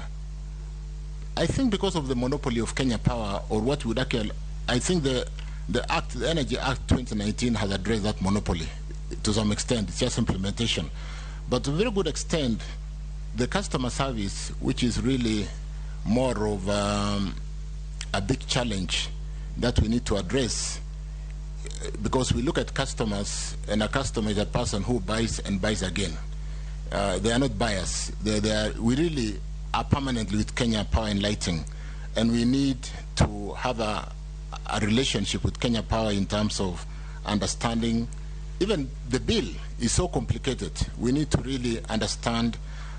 because of the monopoly of Kenya Power, or what would actually, I think the Energy Act 2019 has addressed that monopoly to some extent. It's just implementation. But to a very good extent, the customer service, which is really more of a big challenge that we need to address, because we look at customers, and a customer is a person who buys and buys again. They are not buyers. We really are permanently with Kenya Power and Lighting, and we need to have a relationship with Kenya Power in terms of understanding. Even the bill is so complicated. We need to really understand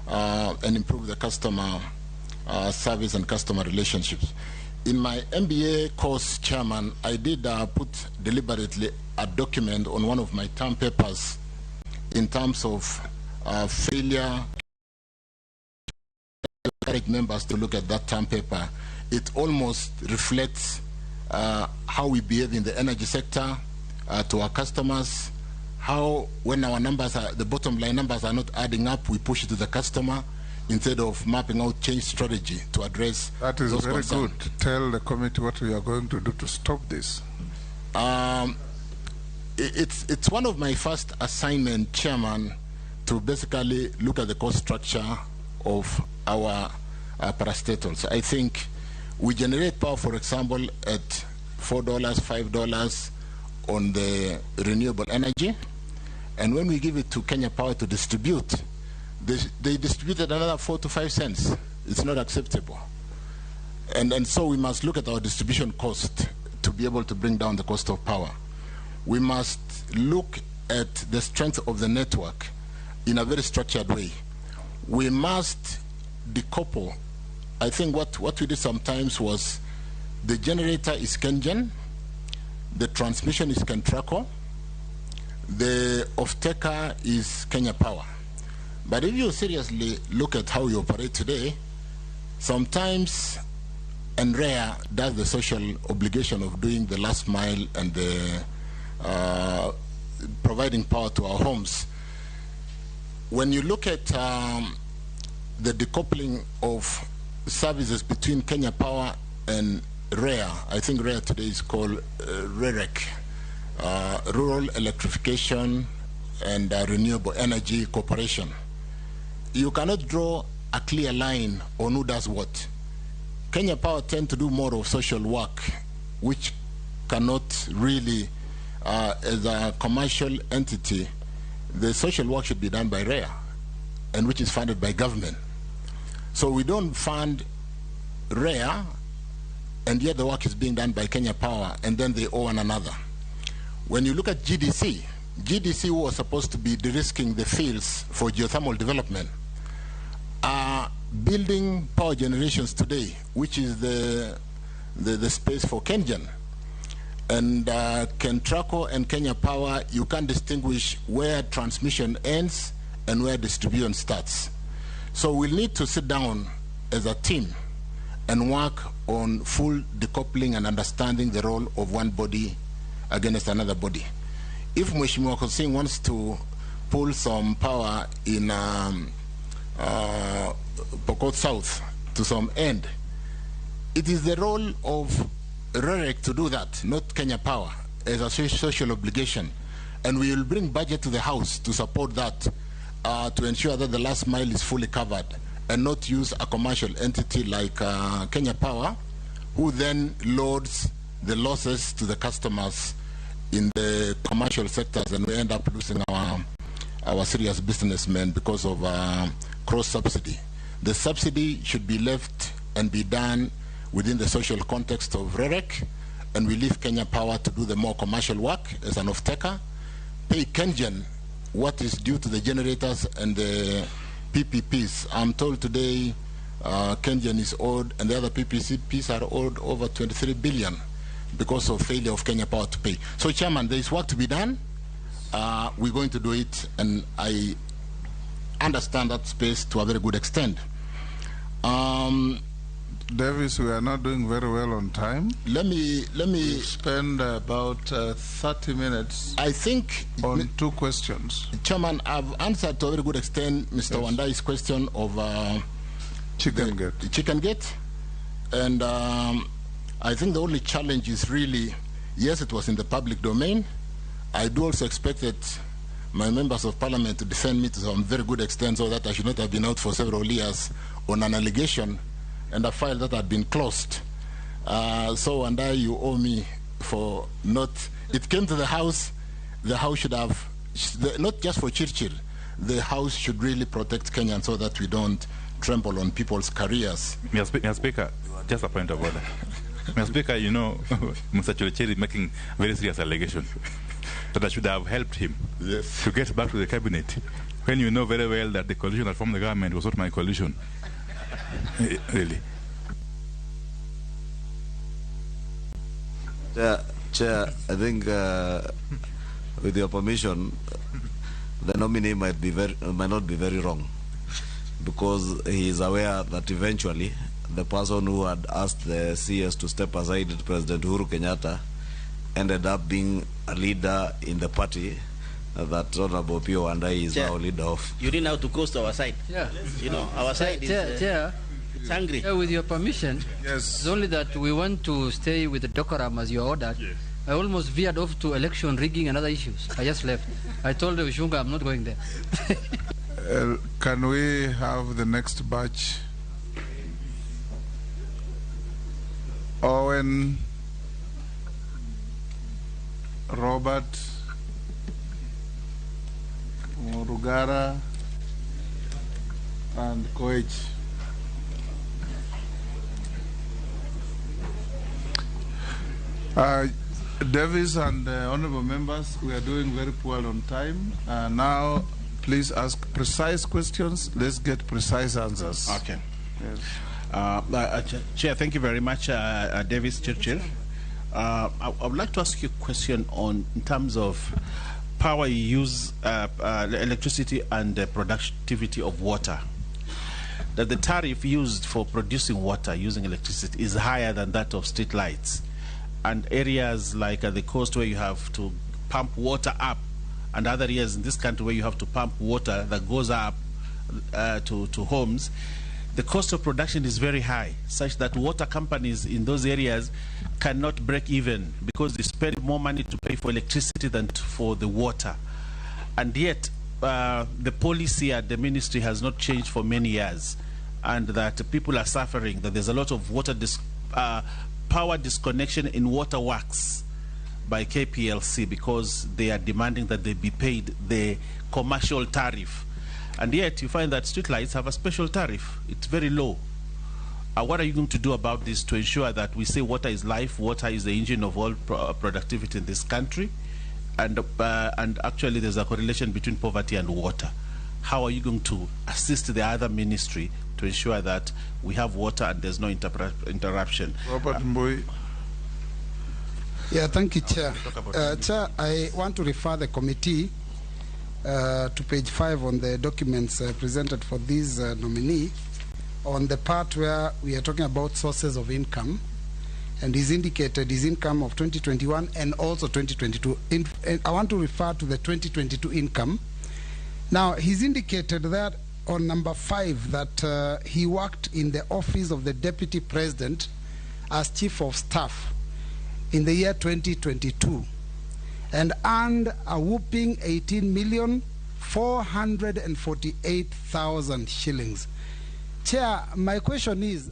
and improve the customer service and customer relationships. In my MBA course, Chairman, I did put deliberately a document on one of my term papers in terms of failure. I encourage members to look at that term paper. It almost reflects how we behave in the energy sector to our customers, how when our numbers are, the bottom line numbers are not adding up, we push it to the customer instead of mapping out change strategy to address that is those very concerns. good. Tell the committee what we are going to do to stop this. It's one of my first assignment, Chairman, to basically look at the cost structure of our parastatals. I think we generate power, for example, at $4, $5 on the renewable energy, and when we give it to Kenya Power to distribute, they distributed another 4 to 5 cents. It's not acceptable. And so we must look at our distribution cost to be able to bring down the cost of power. We must look at the strength of the network in a very structured way. We must decouple. I think what we did sometimes was the generator is KenGen, the transmission is Kentraco, the off-taker is Kenya Power. But if you seriously look at how you operate today, sometimes and REA does the social obligation of doing the last mile and the providing power to our homes. When you look at the decoupling of services between Kenya Power and REA, I think REA today is called REREC, Rural Electrification and Renewable Energy Corporation. You cannot draw a clear line on who does what. Kenya Power tend to do more of social work, which cannot really, as a commercial entity, the social work should be done by REA, and which is funded by government. So we don't fund REA, and yet the work is being done by Kenya Power, and then they owe one another. When you look at GDC, GDC was supposed to be de-risking the fields for geothermal development, are building power generations today, which is the space for KenGen. And Kentraco and Kenya Power, you can't distinguish where transmission ends and where distribution starts. So we'll need to sit down as a team and work on full decoupling and understanding the role of one body against another body. If Mheshimiwa Hussein wants to pull some power in Pokot South to some end, it is the role of REREC to do that, not Kenya Power, as a social obligation. And we will bring budget to the House to support that, to ensure that the last mile is fully covered, and not use a commercial entity like Kenya Power, who then loads the losses to the customers in the commercial sectors, and we end up losing our serious businessmen because of cross-subsidy. The subsidy should be left and be done within the social context of REREC, and we leave Kenya Power to do the more commercial work as an off-taker, pay KenGen what is due to the generators and the PPPs. I'm told today KenGen is owed, and the other PPPs are owed over 23 billion because of failure of Kenya Power to pay. So, Chairman, there is work to be done. We're going to do it, and I understand that space to a very good extent. Davis, we are not doing very well on time. Let me we'll spend about 30 minutes, I think, on two questions. Chairman, I've answered to a very good extent Mr. Wandai's question of Chicken Gate. And I think the only challenge is really, yes, it was in the public domain. I do also expect that my members of parliament to defend me to some very good extent, so that I should not have been out for several years on an allegation and a file that had been closed. So, and you owe me for not, it came to the House should have, not just for Churchill, the House should really protect Kenyans so that we don't trample on people's careers. Mr. Speaker, just a point of order. Mr. Speaker, you know, Mr. Churchill is making very serious allegation that I should have helped him to get back to the cabinet, when you know very well that the coalition that formed the government was not my coalition. Really. Chair, I think with your permission, the nominee might not be very wrong, because he is aware that eventually the person who had asked the CS to step aside, President Uhuru Kenyatta, ended up being a leader in the party that Honorable Pio Wandai is now leader of. You didn't have to close to our side. Yeah. You know, our side is it's angry. With your permission, yes. It's only that we want to stay with the decorum as you ordered. Yes. I almost veered off to election rigging and other issues. I just left. I told Ushunga I'm not going there. Can we have the next batch? Owen, Robert, Rugara, and Koech. Davis and honorable members, we are doing very poor on time. Now, please ask precise questions. Let's get precise answers. Okay. Yes. Chair, thank you very much, Davis Churchill. I would like to ask you a question on in terms of power use, electricity, and the productivity of water. that the tariff used for producing water using electricity is higher than that of street lights. And areas like at the coast where you have to pump water up, and other areas in this country where you have to pump water that goes up to homes, the cost of production is very high, such that water companies in those areas cannot break even because they spend more money to pay for electricity than for the water. And yet, the policy at the ministry has not changed for many years, and that people are suffering, that there's a lot of water power disconnection in waterworks by KPLC because they are demanding that they be paid the commercial tariff. And yet you find that streetlights have a special tariff. It's very low. What are you going to do about this to ensure that we say water is life, water is the engine of all productivity in this country, and actually there's a correlation between poverty and water? How are you going to assist the other ministry to ensure that we have water and there's no interruption? Robert Mbui. Yeah, thank you, Chair. Chair, I want to refer the committee to page 5 on the documents presented for this nominee, on the part where we are talking about sources of income, and he's indicated his income of 2021 and also 2022. I want to refer to the 2022 income. Now, he's indicated that on number 5 that he worked in the office of the Deputy President as Chief of Staff in the year 2022 and earned a whooping 18,448,000 shillings. Chair, my question is,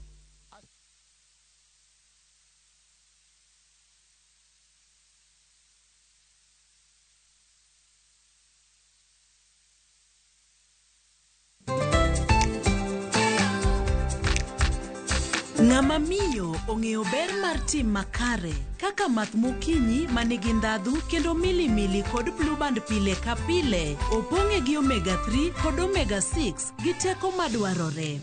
Ng'ama miyo ong'eyo ber mar tim makare kaka math mokinyi manigi ndhadhu kendo milimili kod blue band pile ka pile opong'e gi omega 3 kod omega 6 gi teko madwarore.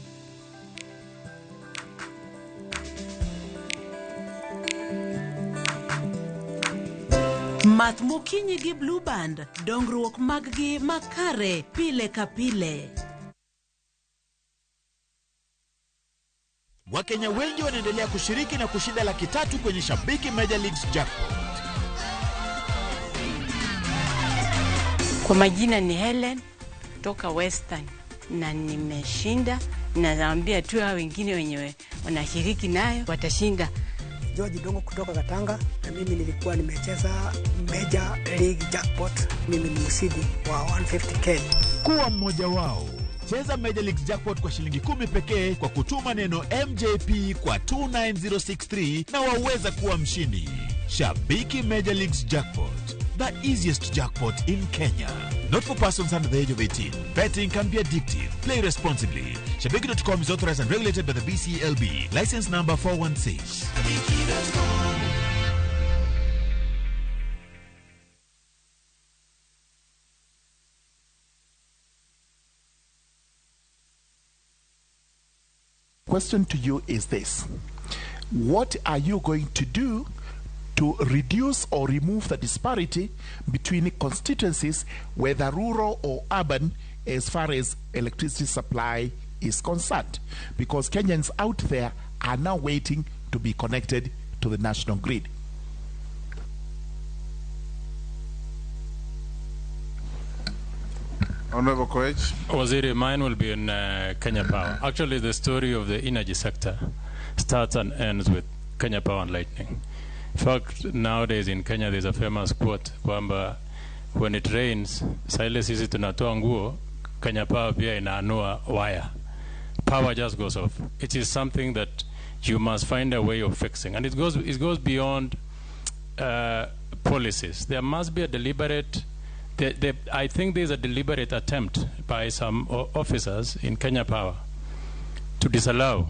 Math mokinyi gi blue band, dongruok maggi makare pile ka pile. Wakenya wengi wanaendelea kushiriki na kushinda $300,000 kwenye Shabiki Major Leagues Jackpot. Kwa majina ni Helen kutoka Western na nimeshinda, na naambia tu hao wengine wenyewe wanashiriki nayo watashinda. George Dongo kutoka Katanga, na mimi nilikuwa nimecheza Major League Jackpot. Mimi ni mshindi wa 150K. Kuwa mmoja wao. Cheza Major League Jackpot kwa shilingi 10 pekee kwa kutuma neno MJP kwa 29063 na waweza kuwa mshindi. Shabiki Major Leagues Jackpot, the easiest jackpot in Kenya. Not for persons under the age of 18. Betting can be addictive. Play responsibly. Shabiki.com is authorized and regulated by the BCLB. License number 416. Question to you is this: what are you going to do to reduce or remove the disparity between constituencies, whether rural or urban, as far as electricity supply is concerned? Because Kenyans out there are now waiting to be connected to the national grid. Honorable Koech. Waziri, mine will be in Kenya Power. Actually, the story of the energy sector starts and ends with Kenya Power and Lightning. In fact, nowadays in Kenya, there's a famous quote, kwamba when it rains, saile sisi tunatoa nguo, Kenya Power pia inaanua wire. Power just goes off. It is something that you must find a way of fixing. And it goes beyond policies. There must be a deliberate... I think there's a deliberate attempt by some officers in Kenya Power to disallow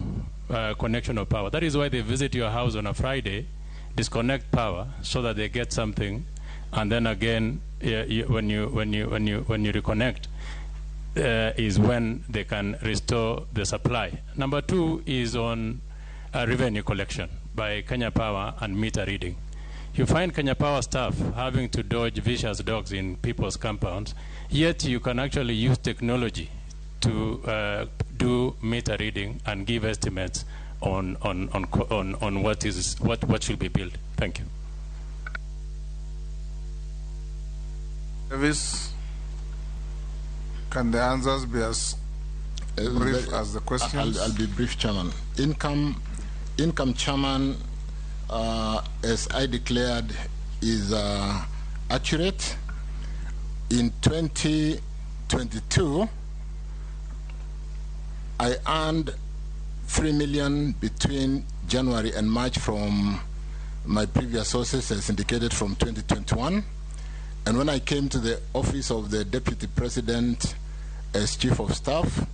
connection of power. That is why they visit your house on a Friday, disconnect power so that they get something, and then again when you reconnect is when they can restore the supply. Number 2 is on revenue collection by Kenya Power and meter reading. You find Kenya Power staff having to dodge vicious dogs in people's compounds, yet you can actually use technology to do meter reading and give estimates on what should be built. Thank you. Davis, can the answers be as brief as the questions? I'll be brief, Chairman. Income, Chairman, as I declared, is accurate. In 2022, I earned 3 million between January and March from my previous sources, as indicated from 2021. And when I came to the office of the Deputy President as Chief of Staff,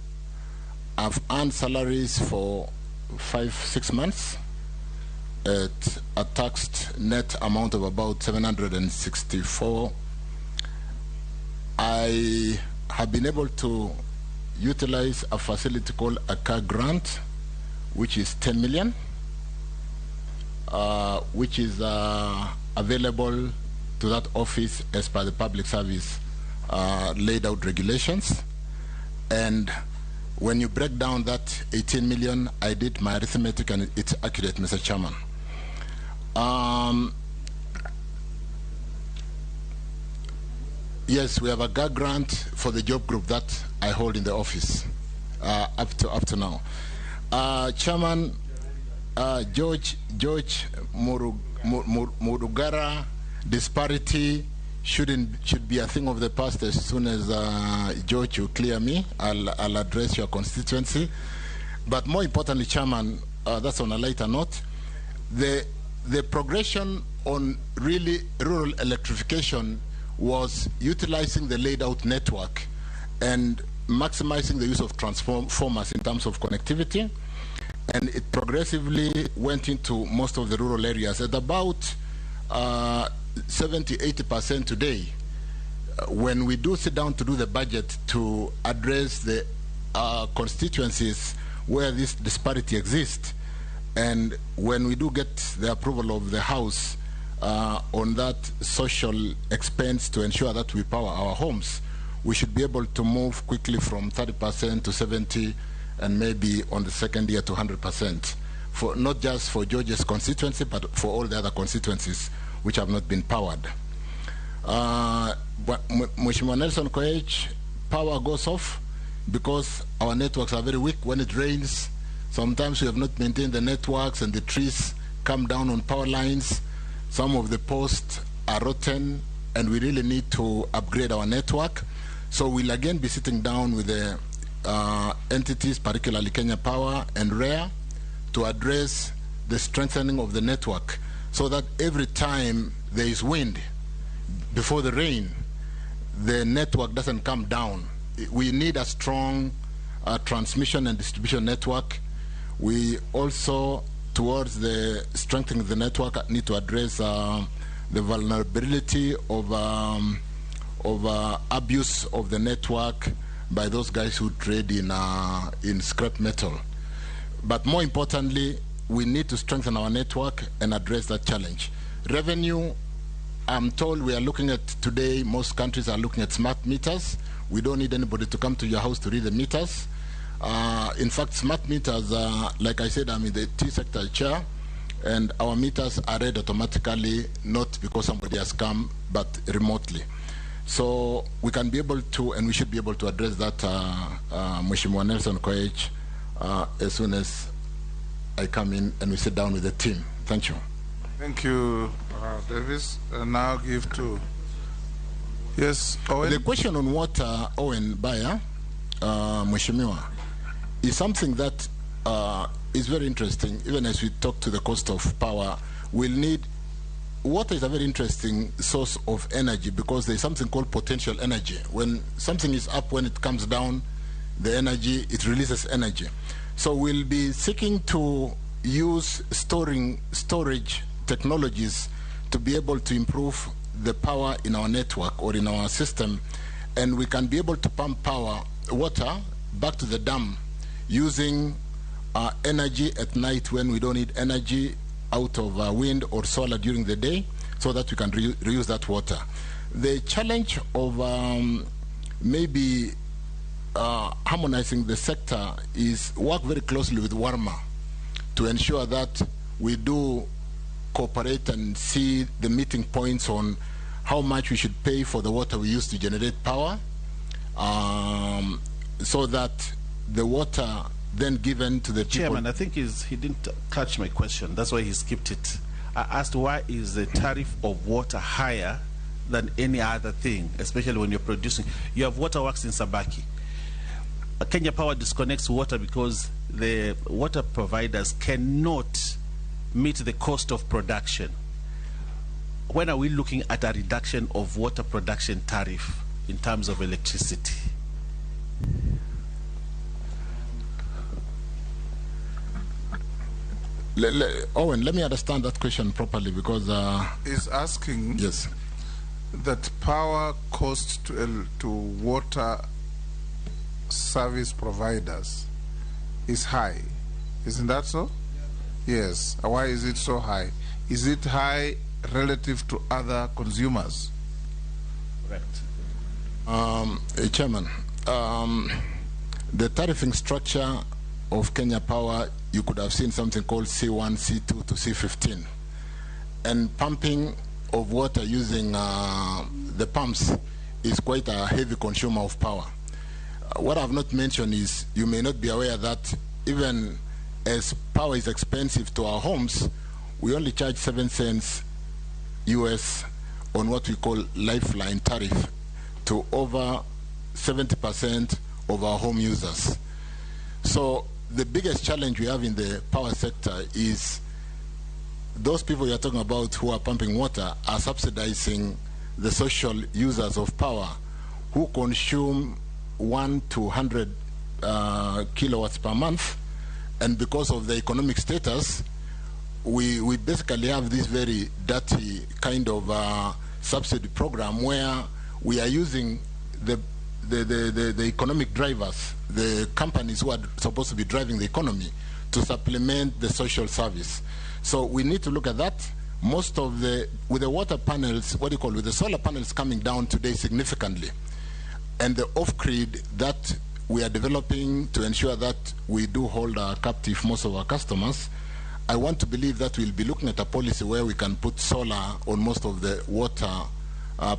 I've earned salaries for 5-6 months at a taxed net amount of about 764. I have been able to utilize a facility called a car grant, which is 10 million, which is available to that office as per the public service laid out regulations. And when you break down that 18 million, I did my arithmetic and it's accurate, Mr. Chairman. Yes, we have a GAG grant for the job group that I hold in the office up to now. Chairman, George Murugara disparity should be a thing of the past. As soon as George, you clear me, I'll address your constituency. But more importantly, Chairman, that's on a lighter note, the progression on really rural electrification was utilizing the laid out network and maximizing the use of transformers in terms of connectivity, and it progressively went into most of the rural areas at about 70–80% today. When we do sit down to do the budget to address the constituencies where this disparity exists, and when we do get the approval of the House on that social expense to ensure that we power our homes, we should be able to move quickly from 30% to 70%, and maybe on the second year to 100%, for not just for George's constituency, but for all the other constituencies which have not been powered. Mheshimiwa Nelson Koech, power goes off because our networks are very weak. When it rains, sometimes we have not maintained the networks and the trees come down on power lines. Some of the posts are rotten, and we really need to upgrade our network. So we'll again be sitting down with the entities, particularly Kenya Power and REA, to address the strengthening of the network, so that every time there is wind before the rain, the network doesn't come down. We need a strong transmission and distribution network. We also, towards the strengthening of the network, need to address the vulnerability of abuse of the network by those guys who trade in scrap metal. But more importantly, we need to strengthen our network and address that challenge. Revenue, I'm told we are looking at today, most countries are looking at smart meters. We don't need anybody to come to your house to read the meters. In fact, smart meters, like I said, I'm in the T-sector chair, and our meters are read automatically, not because somebody has come, but remotely. So we can be able to, and we should be able to address that, Mheshimiwa Nelson Koech, as soon as I come in and we sit down with the team. Thank you. Thank you, Davis. Now give to, yes, Owen. The question on water, Owen Baya, Mheshimiwa, is something that is very interesting. Even as we talk to the cost of power, we'll need, water is a very interesting source of energy because there's something called potential energy. When something is up, when it comes down, the energy, it releases energy. So we'll be seeking to use storage technologies to be able to improve the power in our network or in our system, and we can be able to pump water back to the dam using energy at night when we don't need energy out of wind or solar during the day, so that we can reuse that water. The challenge of maybe harmonizing the sector is work very closely with WARMA to ensure that we do cooperate and see the meeting points on how much we should pay for the water we use to generate power, so that the water then given to the people. Chairman, I think he didn't catch my question. That's why he skipped it. I asked, why is the tariff of water higher than any other thing, especially when you're producing? You have waterworks in Sabaki. Kenya Power disconnects water because the water providers cannot meet the cost of production. When are we looking at a reduction of water production tariff in terms of electricity? Owen, let me understand that question properly, because is asking yes that power cost to water service providers is high. Isn't that so? Yes. Why is it so high? Is it high relative to other consumers? Correct. Chairman, the tariffing structure of Kenya Power, you could have seen something called C1, C2 to C15. And pumping of water using the pumps is quite a heavy consumer of power. What I've not mentioned is, you may not be aware that even as power is expensive to our homes, we only charge 7 cents US on what we call lifeline tariff to over 70% of our home users. So the biggest challenge we have in the power sector is those people you're talking about who are pumping water are subsidizing the social users of power who consume 1 to 100 kilowatts per month, and because of the economic status, we basically have this very dirty kind of subsidy program where we are using the economic drivers, the companies who are supposed to be driving the economy, to supplement the social service. So we need to look at that. Most of with the water panels, with the solar panels coming down today significantly, and the off-grid that we are developing to ensure that we do hold captive most of our customers, I want to believe that we'll be looking at a policy where we can put solar on most of the water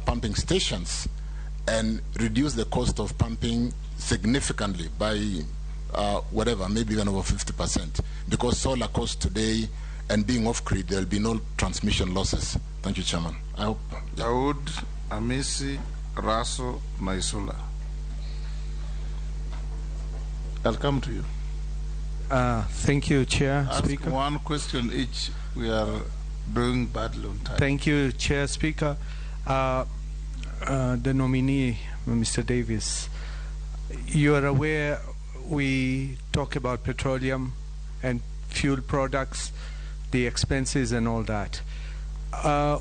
pumping stations and reduce the cost of pumping significantly by maybe even over 50%. Because solar costs today, and being off-grid, there will be no transmission losses. Thank you, Chairman. I hope. Daud, Amisi, Raso, Maisula. I'll come to you. Thank you, Chair. Ask Speaker. one question each. We are doing badly on time. Thank you, Chair, Speaker. The nominee, Mr. Davis, you are aware we talk about petroleum and fuel products, the expenses and all that.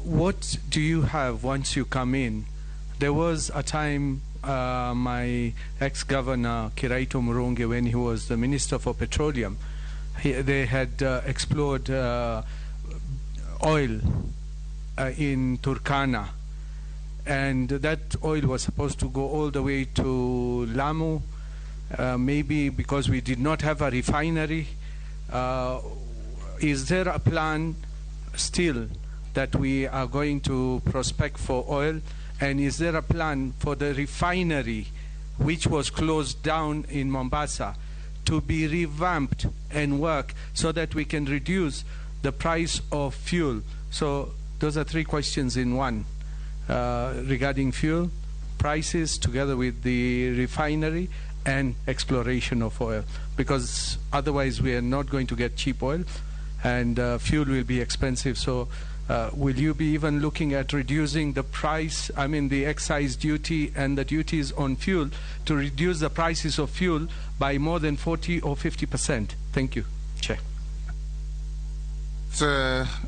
What do you have once you come in? There was a time my ex-governor Kiraito Murungi, when he was the Minister for Petroleum, they had explored oil in Turkana, and that oil was supposed to go all the way to Lamu, maybe because we did not have a refinery. Is there a plan still that we are going to prospect for oil? And is there a plan for the refinery, which was closed down in Mombasa, to be revamped and work so that we can reduce the price of fuel? So those are 3 questions in one, regarding fuel prices together with the refinery and exploration of oil, because otherwise we are not going to get cheap oil, and fuel will be expensive. So will you be even looking at reducing the price, the excise duty and the duties on fuel, to reduce the prices of fuel by more than 40 or 50%? Thank you, Chair.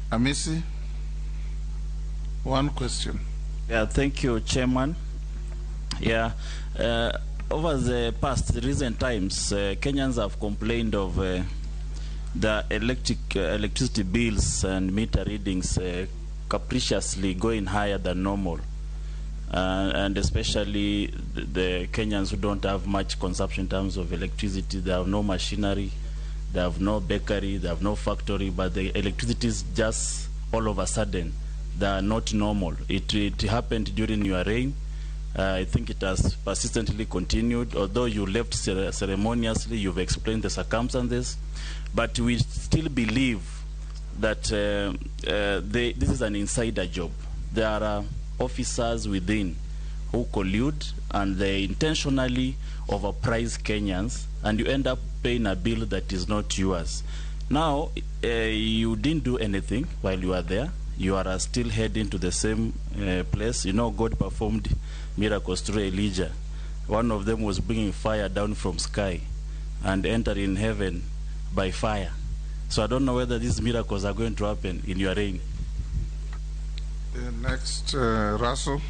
Amisi, one question. Yeah, thank you, Chairman. Yeah, over the recent times, Kenyans have complained of the electricity bills and meter readings capriciously going higher than normal. and especially the Kenyans who don't have much consumption in terms of electricity. They have no machinery, they have no bakery, they have no factory, but the electricity is just all of a sudden. They are not normal. It happened during your reign. I think it has persistently continued, although you left ceremoniously, you've explained the circumstances, but we still believe that this is an insider job. There are officers within who collude and they intentionally overprice Kenyans, and you end up paying a bill that is not yours. Now, you didn't do anything while you are there. You are still heading to the same place. You know, God performed miracles through Elijah. One of them was bringing fire down from sky and entering heaven by fire. So I don't know whether these miracles are going to happen in your reign. Next, Russell.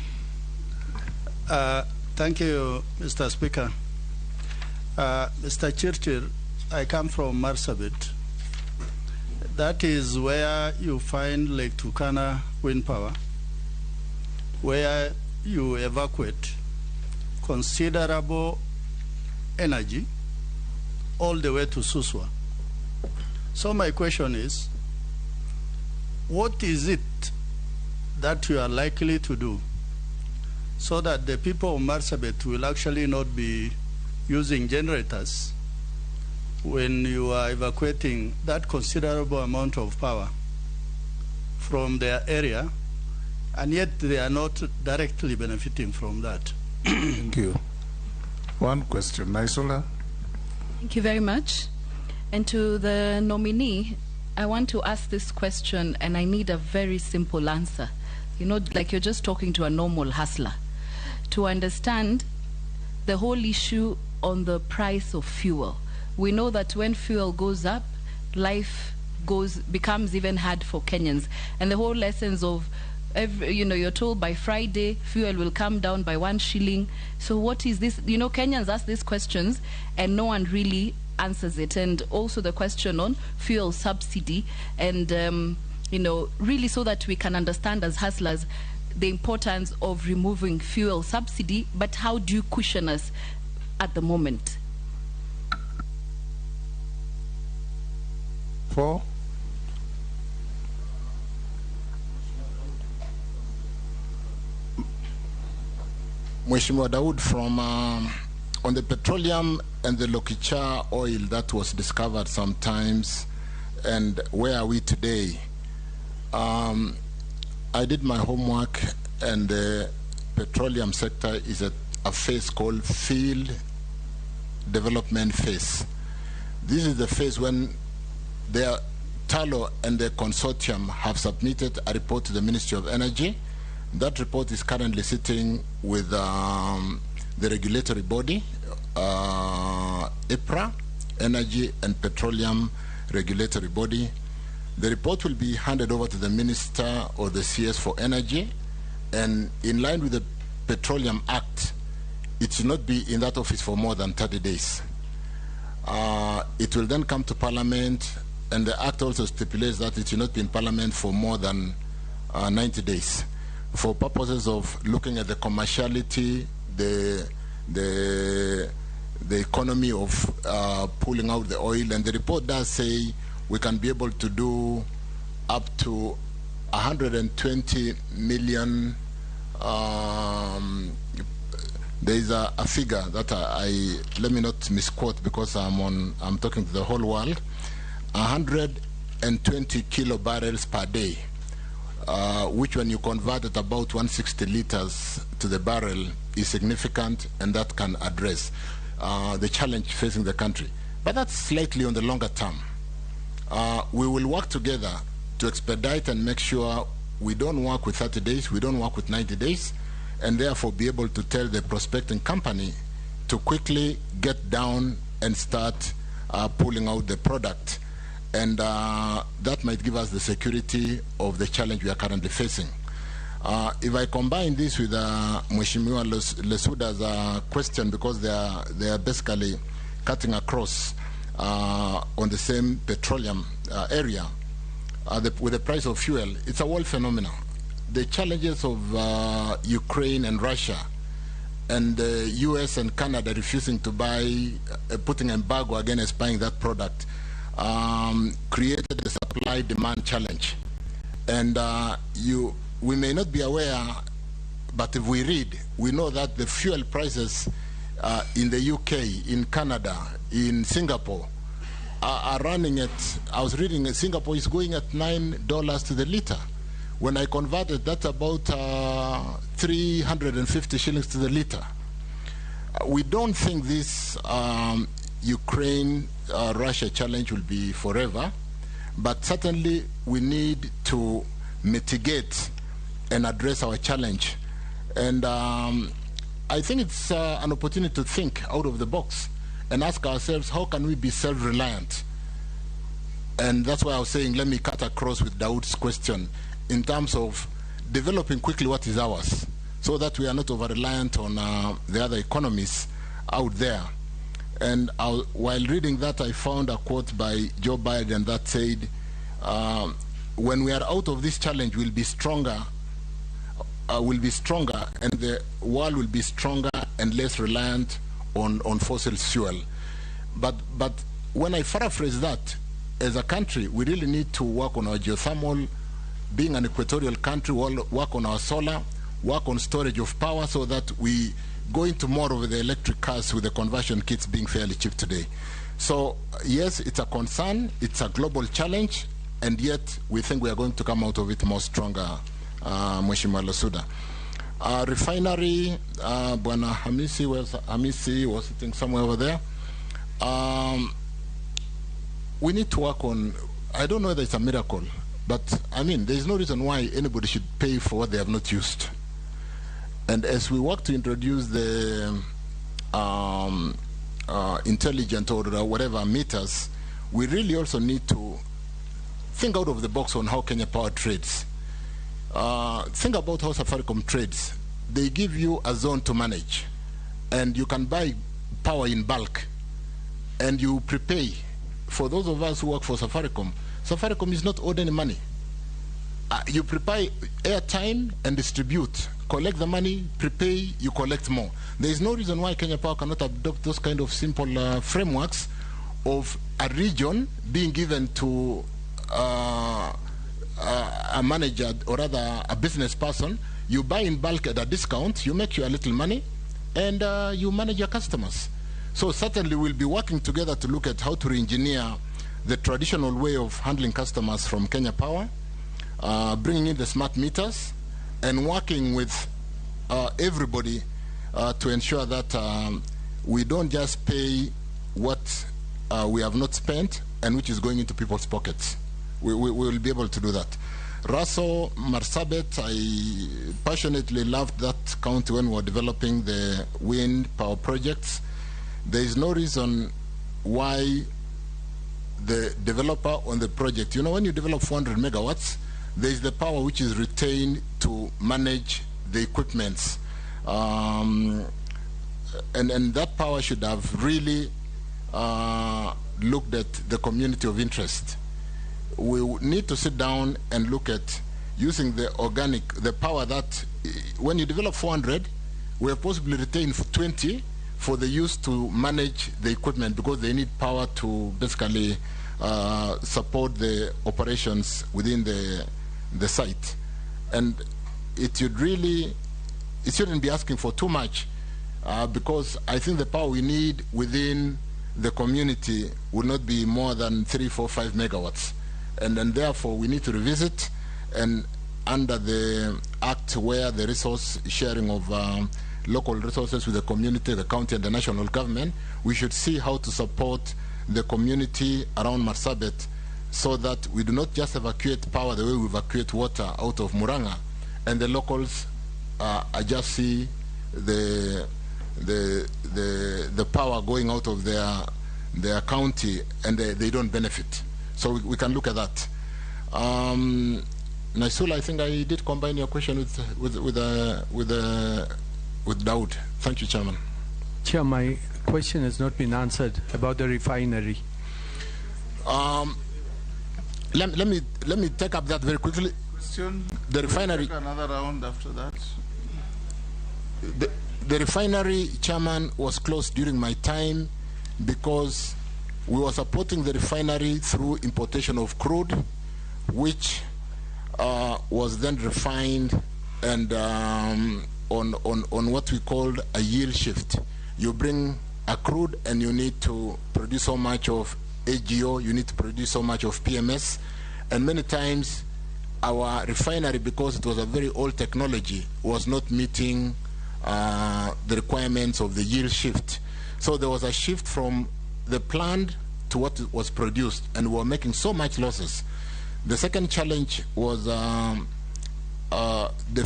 Thank you, Mr. Speaker. Mr. Churchill, I come from Marsabit. That is where you find Lake Turkana wind power, where you evacuate considerable energy all the way to Suswa. So my question is, what is it that you are likely to do so that the people of Marsabit will actually not be using generators when you are evacuating that considerable amount of power from their area, and yet they are not directly benefiting from that? Thank you. One question, Naisola. Thank you very much. And to the nominee, I want to ask this question, and I need a very simple answer. You know, like you're just talking to a normal hustler. To understand the whole issue on the price of fuel. We know that when fuel goes up, life becomes even hard for Kenyans. And the whole essence of, you're told by Friday, fuel will come down by 1 shilling. So what is this? You know, Kenyans ask these questions and no one really answers it. And also the question on fuel subsidy and, really so that we can understand as hustlers the importance of removing fuel subsidy, but how do you cushion us at the moment? For Mheshimiwa Daud, from on the petroleum and the Lokicha oil that was discovered sometimes, and where are we today? I did my homework, and the petroleum sector is at a phase called field development phase. This is the phase when the Talo and the consortium have submitted a report to the Ministry of Energy. That report is currently sitting with the regulatory body, EPRA, Energy and Petroleum Regulatory Body. The report will be handed over to the Minister or the CS for Energy, and in line with the Petroleum Act, it should not be in that office for more than 30 days. It will then come to Parliament, and the Act also stipulates that it should not be in Parliament for more than 90 days, for purposes of looking at the commerciality, the economy of pulling out the oil. And the report does say we can be able to do up to 120 million. There is a figure that let me not misquote because I'm talking to the whole world. 120 kilo barrels per day, which when you convert at about 160 liters to the barrel is significant, and that can address the challenge facing the country. But that's slightly on the longer term. We will work together to expedite and make sure we don't work with 30 days, we don't work with 90 days, and therefore be able to tell the prospecting company to quickly get down and start pulling out the product. And that might give us the security of the challenge we are currently facing. If I combine this with Mheshimiwa Lesuda's question, because they are basically cutting across on the same petroleum area, with the price of fuel, it's a world phenomenon. the challenges of Ukraine and Russia, and the US and Canada refusing to buy, putting embargo against buying that product, created a supply-demand challenge. And we may not be aware, but if we read, we know that the fuel prices in the UK, in Canada, in Singapore, are running at, I was reading, Singapore is going at $9 to the liter. When I converted, that's about 350 shillings to the liter. We don't think this Ukraine-Russia challenge will be forever, but certainly we need to mitigate and address our challenge. And I think it's an opportunity to think out of the box and ask ourselves, how can we be self-reliant? And that's why I was saying, let me cut across with Dawood's question in terms of developing quickly what is ours, so that we are not over-reliant on the other economies out there. And while reading that, I found a quote by Joe Biden that said, when we are out of this challenge, we'll be stronger, and the world will be stronger and less reliant on fossil fuel. But when I paraphrase that, as a country, we really need to work on our geothermal, being an equatorial country, work on our solar, work on storage of power, so that we go into more of the electric cars with the conversion kits being fairly cheap today. So yes, it's a concern, it's a global challenge, and yet we think we are going to come out of it more stronger, Mheshimiwa Losuda. Refinery, Bwana Hamisi was sitting somewhere over there. We need to work on, I don't know whether it's a miracle, but I mean, there is no reason why anybody should pay for what they have not used. And as we work to introduce the intelligent or whatever meters, we really also need to think out of the box on how Kenya Power trades. Think about how Safaricom trades. They give you a zone to manage, and you can buy power in bulk, and you prepay. For those of us who work for Safaricom, Safaricom is not owed any money. You prepay airtime and distribute. Collect the money, prepay, you collect more. There is no reason why Kenya Power cannot adopt those kind of simple frameworks of a region being given to a manager, or rather a business person. You buy in bulk at a discount, you make your little money, and you manage your customers. So certainly we'll be working together to look at how to re-engineer the traditional way of handling customers from Kenya Power, bringing in the smart meters, and working with everybody to ensure that we don't just pay what we have not spent and which is going into people's pockets. We will be able to do that. Raso, Marsabit, I passionately loved that county when we were developing the wind power projects. There is no reason why the developer on the project, you know, when you develop 400 megawatts, there is the power which is retained to manage the equipments. And that power should have really looked at the community of interest. We need to sit down and look at using the power that, when you develop 400, we have possibly retained 20 for the use to manage the equipment, because they need power to basically support the operations within the site. And it shouldn't be asking for too much, because I think the power we need within the community will not be more than 3, 4, 5 megawatts. And therefore we need to revisit, and under the act where the resource sharing of local resources with the community, the county and the national government, we should see how to support the community around Marsabit, so that we do not just evacuate power the way we evacuate water out of Muranga, and the locals just see the power going out of their county, and they don't benefit. So we can look at that. Naisula, I think I did combine your question with Dawood. Thank you, Chairman. Chair, my question has not been answered about the refinery. Let me take up that very quickly. Question. The refinery. We'll take another round after that. The refinery, Chairman, was closed during my time because we were supporting the refinery through importation of crude, which was then refined and on what we called a yield shift. You bring a crude and you need to produce so much of AGO, you need to produce so much of PMS, and many times our refinery, because it was a very old technology, was not meeting the requirements of the yield shift. So there was a shift from the planned to what was produced, and we were making so much losses. The second challenge was the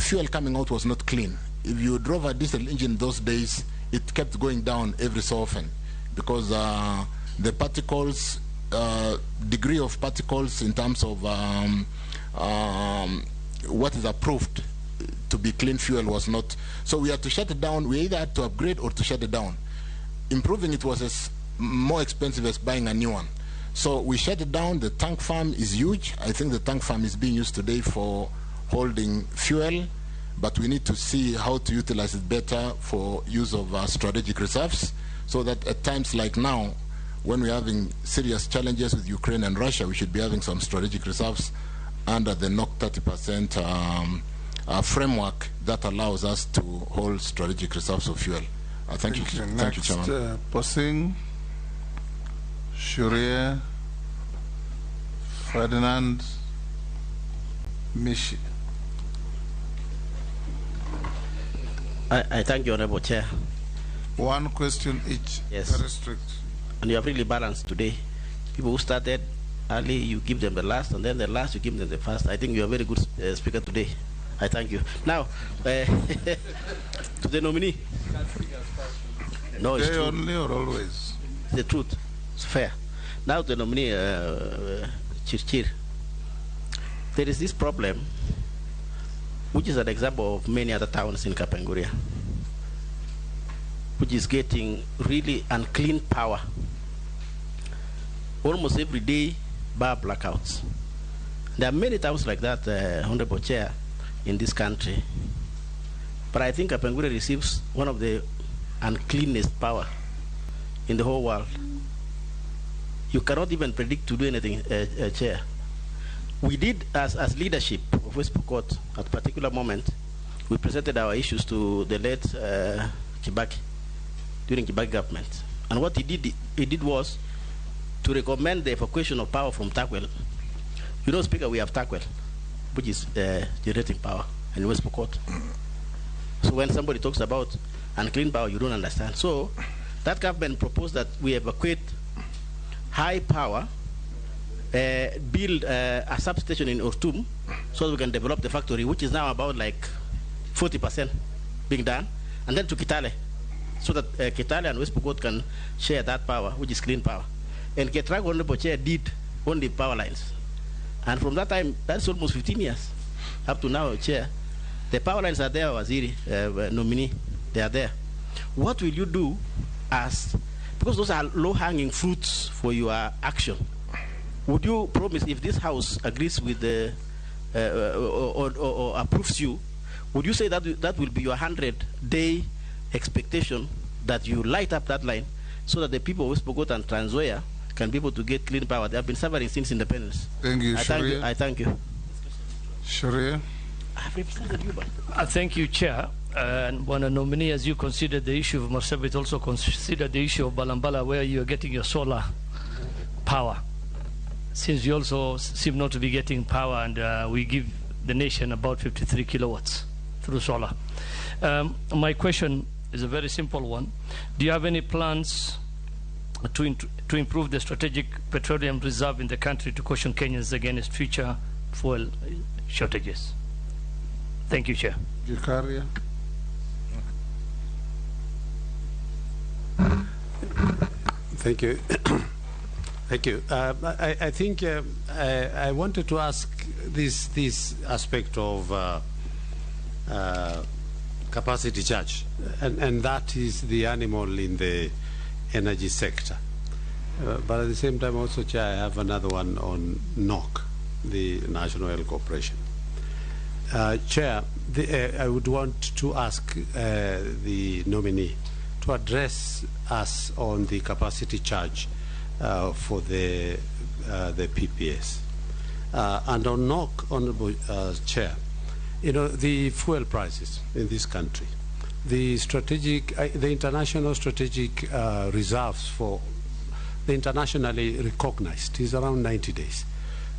fuel coming out was not clean. If you drove a diesel engine those days, it kept going down every so often because the particles, degree of particles in terms of what is approved to be clean fuel was not. So we had to shut it down. We either had to upgrade or to shut it down. Improving it was as more expensive as buying a new one. So we shut it down. The tank farm is huge. I think the tank farm is being used today for holding fuel, but we need to see how to utilize it better for use of strategic reserves, so that at times like now, when we're having serious challenges with Ukraine and Russia, we should be having some strategic reserves under the NOC 30% framework that allows us to hold strategic reserves of fuel. Thank you. Thank you, Chairman. Posing, Kuria, Ferdinand, Mishi. I thank you, Honorable Chair. One question each. Yes. Very strict. And you have really balanced today. People who started early, you give them the last, and then the last, you give them the first. I think you are a very good speaker today. I thank you. Now, to the nominee. No, it's true. Only or always? The truth. It's fair. Now the nominee, Chirchir. There is this problem, which is an example of many other towns in Kapenguria, which is getting really unclean power. Almost every day, bar blackouts. There are many towns like that, Honorable Chair, in this country. But I think Kapenguria receives one of the uncleanest power in the whole world. You cannot even predict to do anything, Chair. We did, as leadership of West Pokot, at a particular moment, we presented our issues to the late Kibaki, during Kibaki government. And what he did was to recommend the evacuation of power from Takwel. You know, Speaker, we have Takwel, which is generating power in West Pokot. So when somebody talks about unclean power, you don't understand. So that government proposed that we evacuate high power, build a substation in Ortum so that we can develop the factory, which is now about like 40% being done, and then to Kitale, so that Kitale and West Pokot can share that power, which is clean power. And Ketrago Honorable Chair did only power lines. And from that time, that's almost 15 years, up to now, Chair. The power lines are there, Waziri, nominee, they are there. What will you do because those are low-hanging fruits for your action. Would you promise, if this House agrees with the, or approves you, would you say that that will be your 100-day expectation, that you light up that line so that the people of West Pokot and Trans Nzoia can be able to get clean power? They have been suffering since independence. Thank you, Kuria. I thank you. Kuria. I have represented you, but thank you, Chair. And when a nominee, as you consider the issue of Marsabit, also consider the issue of Balambala, where you are getting your solar power. Since you also seem not to be getting power, and we give the nation about 53 kilowatts through solar. My question is a very simple one. Do you have any plans to improve the strategic petroleum reserve in the country to caution Kenyans against future fuel shortages? Thank you, Chair. Kuria. Thank you. Thank you. I think I wanted to ask this aspect of capacity charge, and that is the animal in the energy sector. But at the same time also, Chair, I have another one on NOC, the National Oil Corporation. Chair, I would want to ask the nominee to address us on the capacity charge for the PPS. And on NOC, Honorable Chair, you know, the fuel prices in this country, the international strategic reserves for the internationally recognized is around 90 days.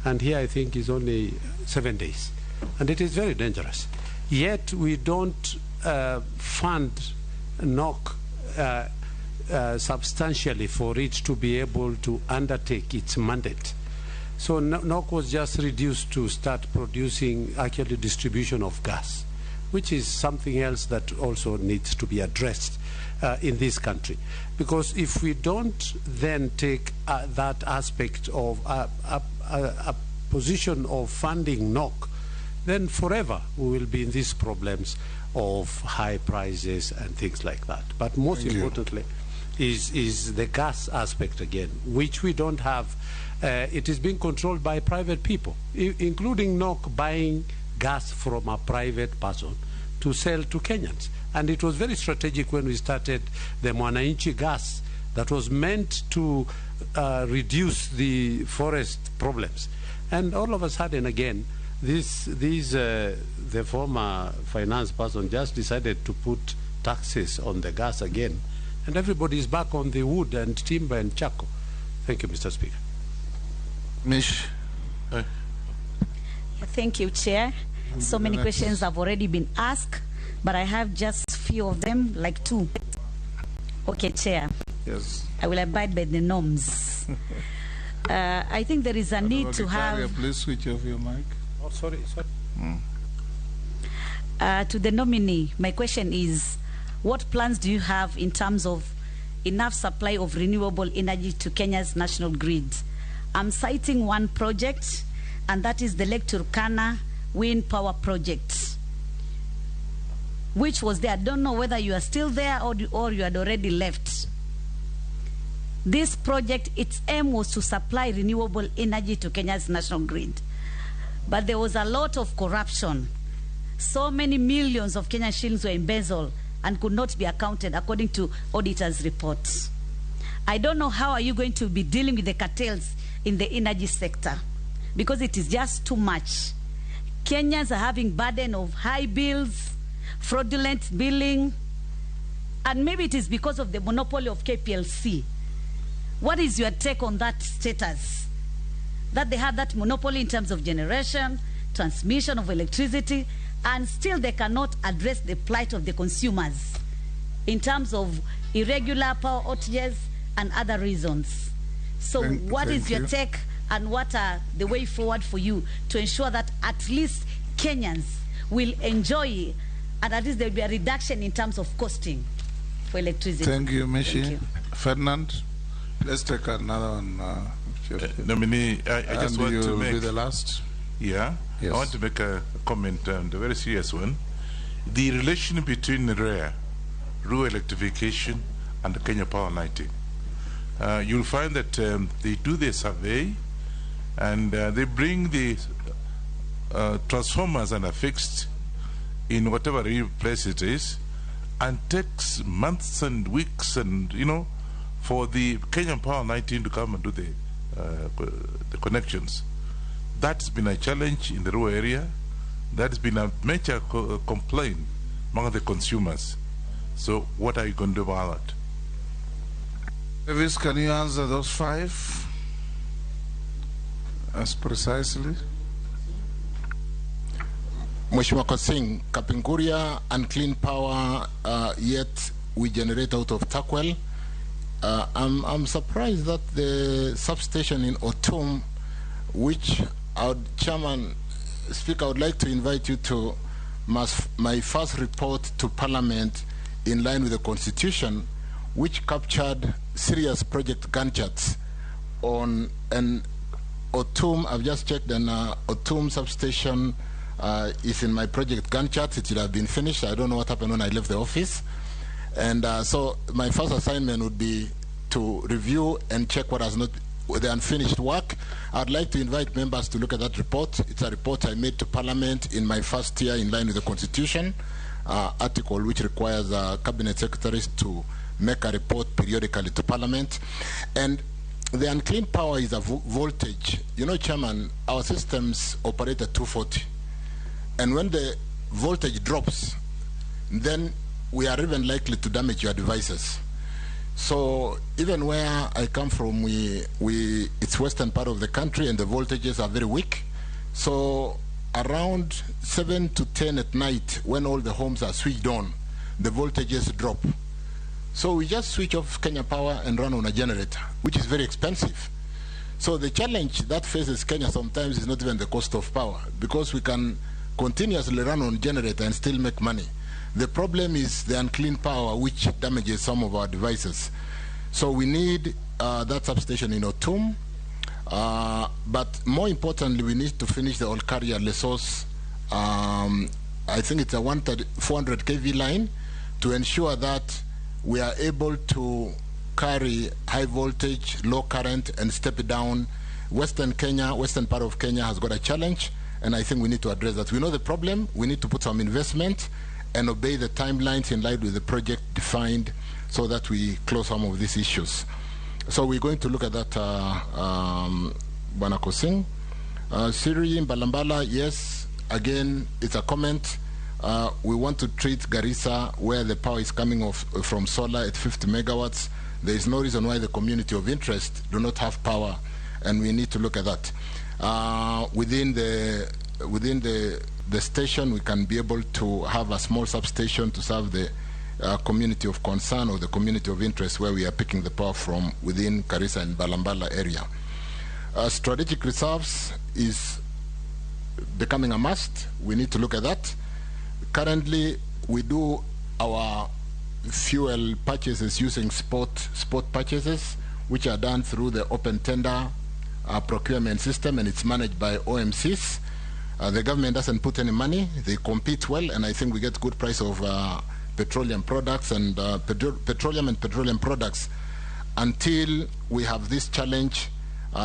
And here I think is only 7 days. And it is very dangerous. Yet we don't fund NOC substantially for it to be able to undertake its mandate. So NOC was just reduced to start producing actually distribution of gas, which is something else that also needs to be addressed in this country. Because if we don't then take that aspect of a position of funding NOC, then forever we will be in these problems of high prices and things like that. But most importantly is the gas aspect again, which we don't have. It is being controlled by private people, including NOC buying gas from a private person to sell to Kenyans. And it was very strategic when we started the Mwananchi gas that was meant to reduce the forest problems. And all of a sudden, again, the former finance person just decided to put taxes on the gas again, and everybody is back on the wood and timber and charcoal. Thank you, Mr. Speaker. Mish. Thank you, Chair. So many questions have already been asked, but I have just a few of them, like 2. Okay, Chair. Yes. I will abide by the norms. I think there is a need to have... Please switch off your mic. Oh, sorry. To the nominee, my question is, what plans do you have in terms of enough supply of renewable energy to Kenya's national grid? I'm citing one project, and that is the Lake Turkana wind power project, which was there. I don't know whether you are still there or you had already left. This project, its aim was to supply renewable energy to Kenya's national grid. But there was a lot of corruption. So many millions of Kenyan shillings were embezzled and could not be accounted according to auditors' reports. I don't know how are you going to be dealing with the cartels in the energy sector, because it is just too much. Kenyans are having burden of high bills, fraudulent billing, and maybe it is because of the monopoly of KPLC. What is your take on that status? That they have that monopoly in terms of generation, transmission of electricity, and still they cannot address the plight of the consumers in terms of irregular power outages and other reasons. So what is your take, and what are the way forward for you to ensure that at least Kenyans will enjoy, and at least there will be a reduction in terms of costing for electricity? Thank you, Mishi. Thank you. Ferdinand, let's take another one. Nominee, I just want to make... be the last. Yeah, yes. I want to make a comment, and a very serious one. The relation between REA, rural electrification, and the Kenya Power Lighting. You'll find that they do their survey, and they bring the transformers and are fixed in whatever place it is, and takes months and weeks, and for the Kenyan Power Lighting to come and do the connections. That's been a challenge in the rural area. That's been a major complaint among the consumers. So what are you going to do about that? Davis, can you answer those 5 as precisely? Mheshimiwa Kosing, Kuria and clean power, yet we generate out of Takwel. I'm surprised that the substation in Otum, which our Chairman, Speaker, I would like to invite you to my first report to Parliament in line with the Constitution, which captured serious project Gantt charts on an Otum. I've just checked, and Otum substation is in my project Gantt chart. It should have been finished. I don't know what happened when I left the office. And so my first assignment would be to review and check what has not, the unfinished work, I'd like to invite members to look at that report. It's a report I made to Parliament in my first year in line with the Constitution, article which requires cabinet secretaries to make a report periodically to Parliament. And the unclean power is a voltage. You know, Chairman, our systems operate at 240. And when the voltage drops, then we are even likely to damage your devices. So even where I come from, it's western part of the country and the voltages are very weak. So around 7 to 10 at night, when all the homes are switched on, the voltages drop. So we just switch off Kenya Power and run on a generator, which is very expensive. So the challenge that faces Kenya sometimes is not even the cost of power, because we can continuously run on generator and still make money. The problem is the unclean power, which damages some of our devices. So we need that substation in Otum. But more importantly, we need to finish the Olkaria Lesos. I think it's a 400 kV line, to ensure that we are able to carry high voltage, low current, and step it down. Western part of Kenya has got a challenge, and I think we need to address that. We know the problem. We need to put some investment and obey the timelines in line with the project defined, so that we close some of these issues. So we're going to look at that, Bwana Kosing. Siri, Balambala, yes, again, it's a comment. We want to treat Garissa, where the power is coming off from solar at 50 megawatts. There is no reason why the community of interest do not have power, and we need to look at that. Within the station, we can be able to have a small substation to serve the community of concern or the community of interest, where we are picking the power from within Garissa and Balambala area. Strategic reserves is becoming a must. We need to look at that. Currently, we do our fuel purchases using spot purchases, which are done through the open tender procurement system, and it's managed by OMCs. The government doesn't put any money. They compete well, and I think we get good price of petroleum products and petroleum products, until we have this challenge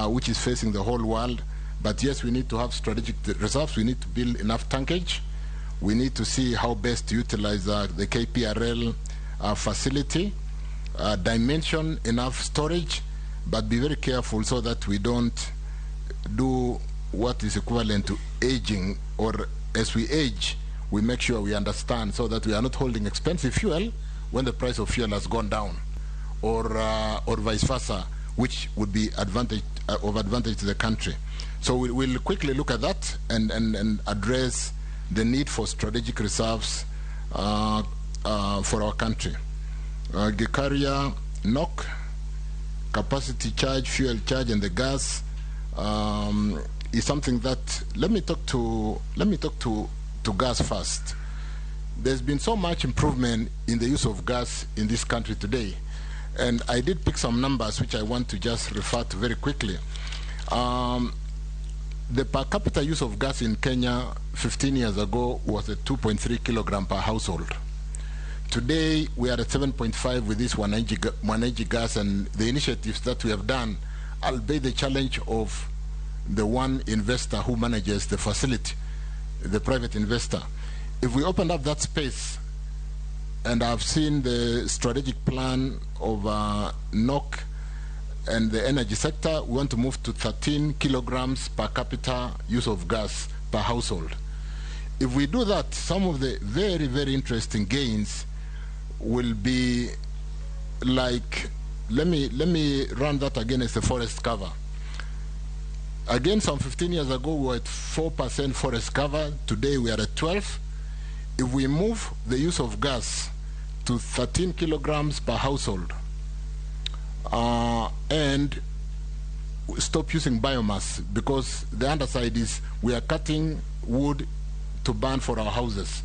which is facing the whole world. But yes, we need to have strategic reserves. We need to build enough tankage. We need to see how best to utilize the KPRL facility, dimension enough storage, but be very careful so that we don't do what is equivalent to aging, or as we age, we make sure we understand, so that we are not holding expensive fuel when the price of fuel has gone down, or vice versa, which would be of advantage to the country. So we'll quickly look at that and address the need for strategic reserves for our country. Gikaria, NOC, capacity charge, fuel charge, and the gas is something that, let me talk to gas first. There's been so much improvement in the use of gas in this country today, and I did pick some numbers which I want to just refer to very quickly. The per capita use of gas in Kenya 15 years ago was at 2.3 kilogram per household. Today we are at 7.5 with this 180 gas, and the initiatives that we have done, albeit the challenge of the one investor who manages the facility, the private investor. If we open up that space, and I've seen the strategic plan of NOC and the energy sector, we want to move to 13 kilograms per capita use of gas per household. If we do that, some of the very, very interesting gains will be like, let me run that again as the forest cover. Again, some 15 years ago, we were at 4% forest cover. Today, we are at 12. If we move the use of gas to 13 kilograms per household, and stop using biomass, because the underside is we are cutting wood to burn for our houses.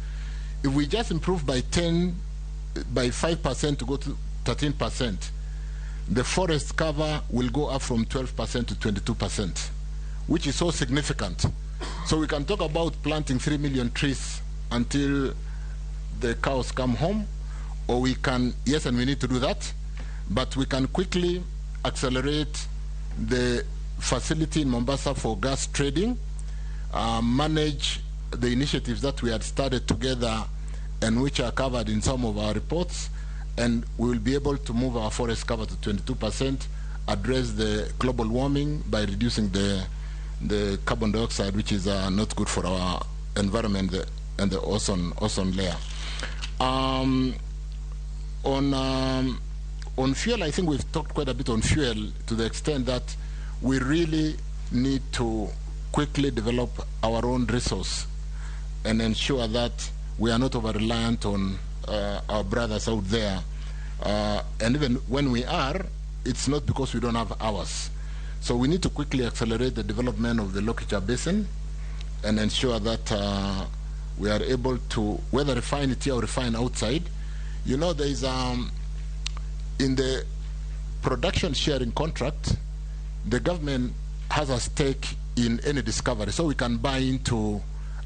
If we just improve by 5% to go to 13%, the forest cover will go up from 12% to 22%, which is so significant. So we can talk about planting 3 million trees until the cows come home, or we can, yes, and we need to do that, but we can quickly accelerate the facility in Mombasa for gas trading, manage the initiatives that we had started together and which are covered in some of our reports, and we will be able to move our forest cover to 22%, address the global warming by reducing the carbon dioxide, which is not good for our environment and the ozone layer. On fuel, I think we've talked quite a bit on fuel to the extent that we really need to quickly develop our own resource and ensure that we are not over-reliant on our brothers out there. And even when we are, it's not because we don't have ours. So we need to quickly accelerate the development of the Lokicha Basin and ensure that we are able to, whether refine it here or refine outside. You know, there is in the production sharing contract, the government has a stake in any discovery, so we can buy into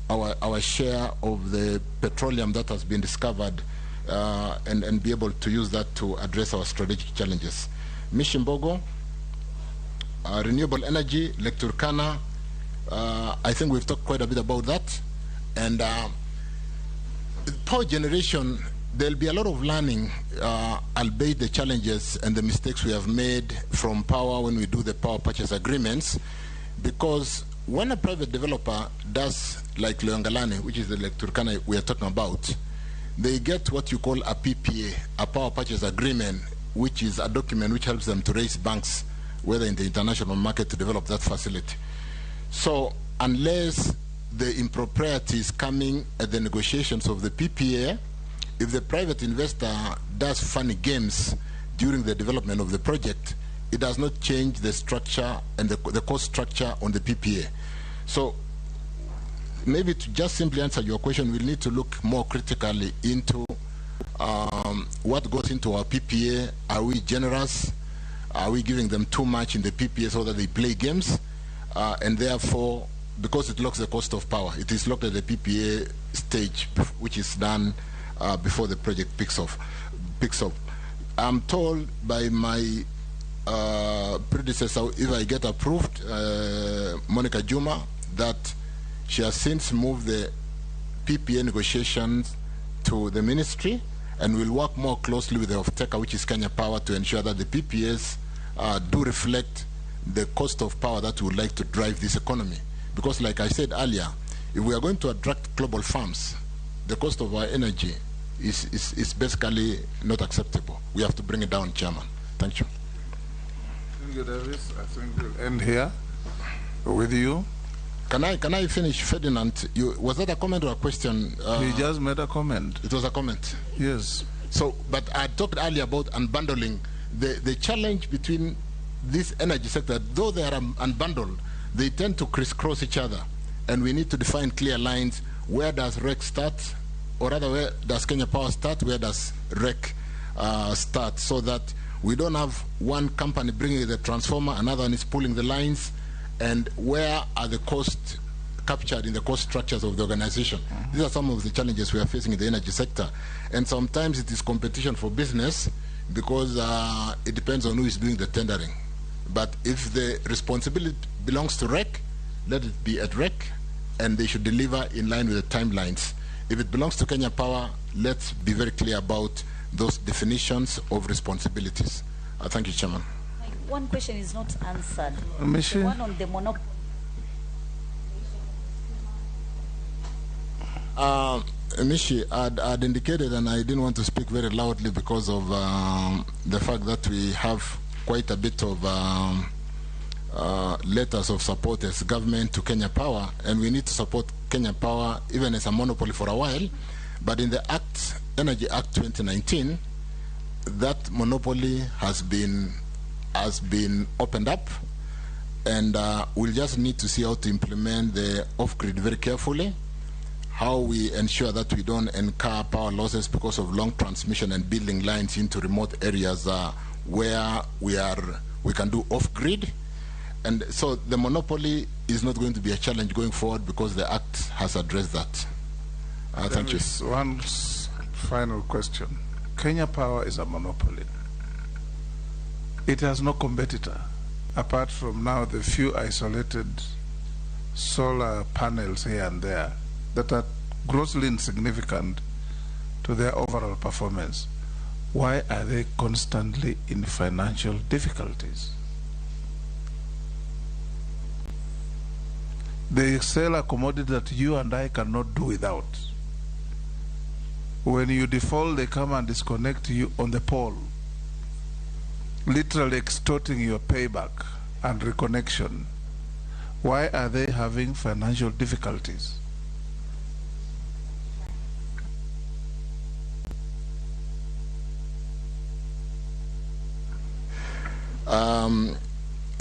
our share of the petroleum that has been discovered and be able to use that to address our strategic challenges. Mishimbogo, renewable energy, Lake Turkana, I think we've talked quite a bit about that. And power generation, there'll be a lot of learning, albeit the challenges and the mistakes we have made from power when we do the power purchase agreements, because when a private developer does, like Loyangalani, which is the Lake Turkana we are talking about, they get what you call a PPA, a power purchase agreement, which is a document which helps them to raise banks, whether in the international market, to develop that facility. So unless the impropriety is coming at the negotiations of the PPA, if the private investor does funny games during the development of the project, it does not change the structure and the cost structure on the PPA. So maybe to just simply answer your question, we'll need to look more critically into what goes into our PPA. Are we generous? Are we giving them too much in the PPA so that they play games? And therefore, because it locks the cost of power, it is locked at the PPA stage, which is done before the project picks up. I'm told by my predecessor, if I get approved, Monica Juma, that she has since moved the PPA negotiations to the ministry and will work more closely with the off-taker, which is Kenya Power, to ensure that the PPAs do reflect the cost of power that we would like to drive this economy. Because like I said earlier, if we are going to attract global firms, the cost of our energy is basically not acceptable. We have to bring it down, Chairman. Thank you. Thank you, Davis. I think we'll end here with you. Can I finish, Ferdinand? Was that a comment or a question? He just made a comment. It was a comment. Yes. So, but I talked earlier about unbundling. The challenge between this energy sector, though they are unbundled, they tend to crisscross each other, and we need to define clear lines. Where does REC start, or rather, where does Kenya Power start? Where does REC start? So that we don't have one company bringing the transformer, another one is pulling the lines, and where are the costs captured in the cost structures of the organization? These are some of the challenges we are facing in the energy sector, and sometimes it is competition for business because it depends on who is doing the tendering. But if the responsibility belongs to REC, let it be at REC, and they should deliver in line with the timelines. If it belongs to Kenya Power, let's be very clear about those definitions of responsibilities. Thank you, Chairman. One question is not answered. Michelle? The one on the monopoly. Mishi, I'd indicated, and I didn't want to speak very loudly because of the fact that we have quite a bit of letters of support as government to Kenya Power, and we need to support Kenya Power even as a monopoly for a while. But in the Energy Act 2019, that monopoly has been opened up, and we'll just need to see how to implement the off-grid very carefully, how we ensure that we don't incur power losses because of long transmission and building lines into remote areas where we can do off-grid. And so the monopoly is not going to be a challenge going forward because the Act has addressed that. Thank you. One final question. Kenya Power is a monopoly. It has no competitor. apart from now the few isolated solar panels here and there that are grossly insignificant to their overall performance, why are they constantly in financial difficulties? They sell a commodity that you and I cannot do without. When you default, they come and disconnect you on the pole, literally extorting your payback and reconnection. Why are they having financial difficulties?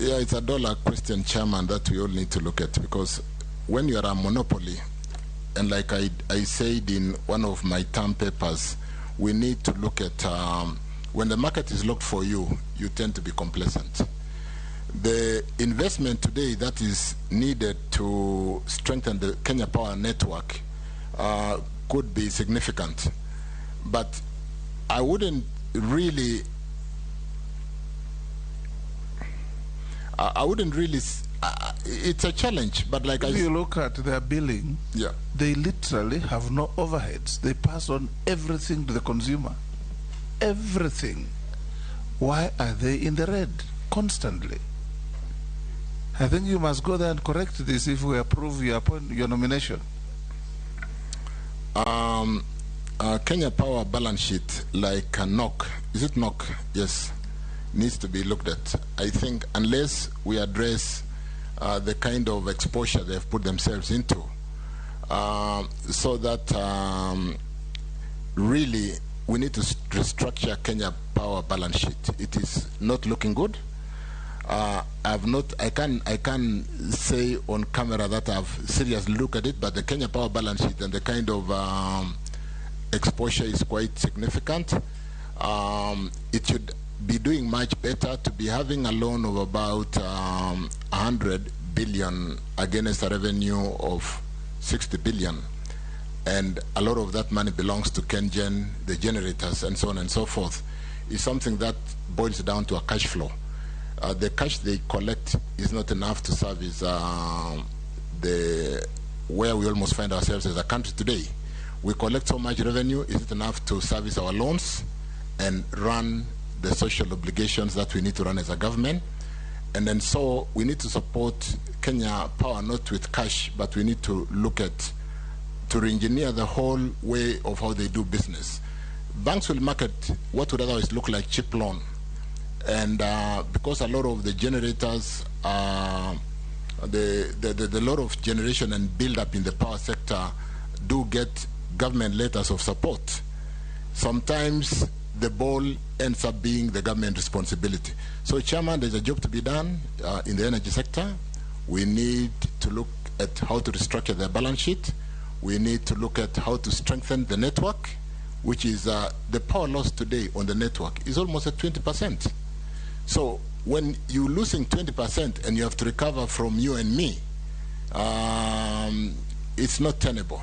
Yeah, it's a dollar question, Chairman, that we all need to look at, because when you are a monopoly, and like I said in one of my term papers, we need to look at when the market is locked for you, you tend to be complacent. The investment today that is needed to strengthen the Kenya Power Network could be significant, but I wouldn't really it's a challenge, but like if you look at their billing, yeah, they literally have no overheads. They pass on everything to the consumer. Everything. Why are they in the red constantly? I think you must go there and correct this if we approve your nomination. Kenya Power balance sheet, like NOC, is it NOC? Yes, needs to be looked at. I think unless we address the kind of exposure they've put themselves into, so that really we need to restructure Kenya Power balance sheet. It is not looking good. I can say on camera that I've seriously looked at it, but the Kenya Power balance sheet and the kind of exposure is quite significant. It should be doing much better to be having a loan of about 100 billion against a revenue of 60 billion. And a lot of that money belongs to KenGen, the generators, and so on and so forth. Is something that boils down to a cash flow. The cash they collect is not enough to service where we almost find ourselves as a country today. We collect so much revenue, is it enough to service our loans and run the social obligations that we need to run as a government? And then so we need to support Kenya Power not with cash, but we need to look at, to re-engineer the whole way of how they do business. Banks will market what would otherwise look like cheap loan. And because a lot of the generators, the lot of generation and build-up in the power sector do get government letters of support, sometimes the ball ends up being the government responsibility. So, Chairman, there's a job to be done in the energy sector. We need to look at how to restructure their balance sheet. We need to look at how to strengthen the network, which is the power loss today on the network is almost at 20%. So when you're losing 20% and you have to recover from you and me, it's not tenable.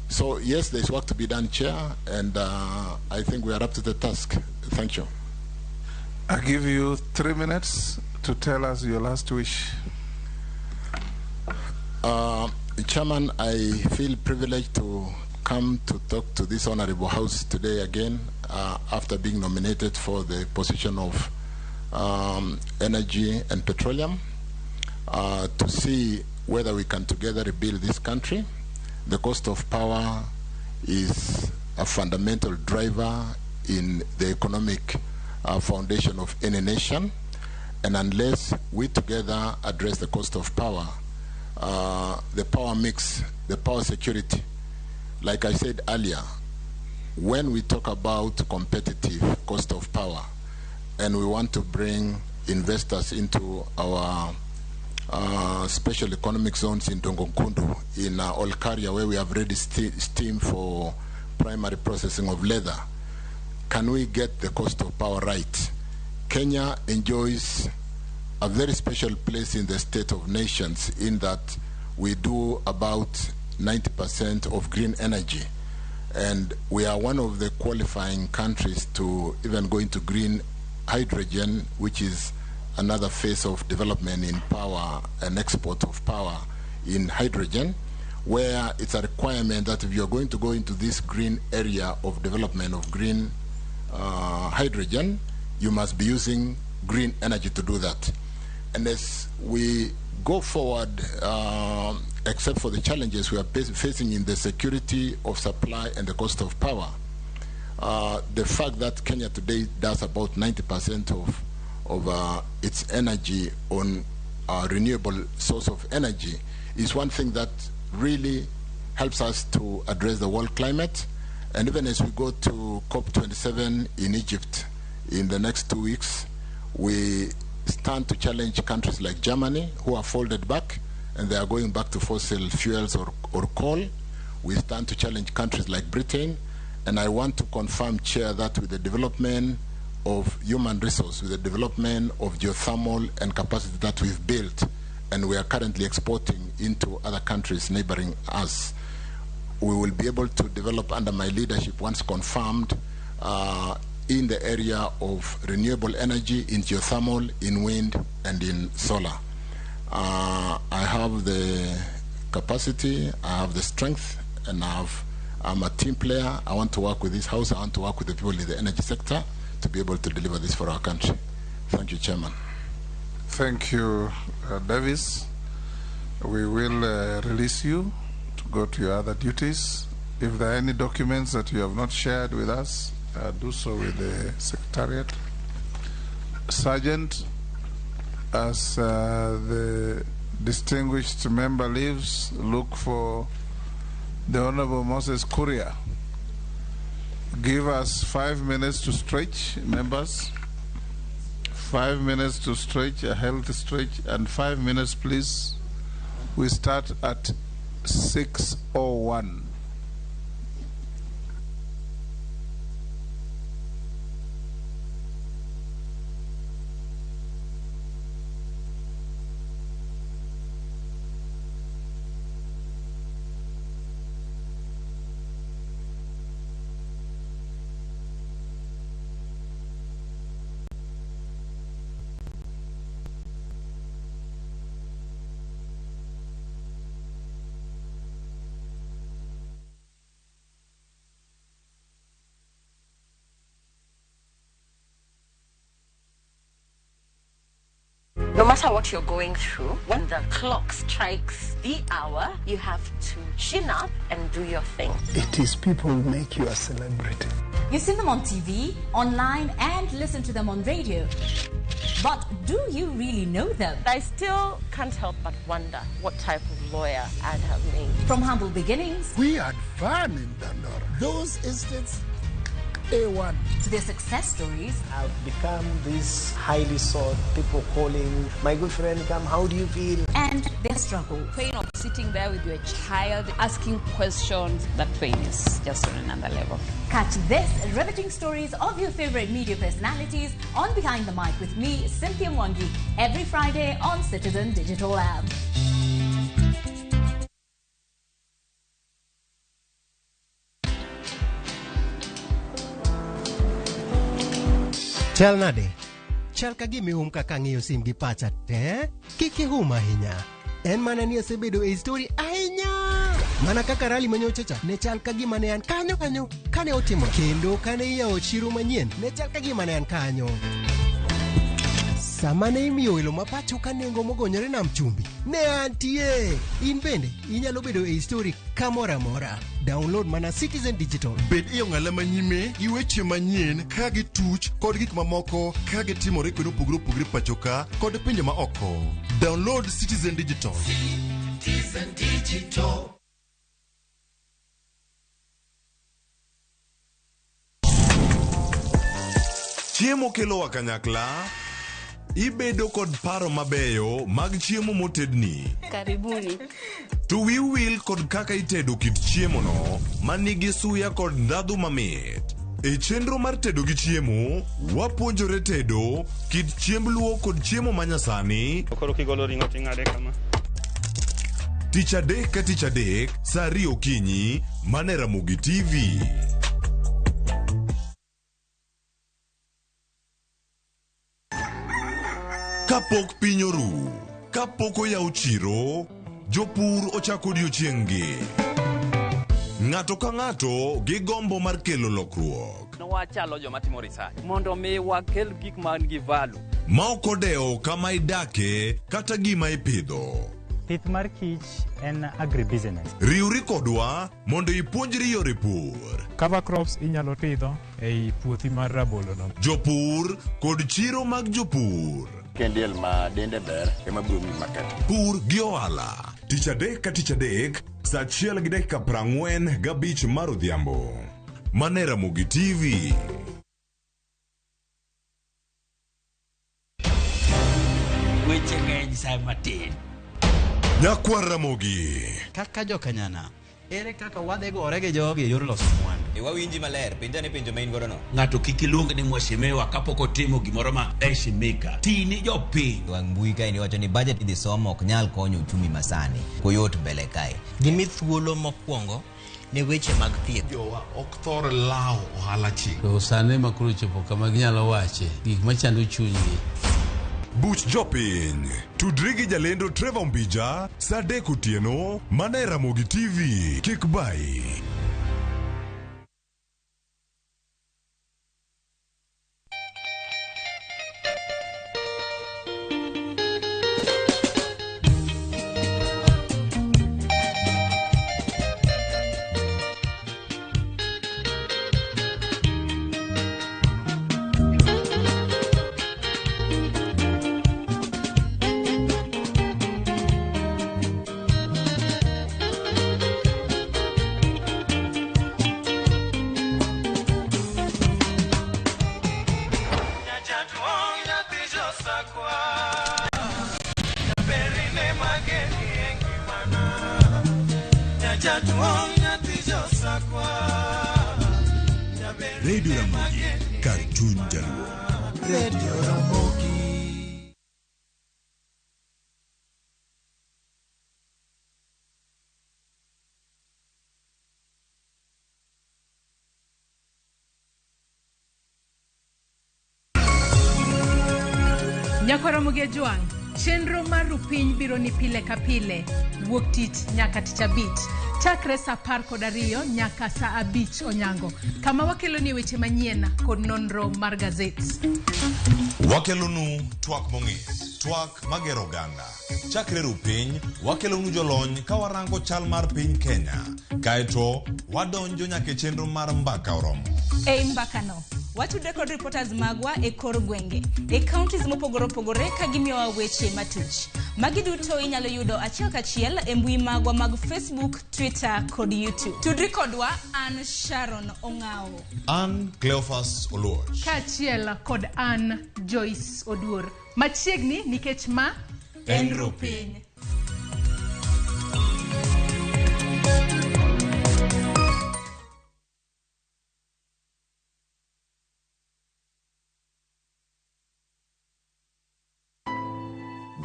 So yes, there's work to be done, Chair, and I think we are up to the task. Thank you. I give you 3 minutes to tell us your last wish. Chairman, I feel privileged to come to talk to this honorable house today again after being nominated for the position of energy and petroleum, to see whether we can together rebuild this country. The cost of power is a fundamental driver in the economic foundation of any nation, and unless we together address the cost of power, the power mix, the power security, like I said earlier, when we talk about competitive cost of power and we want to bring investors into our special economic zones in Dongonkundu, in Olkaria, where we have ready steam for primary processing of leather, can we get the cost of power right? Kenya enjoys a very special place in the state of nations in that we do about 90% of green energy, and we are one of the qualifying countries to even go into green hydrogen, which is another phase of development in power and export of power in hydrogen, where it's a requirement that if you're going to go into this green area of development of green hydrogen, you must be using green energy to do that. And as we go forward, except for the challenges we are facing in the security of supply and the cost of power, the fact that Kenya today does about 90% of its energy on renewable source of energy is one thing that really helps us to address the world climate. And even as we go to COP27 in Egypt in the next 2 weeks, we stand to challenge countries like Germany, who are folded back and they are going back to fossil fuels or coal. We stand to challenge countries like Britain. And I want to confirm, Chair, that with the development of human resource, with the development of geothermal and capacity that we've built, and we are currently exporting into other countries neighboring us, we will be able to develop under my leadership, once confirmed, in the area of renewable energy, in geothermal, in wind, and in solar. I have the capacity, I have the strength, and I'm a team player. I want to work with this House, I want to work with the people in the energy sector to be able to deliver this for our country. Thank you, Chairman. Thank you, Davis. We will release you to go to your other duties. If there are any documents that you have not shared with us, do so with the Secretariat. Sergeant, as the distinguished member leaves, look for the Honorable Moses Kuria. Give us 5 minutes to stretch, members. 5 minutes to stretch, a healthy stretch, and 5 minutes, please. We start at 6:01. No matter what you're going through, when the clock strikes the hour, you have to chin up and do your thing. It is people who make you a celebrity. You see them on TV, online, and listen to them on radio. But do you really know them? I still can't help but wonder what type of lawyer I'd have made. From humble beginnings. We had fun in Dandora. Those instances, A1. To their success stories. I've become this highly sought, people calling, my good friend, come, how do you feel? And their struggle. Pain of sitting there with your child, asking questions, that pain is just on another level. Catch this riveting stories of your favorite media personalities on Behind the Mic with me, Cynthia Mwangi, every Friday on Citizen Digital App. Chal nade? Chal ka gimi ka kang'iyo sim gi pacha te? Kiki huma hinya. En mana ni asebedo e story ahinya. Mana kaka rali manyochacha ne chal ka gima ne an kanyo kane otimo. Kendo kane iyawo chiro manyien ne chal ka gima ne an kanyo. Sama ne imiyo welo mapacho ka nengo mogonyore nam chumbi ne antie. In bende inyalo bedo e story kamora mora. Download mana Citizen Digital. Bed iyo ng'ala manyime gi weche manyien ka gi tuch kod gik mamoko ka gi timore kendo opogore pacho ka kod pinje ma oko. Download Citizen Digital. Citizen Digital. Chiemo kelo wa kanyakla. Ibedo kod paro mabeyo mag chiemo motedni. Karibuni. To we will kod kaka itedo kit chiemo no manigi suya kod ndhadhu mamit. E chenro mar tedo gi chiemo, wapuonjore tedo kit chiemb luo kod chiemo manyasani. Koro kigolo ring'o ting'ade kama. Tich adek ka tich adek, saa 2 okinyi, mane Ramogi TV. Kapok piny oru, kapok oyaw chiro, jopur ochako odiochieng'gi. Ng'ato ka ng'ato gi gombo mar kelo lokruok. Wachalo joma timo research mondo mi wakel gik man gi value. Ma ok odewo kama idake kata gima ipidho. Pith mar kich en agribusiness. Riwri kodwa mondo ipuonjri yore pur. Cover crops inyalo pidho ei puothi mar rabolo no. Jopur kod chiro mag jopur. Kendiel ma dende ber ema biro mi market. Pur gi ohala. Tich adek ka tich adek, saa 1:45 mar odhiambo. Mane Ramogi TV. Weche ng'eny sa matin. Nyakwar Ramogi. Kaka jokanyana, ere kaka wadhi gore gi jogi yor loso mwandu. Wawinji maler, penjane penjo ma in godo no. Ng'ato kik iluong ni mwashemewa kapok otimo gimoro ma heshimika. Tini jopiny. Wang mbui kae ni wacho ni budget idhi somo ok nyal konyo uchumi masani. Koyot mbele kae. Gimi thuolo mokwongo ne weche mag thieth. Jowa ok thor lao ohala chik. To sane makuru chopo kama ginyalo wache gik machando chunygi. Buch jopiny. Tudri gi jalendo Trevor Mbija, saa 3 otieno, mane Ramogi TV. Kik bai. Radio Ramogi, Kartun Jaluo. Radio Ramogi. Nyakwar Ramogi Juang, chenro mar rupiny biro ni pile ka pile, wuok tich nyaka tich abich. Chakre saa 12 nyaka saa 5 onyango. Kama wakelo ni weche manyien kod nonro mar gazet. Wakelonu twak mong'ith, twak magero ganda. Chakre rupiny, wakelonu jolony ka warango chal mar piny Kenya. Kaeto, wadonjo nyaka chenro mar mbaka oromo. Ei mbakano, watude kod reporters magwa e kor gwenge, e counties mopogore opogore ka gimiyowa weche matuch. Magi duto inyalo yudo achiel kachiel e mbui magwa mag Facebook, Twitter kod YouTube. Tudri kodwa an Sharon Ong'ao. An Cleophas Oluoch. Kachiel kod an Joyce Oduor. Machiegni nikech ma en rupiny.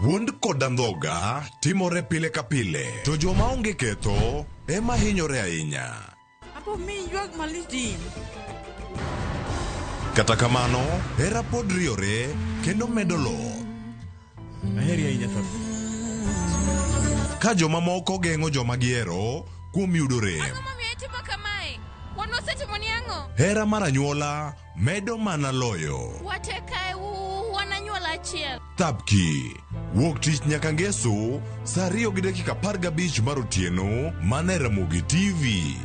Wuond kod andhoga timore pile ka pile, to joma onge ketho ema hinyore ahinya. Apo mi yuag malitin. Kata kamano, hera pod riore kendo medo lo. Aheri ahinya to. Ka joma moko geng'o joma gihero kuom yudo rem. Ang'o momiyo itimo kamae? Wan osetimo ni ang'o? Hera mar anyuola medo mana loyo. Watekae wan anyuola achiel. Thapki, wuok tich nyaka ngeso, saa 2:15 mar otieno, mane Ramogi TV.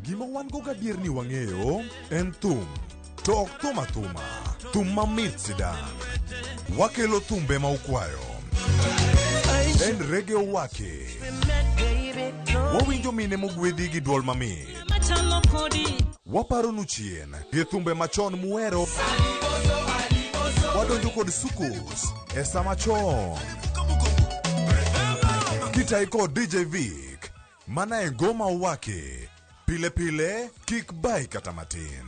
Gima wan go gadier ni wang'eyo en thum, to ok thum athuma, thum mamit sidan. Wakelo thumbe ma ukwayo. En rege owake. Wawinjo mine mogwedhi gi duol mamit. Waparo nu chien gi thumbe machon muero. Wadonjo kod sukus e sama chon. Kitai kod DJ Vic, mana e ngoma owake. Pile pile, kik bai kata matin.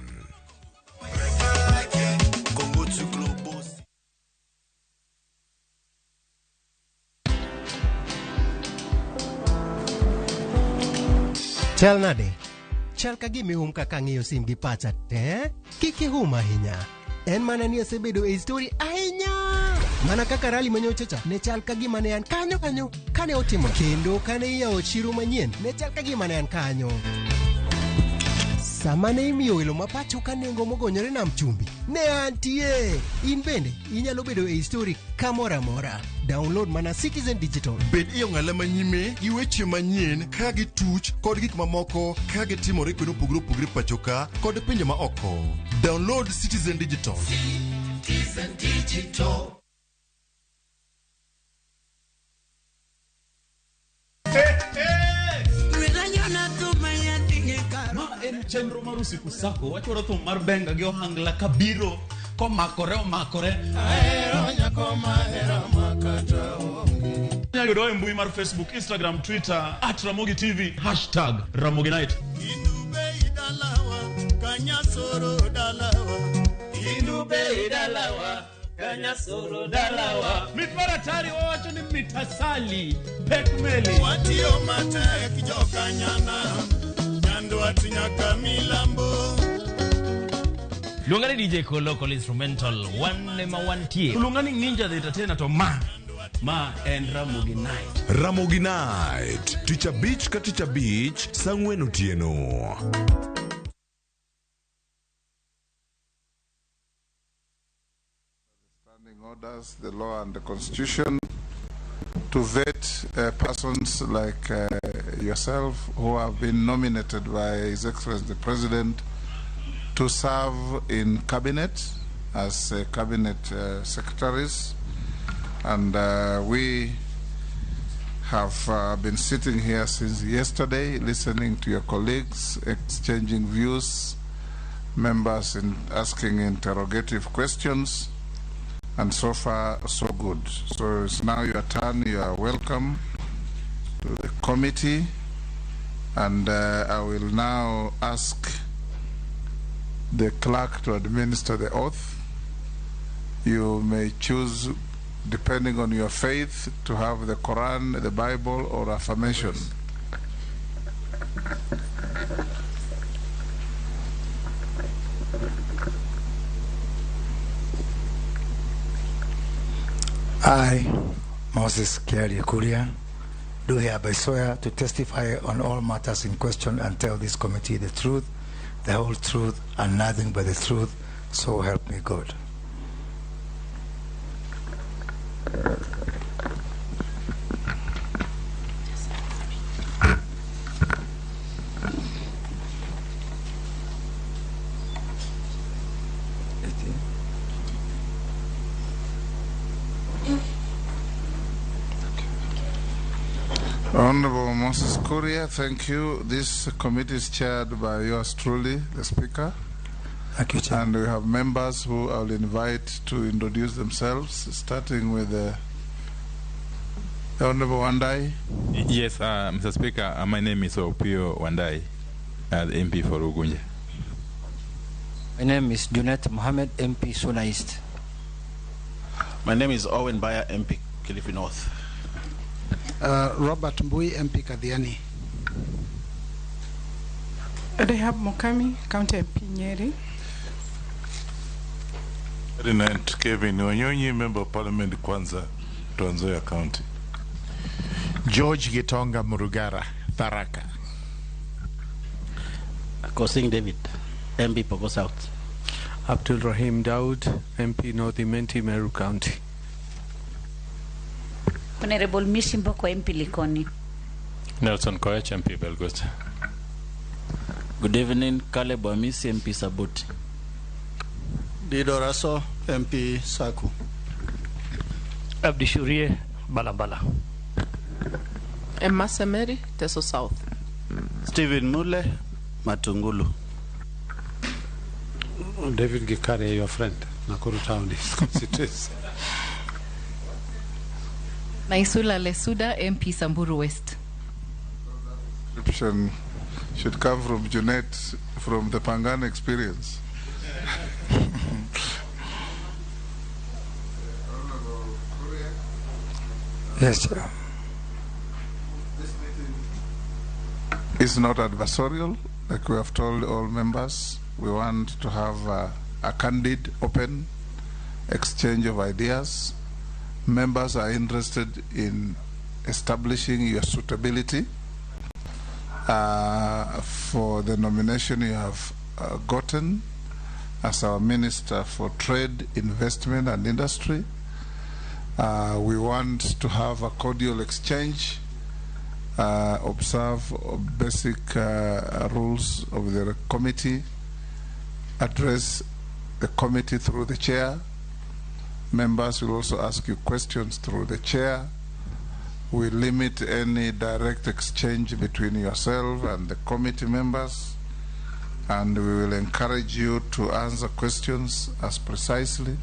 Chal nade? chal ka gimihum kaka ng'iyo sim gi pacha te, kik ihum ahinya. En mana ni asebedo e story ahinya. Mana kaka rali manyochacha ne chal ka gima ne an kanyo kane otimo. Kendo kane iyawo chiro manyien ne chal ka gima ne an kanyo. Sama ne imiyo welo mapacho ka nengo mogonyore nam chumbi ne antie. In bende inyalo bedo e story kamoro amora. Download mana Citizen Digital. Bed iyo ng'ala manyime gi weche manyien ka gi tuch kod gik mamoko ka gi timore kuno pugre pachoka kod pinje ma oko. Download Citizen Digital. Citizen Digital. En chenro mar usiku sako wachoro thum mar benga gi ohangla kabiro komakore ahero nyako mahera makata onge. Nyayudo e mbui mar Facebook, Instagram, Twitter @RAMOGITV #RAMOGINIGHT. Indube idalawa kanyasoro dalawa. Indube idalawa kanyasoro dalawa. Mitwaratari wacho ni mitasali pekmeli. Watio matek jokanyana. Lungani DJ Local Instrumental one ma one tie. Lungani Ninja the Entertainer to ma and Ramogi Night. Ramogi Night. Teacher Beach ka Teacher Beach sangwen otieno. Standing orders, the law and the constitution, to vet persons like yourself who have been nominated by His Excellency the President to serve in cabinet as cabinet secretaries. And we have been sitting here since yesterday, listening to your colleagues, exchanging views, members asking interrogative questions. And so far, so good. So it's now your turn. You are welcome to the committee. And I will now ask the clerk to administer the oath. You may choose, depending on your faith, to have the Quran, the Bible, or affirmation. I, Moses Kuria, do hereby swear to testify on all matters in question and tell this committee the truth, the whole truth, and nothing but the truth, so help me God. Honorable Moses Kuria, thank you. This committee is chaired by yours truly, the Speaker. Thank you, Chair. And we have members who I'll invite to introduce themselves, starting with the Honorable Wandai. Yes, Mr. Speaker, my name is Opio Wandai, the MP for Ugunja. My name is Junet Mohammed, MP Suna East. My name is Owen Baya, MP Kilifi North. Robert Mbui, MP Kadhiani. Rehab Mokami, County MP Nyeri. Ferdinand Kevin Wanyonyi, Member of Parliament Kwanza, Trans Nzoia County. George Gitonga Murugara, Tharaka. Kosing David, MP Pogo South. Abdul Rahim Daud, MP North Imenti, Meru County. Honorable Mishimboko, MP Likoni. Nelson Koech, MP Belgut. Good evening, Caleb Amisi, MP Sabuti. Didoraso, MP Saku. Abdi Shurie, Balabala. Emma Semeri, Teso South. Stephen Mule, Matungulu. David Gikare, your friend, Nakuru Town is constituency. Naisula Lesuda, MP Samburu West. Description should come from Junet, from the Pangan experience. Yes, sir. This meeting is not adversarial. like we have told all members, we want to have a candid, open exchange of ideas. Members are interested in establishing your suitability for the nomination you have gotten as our Minister for Trade, Investment and Industry. We want to have a cordial exchange, observe basic rules of the committee, address the committee through the chair. Members will also ask you questions through the chair. We limit any direct exchange between yourself and the committee members, and we will encourage you to answer questions as precisely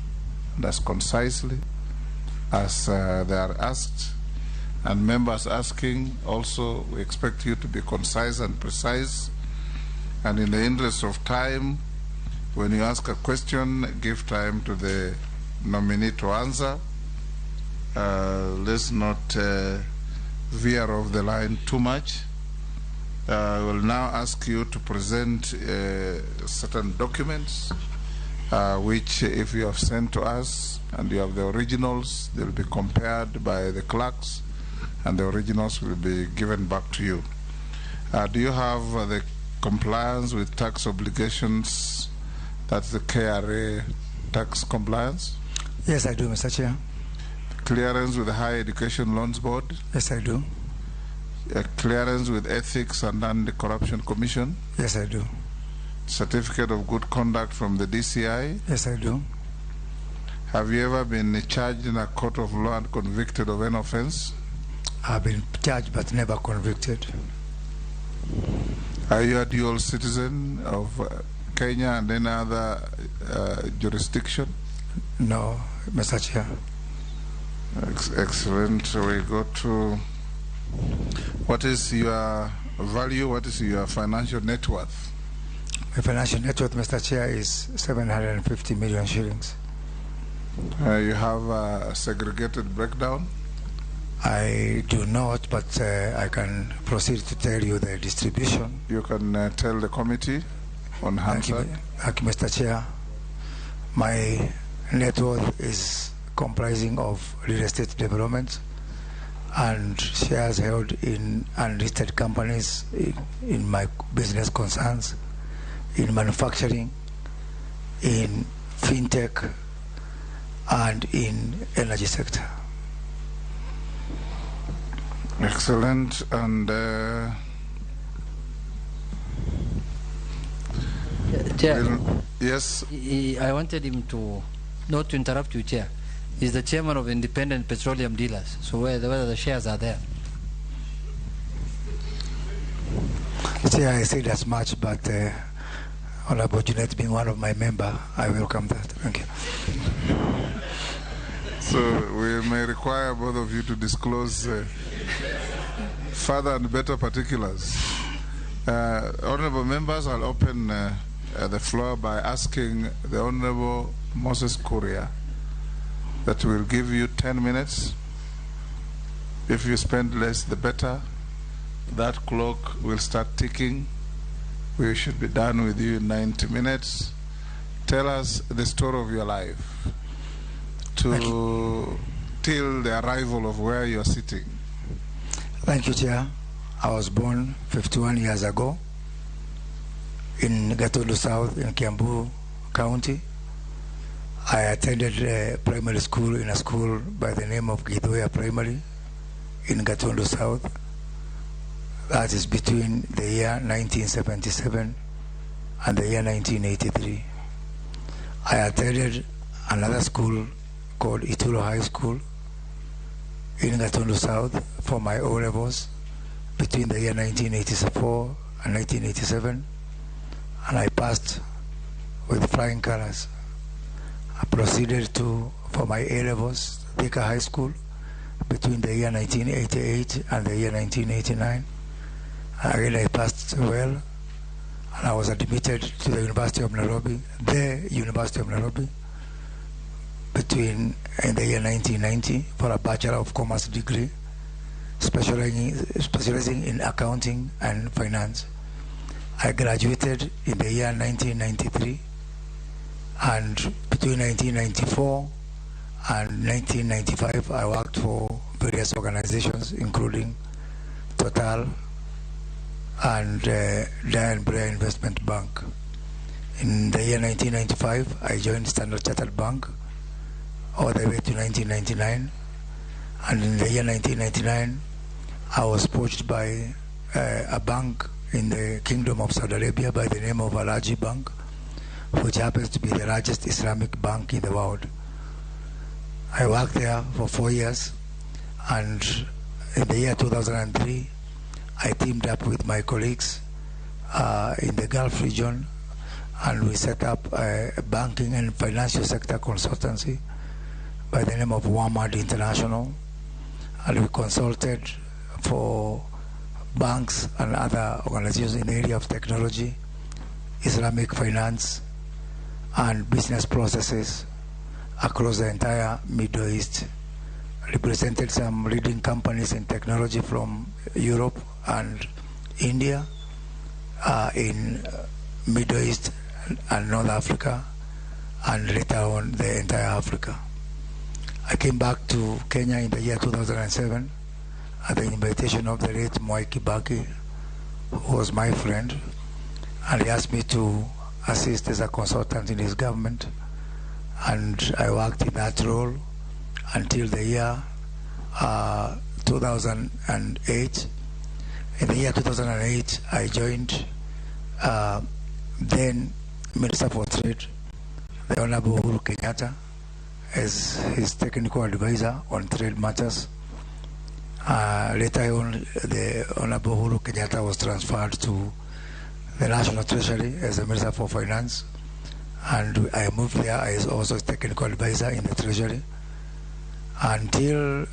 and as concisely as they are asked. And members asking also, we expect you to be concise and precise. And in the interest of time, when you ask a question, give time to the nominee to answer. Let's not veer off the line too much. I will now ask you to present certain documents, which if you have sent to us and you have the originals, they'll be compared by the clerks and the originals will be given back to you. Do you have the compliance with tax obligations? That's the KRA tax compliance? Yes, I do, Mr. Chair. Clearance with the Higher Education Loans Board? Yes, I do. Clearance with Ethics and Anti-Corruption Commission? Yes, I do. Certificate of Good Conduct from the DCI? Yes, I do. Have you ever been charged in a court of law and convicted of an offense? I've been charged but never convicted. Are you a dual citizen of Kenya and any other jurisdiction? No, Mr. Chair. Excellent. We go to, what is your value? What is your financial net worth? My financial net worth, Mr. Chair, is 750 million shillings. You have a segregated breakdown? I do not, but I can proceed to tell you the distribution. You can tell the committee on Hansard. Thank you, Mr. Chair. My net worth is comprising of real estate development and shares held in unlisted companies in my business concerns, in manufacturing, in fintech, and in energy sector. Excellent. And Chair, yes, I wanted him to not to interrupt you, Chair. He's the chairman of Independent Petroleum Dealers. So whether the shares are there. Chair, I said as much, but Honorable Junet being one of my members, I welcome that. Thank you. So we may require both of you to disclose further and better particulars. Honorable members, I'll open the floor by asking the Honorable Moses Kuria that will give you 10 minutes. If you spend less, the better. That clock will start ticking. We should be done with you in 90 minutes. Tell us the story of your life till the arrival of where you're sitting. Thank you, Chair. I was born 51 years ago in Gatundu South in Kiambu County. I attended primary school in a school by the name of Githuya Primary in Gatundu South. That is between the year 1977 and the year 1983. I attended another school called Ituro High School in Gatundu South for my O-levels between the year 1984 and 1987, and I passed with flying colors. I proceeded for my A-levels, Thika High School, between the year 1988 and the year 1989. Again, I passed well, and I was admitted to the University of Nairobi, in the year 1990 for a Bachelor of Commerce degree, specializing in accounting and finance. I graduated in the year 1993, and between 1994 and 1995 I worked for various organizations including Total and Diane Brea Investment Bank. In the year 1995 I joined Standard Chartered Bank all the way to 1999, and in the year 1999 I was poached by a bank in the Kingdom of Saudi Arabia by the name of Al-Ajhi Bank, which happens to be the largest Islamic bank in the world. I worked there for 4 years, and in the year 2003 I teamed up with my colleagues in the Gulf region, and we set up a banking and financial sector consultancy by the name of WAMAD International, and we consulted for banks and other organizations in the area of technology, Islamic finance, and business processes across the entire Middle East. Represented some leading companies in technology from Europe and India, in Middle East and North Africa, and later on the entire Africa. I came back to Kenya in the year 2007 at the invitation of the late Mwai Kibaki, who was my friend, and he asked me to assist as a consultant in his government, and I worked in that role until the year 2008. In the year 2008 I joined then Minister for Trade, the Honorable Uhuru Kenyatta, as his technical advisor on trade matters. Later on, the Honorable Uhuru Kenyatta was transferred to the National Treasury as a Minister for Finance, and I moved there as also a technical advisor in the Treasury until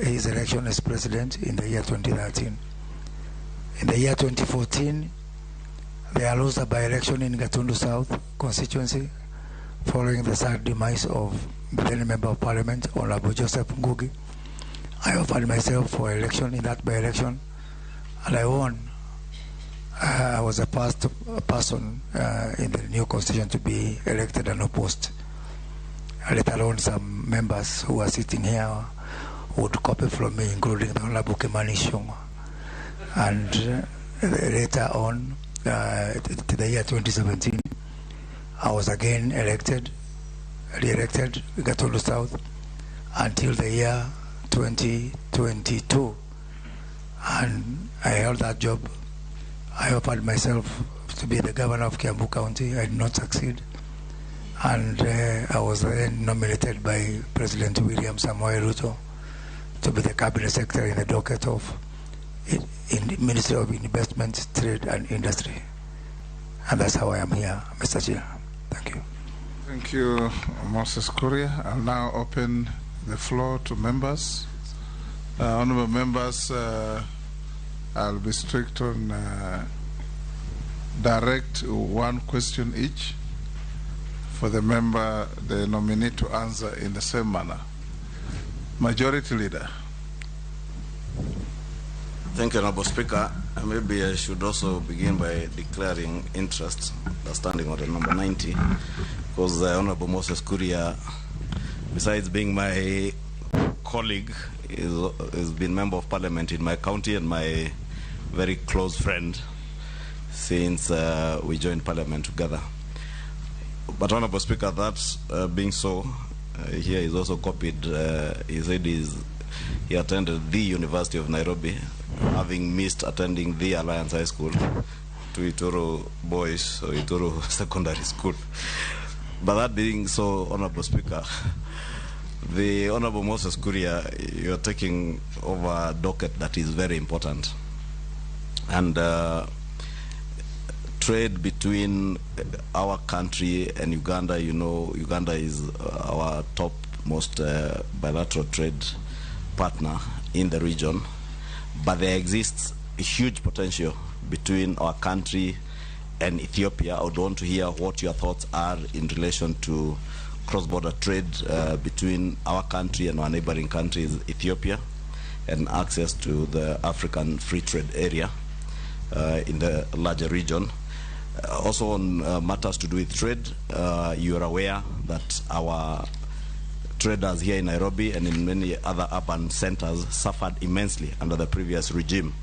his election as President in the year 2013. In the year 2014, there was a by-election in Gatundu South constituency following the sad demise of the then Member of Parliament, Honorable Joseph Ngugi. I offered myself for election in that by-election, and I won. I was the first person in the new constitution to be elected and opposed. Later on, some members who are sitting here would copy from me, including the Honorable Kimani Ichung'wah. And later on, to the year 2017, I was again re-elected Gatundu South until the year 2022, and I held that job. I offered myself to be the governor of Kiambu County. I did not succeed, and I was then nominated by President William Samoei Ruto to be the cabinet secretary in the docket of in the Ministry of Investment, Trade and Industry, and that's how I am here, Mr. Chair. Thank you. Thank you, Moses Kuria. I'll now open the floor to members. Honorable members, I'll be strict on direct one question each for the member, the nominee, to answer in the same manner. Majority Leader. Thank you, Honorable Speaker. Maybe I should also begin by declaring interest, standing order number 90, because Honorable Moses Kuria, besides being my colleague, has been Member of Parliament in my county and my very close friend since we joined Parliament together. But Honorable Speaker, that being so, here is also copied. He said he attended the University of Nairobi, having missed attending the Alliance High School, to Itoro Boys, or Itoro Secondary School. But that being so, Honorable Speaker, the Honorable Moses Kuria, you're taking over a docket that is very important. And trade between our country and Uganda, you know, Uganda is our top most bilateral trade partner in the region. But there exists a huge potential between our country and Ethiopia. I would want to hear what your thoughts are in relation to cross-border trade between our country and our neighboring countries, Ethiopia, and access to the African Free Trade Area. in the larger region. Also on matters to do with trade, you are aware that our traders here in Nairobi and in many other urban centers suffered immensely under the previous regime,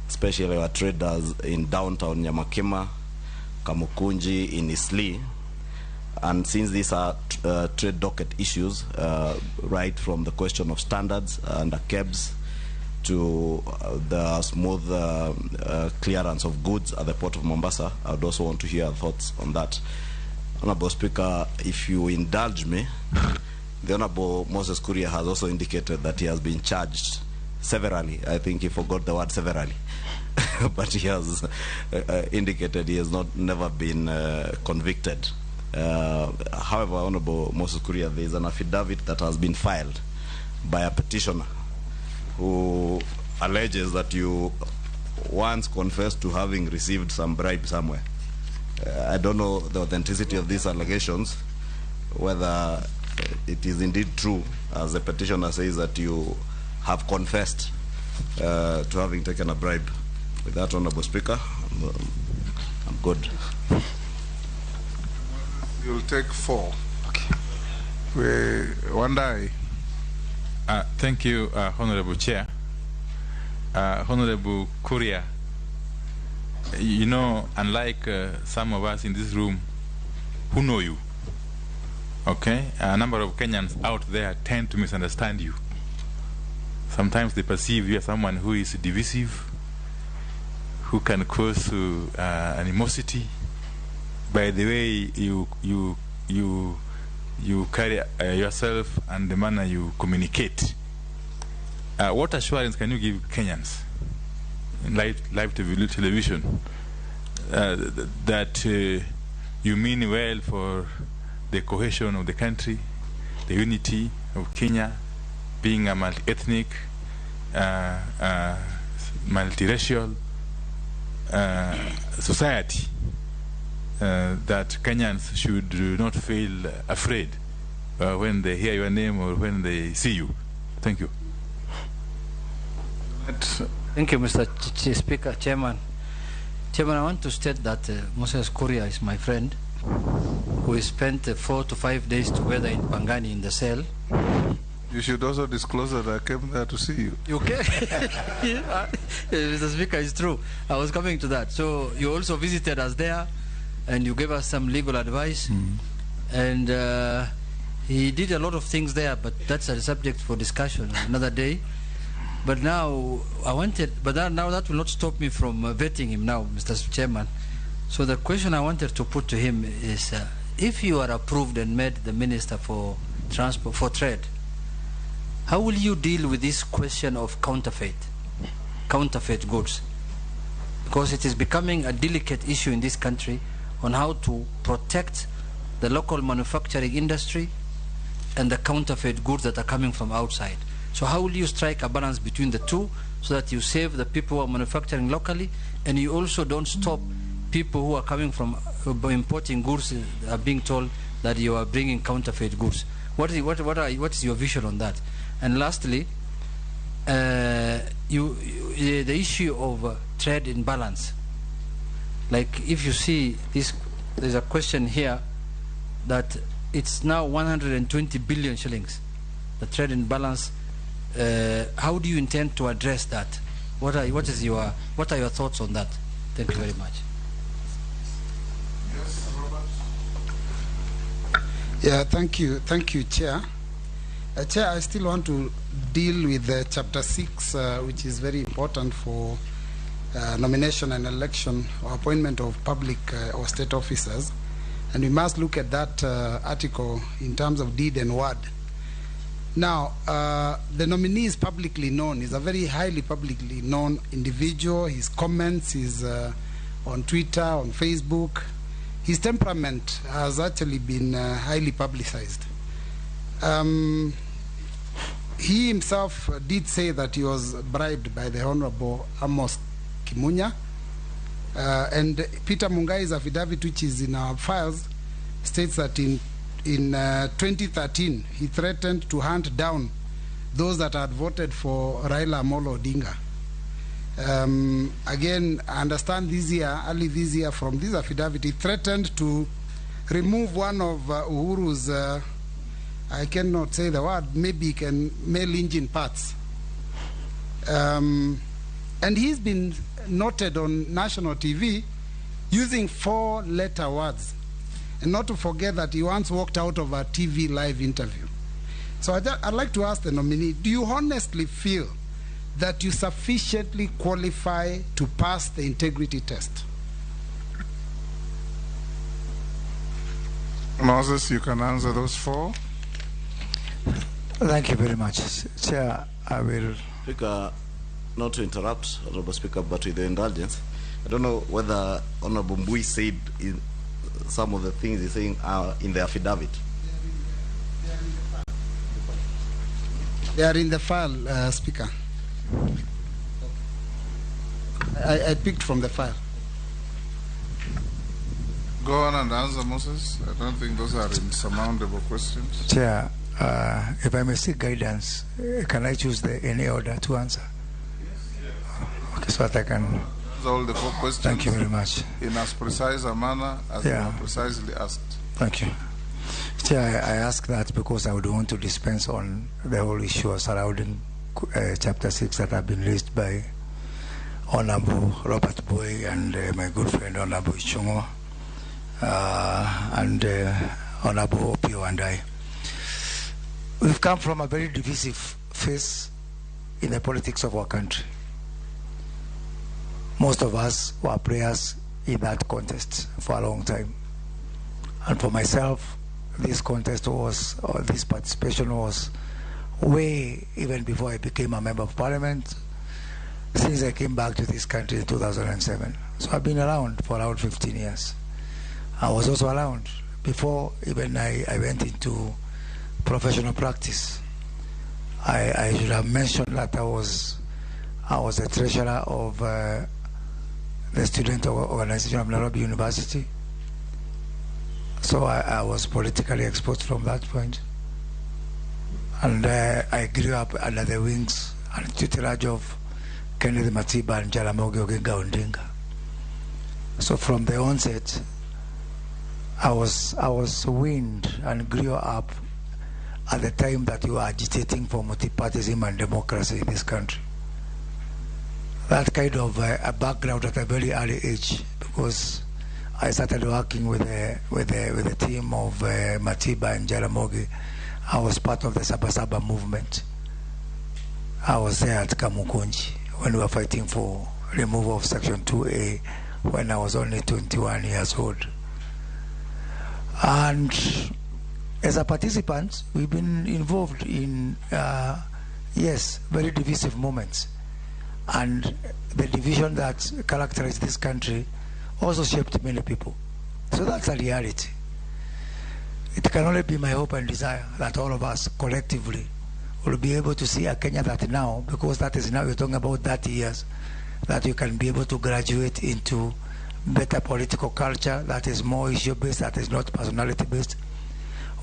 especially our traders in downtown Nyamakima, Kamukunji, in Isli. And since these are trade docket issues, right from the question of standards under KEBS to the smooth clearance of goods at the port of Mombasa, I would also want to hear thoughts on that. Honorable Speaker, if you indulge me, the Honorable Moses Kuria has also indicated that he has been charged severally. I think he forgot the word severally. But he has indicated he has never been convicted. However, Honorable Moses Kuria, there is an affidavit that has been filed by a petitioner who alleges that you once confessed to having received some bribe somewhere. I don't know the authenticity of these allegations, whether it is indeed true, as the petitioner says, that you have confessed to having taken a bribe. With that, Honorable Speaker, I'm good. You'll take 4. Okay. Wandai. Thank you, Honorable Chair. Honorable Kuria, you know, unlike some of us in this room who know you, okay, a number of Kenyans out there tend to misunderstand you. Sometimes they perceive you as someone who is divisive, who can cause animosity by the way you carry yourself and the manner you communicate. What assurance can you give Kenyans in live television that you mean well for the cohesion of the country, the unity of Kenya, being a multi-ethnic, multiracial society, that Kenyans should not feel afraid when they hear your name or when they see you? Thank you. Thank you, Mr. Speaker, Chairman. Chairman, I want to state that Moses Kuria is my friend, who spent 4 to 5 days together in Pangani in the cell. You should also disclose that I came there to see you. You okay? Mr. Speaker, it's true. I was coming to that. So you also visited us there, and you gave us some legal advice. And he did a lot of things there, but that's a subject for discussion another day. But now I wanted, but now that will not stop me from vetting him now, Mr. Chairman. So the question I wanted to put to him is, if you are approved and made the Minister for Transport, for Trade, how will you deal with this question of counterfeit goods? Because it is becoming a delicate issue in this country on how to protect the local manufacturing industry and the counterfeit goods that are coming from outside. So how will you strike a balance between the two so that you save the people who are manufacturing locally and you also don't stop people who are coming from importing goods are being told that you are bringing counterfeit goods? What is your vision on that? And lastly, the issue of trade imbalance. Like if you see this, there's a question here that it's now 120 billion shillings, the trade imbalance. How do you intend to address that? What are your thoughts on that? Thank you very much. Yes, Robert. Yeah, thank you, Chair. Chair, I still want to deal with Chapter 6, which is very important for nomination and election or appointment of public or state officers. And we must look at that article in terms of deed and word. Now, the nominee is publicly known. He's a very highly publicly known individual. His comments, his on Twitter, on Facebook. His temperament has actually been highly publicized. He himself did say that he was bribed by the Honorable Amos Kimunya. And Peter Mungai's affidavit, which is in our files, states that in 2013, he threatened to hunt down those that had voted for Raila Amolo Odinga. Again, I understand this year, early this year, from this affidavit, he threatened to remove one of Uhuru's, I cannot say the word, maybe male engine parts. And he's been noted on national TV using 4-letter words. And not to forget that he once walked out of a TV live interview. So I'd like to ask the nominee, do you honestly feel that you sufficiently qualify to pass the integrity test? Moses, you can answer those 4. Thank you very much. Chair, I will... Speaker, not to interrupt, Honorable Speaker, but with the indulgence, I don't know whether Honorable Mbui said some of the things he's saying are in the affidavit. They are in the file, Speaker. I picked from the file. Go on and answer, Moses. I don't think those are insurmountable questions. Chair, if I may seek guidance, can I choose any order to answer? Okay, so that I can... All the 4 questions. Thank you very much. In as precise a manner as they are precisely asked. Thank you. Chair, I ask that because I would want to dispense on the whole issue surrounding Chapter 6 that have been raised by Honorable Robert Boy and my good friend Honorable Ichungo and Honorable Opio and I. We've come from a very divisive phase in the politics of our country. Most of us were players in that contest for a long time. And for myself, this contest was, or this participation was way even before I became a member of parliament, since I came back to this country in 2007. So I've been around for around 15 years. I was also around before even I went into professional practice. I should have mentioned that I was the treasurer of the student organization of Nairobi University. So I was politically exposed from that point. And I grew up under the wings and tutelage of Kennedy Matiba and Ramogi Oginga Ondinga. So from the onset, I was weaned and grew up at the time that we were agitating for multipartyism and democracy in this country. That kind of a background at a very early age, because I started working with the team of Matiba and Jaramogi. I was part of the Sabasaba movement. I was there at Kamukunji when we were fighting for removal of Section 2A when I was only 21 years old. And as a participant, we've been involved in, yes, very divisive moments. And the division that characterized this country also shaped many people. So that's a reality. It can only be my hope and desire that all of us collectively will be able to see a Kenya that now, because that is now, we're talking about 30 years, that you can be able to graduate into better political culture that is more issue-based, that is not personality-based.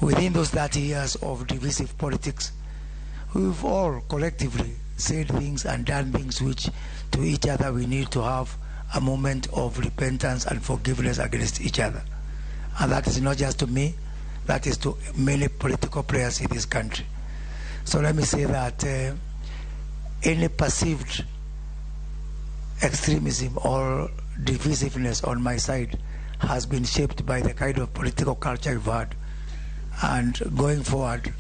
Within those 30 years of divisive politics, we've all collectively said things and done things which to each other we need to have a moment of repentance and forgiveness against each other. And that is not just to me, that is to many political players in this country. So let me say that any perceived extremism or divisiveness on my side has been shaped by the kind of political culture we've had. And going forward,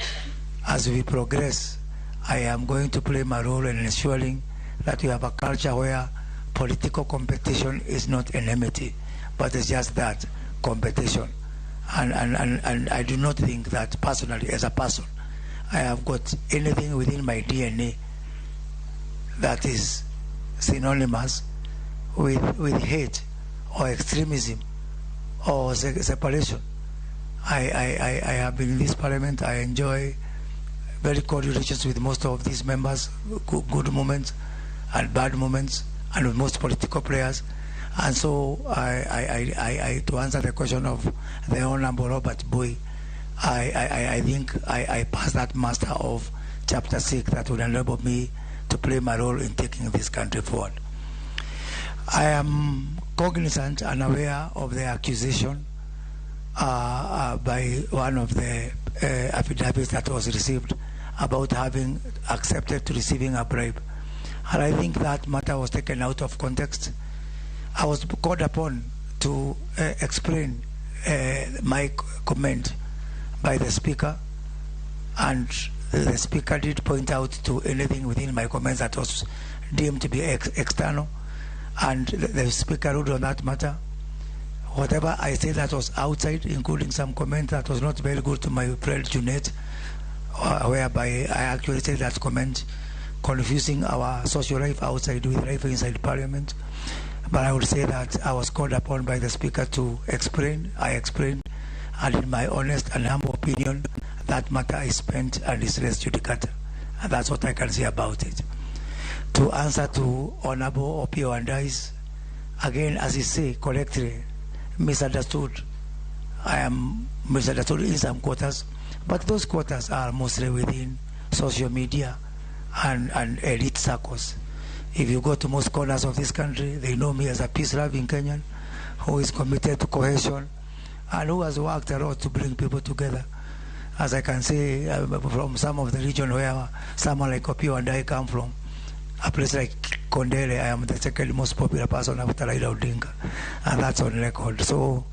as we progress, I am going to play my role in ensuring that we have a culture where political competition is not enmity, but it's just that, competition. And I do not think that personally, as a person, I have got anything within my DNA that is synonymous with hate or extremism or separation. I have been in this parliament. I enjoy very cordial relations with most of these members, good moments and bad moments, and with most political players. And so I to answer the question of the Honorable Robert Boy, I think I passed that master of Chapter 6 that would enable me to play my role in taking this country forward. I am cognizant and aware of the accusation by one of the affidavits that was received about having accepted to receiving a bribe. And I think that matter was taken out of context. I was called upon to explain my comment by the speaker, and the speaker did point out to anything within my comments that was deemed to be external, and the speaker ruled on that matter. Whatever I said that was outside, including some comment that was not very good to my friend Junet, whereby I actually said that comment confusing our social life outside with life inside Parliament. But I would say that I was called upon by the speaker to explain. I explained, and in my honest and humble opinion, that matter is spent and is res judicata. And that's what I can say about it. To answer to Honorable Opio Andais, again, as he say correctly, misunderstood. I am misunderstood in some quarters, but those quarters are mostly within social media and elite circles. If you go to most corners of this country, they know me as a peace-loving Kenyan who is committed to cohesion and who has worked a lot to bring people together. As I can say from some of the region where someone like Opio and I come from, a place like Kondele, I am the second most popular person after Raila Odinga, and that's on record. So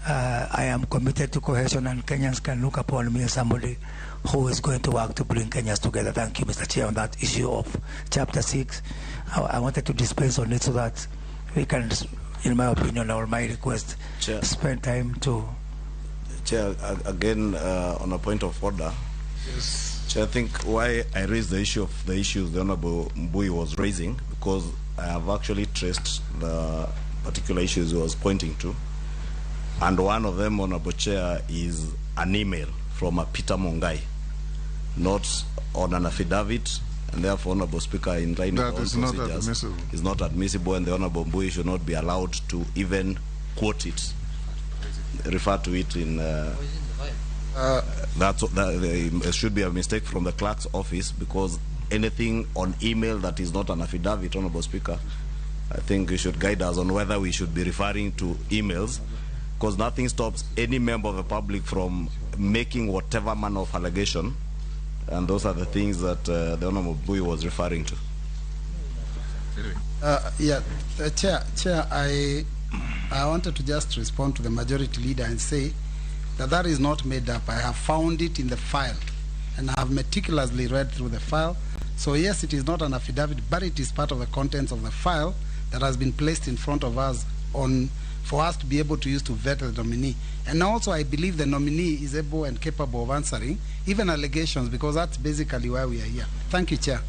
I am committed to cohesion, and Kenyans can look upon me as somebody who is going to work to bring Kenyans together. Thank you, Mr. Chair, on that issue of Chapter 6. I wanted to dispense on it so that we can, in my opinion, or my request, Chair, spend time to... Chair, again, on a point of order. Yes. Chair, I think why I raised the issue of the issues the Honorable Mbui was raising, because I have actually traced the particular issues he was pointing to. And one of them, Honorable Chair, is an email from a Peter Mongai, not on an affidavit, and therefore, Honorable Speaker, in line with all procedures, is not admissible, and the Honorable Mbui should not be allowed to even quote it, refer to it in... There should be a mistake from the clerk's office, because anything on email that is not an affidavit, Honorable Speaker, I think you should guide us on whether we should be referring to emails, because nothing stops any member of the public from making whatever manner of allegation, and those are the things that the Honorable Bui was referring to. Chair, I wanted to just respond to the majority leader and say that is not made up. I have found it in the file, and I have meticulously read through the file. So yes, it is not an affidavit, but it is part of the contents of the file that has been placed in front of us for us to be able to use to vet the nominee. And also, I believe the nominee is able and capable of answering even allegations, because that's basically why we are here. Thank you, Chair.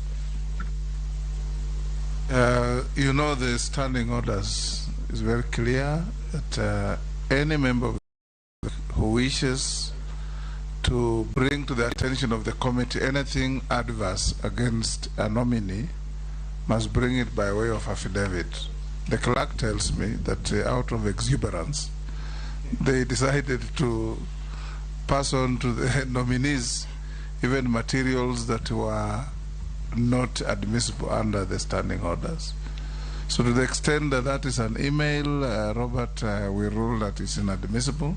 You know, the standing orders is very clear that any member who wishes to bring to the attention of the committee anything adverse against a nominee must bring it by way of affidavit. The clerk tells me that out of exuberance, they decided to pass on to the nominees even materials that were not admissible under the standing orders. So to the extent that that is an email, Robert, we rule that it's inadmissible.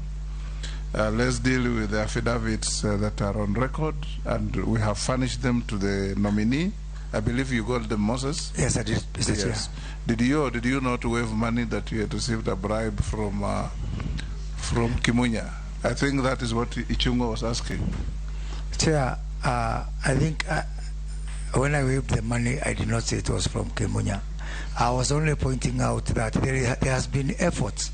Let's deal with the affidavits that are on record, and we have furnished them to the nominee. I believe you got them, Moses? Yes, I did, Mr. Chair. Did you or did you not waive money that you had received a bribe from Kimunya? I think that is what Ichungo was asking. Chair, I think when I waived the money, I did not say it was from Kimunya. I was only pointing out that there has been efforts.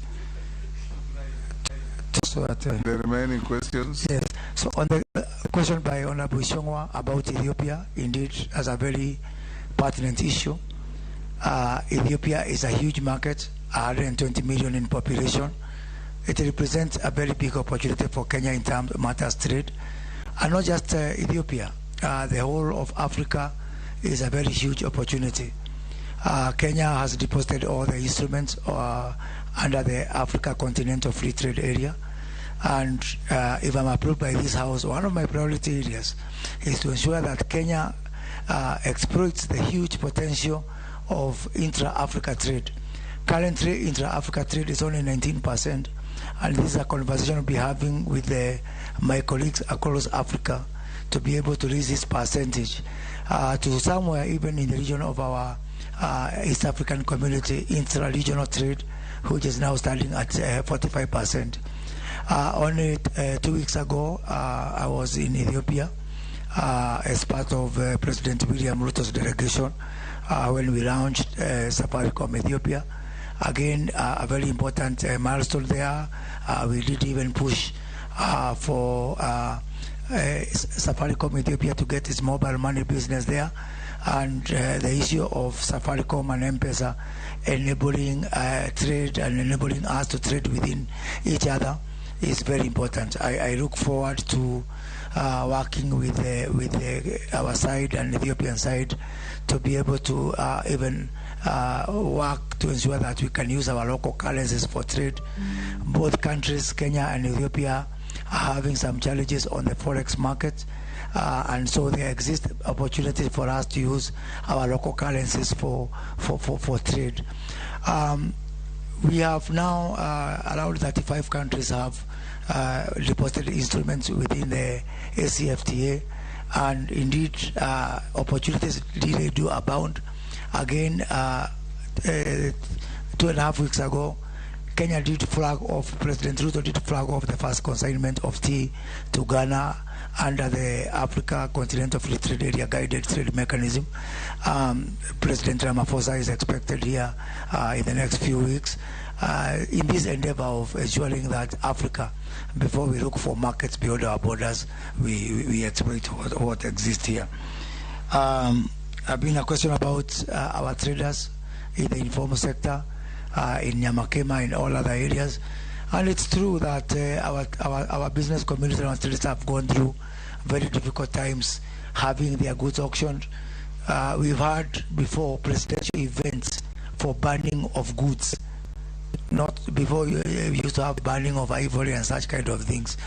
The remaining questions? Yes. So on the question by Honorable Shongwa about Ethiopia, indeed, as a very pertinent issue. Ethiopia is a huge market, 120 million in population. It represents a very big opportunity for Kenya in terms of matters trade. And not just Ethiopia, the whole of Africa is a very huge opportunity. Kenya has deposited all the instruments under the Africa Continental Free Trade Area. And if I'm approved by this House, one of my priority areas is to ensure that Kenya exploits the huge potential of intra-Africa trade. Currently, intra-Africa trade is only 19%, and this is a conversation we'll be having with my colleagues across Africa to be able to raise this percentage to somewhere even in the region of our East African community, intra-regional trade, which is now standing at 45%. Only 2 weeks ago, I was in Ethiopia as part of President William Ruto's delegation when we launched Safaricom Ethiopia. Again, a very important milestone there. We did even push for Safaricom Ethiopia to get its mobile money business there, and the issue of Safaricom and M-Pesa enabling trade and enabling us to trade within each other is very important. I look forward to working with our side and Ethiopian side to be able to even work to ensure that we can use our local currencies for trade. Both countries, Kenya and Ethiopia, are having some challenges on the forex market, and so there exist opportunities for us to use our local currencies for trade. We have now around 35 countries have deposited instruments within the ACFTA, and indeed opportunities really do abound. Again, 2.5 weeks ago, Kenya did flag off, President Ruto did flag off the first consignment of tea to Ghana under the Africa Continental Free Trade Area Guided Trade Mechanism. President Ramaphosa is expected here in the next few weeks in this endeavor of ensuring that Africa, before we look for markets beyond our borders, we exploit what exists here. I've been a question about our traders in the informal sector, in Nyamakema, in all other areas, and it's true that our business community and our traders have gone through very difficult times having their goods auctioned. We've had before presidential events for banning of goods. Not before we used to have banning of ivory and such kind of things.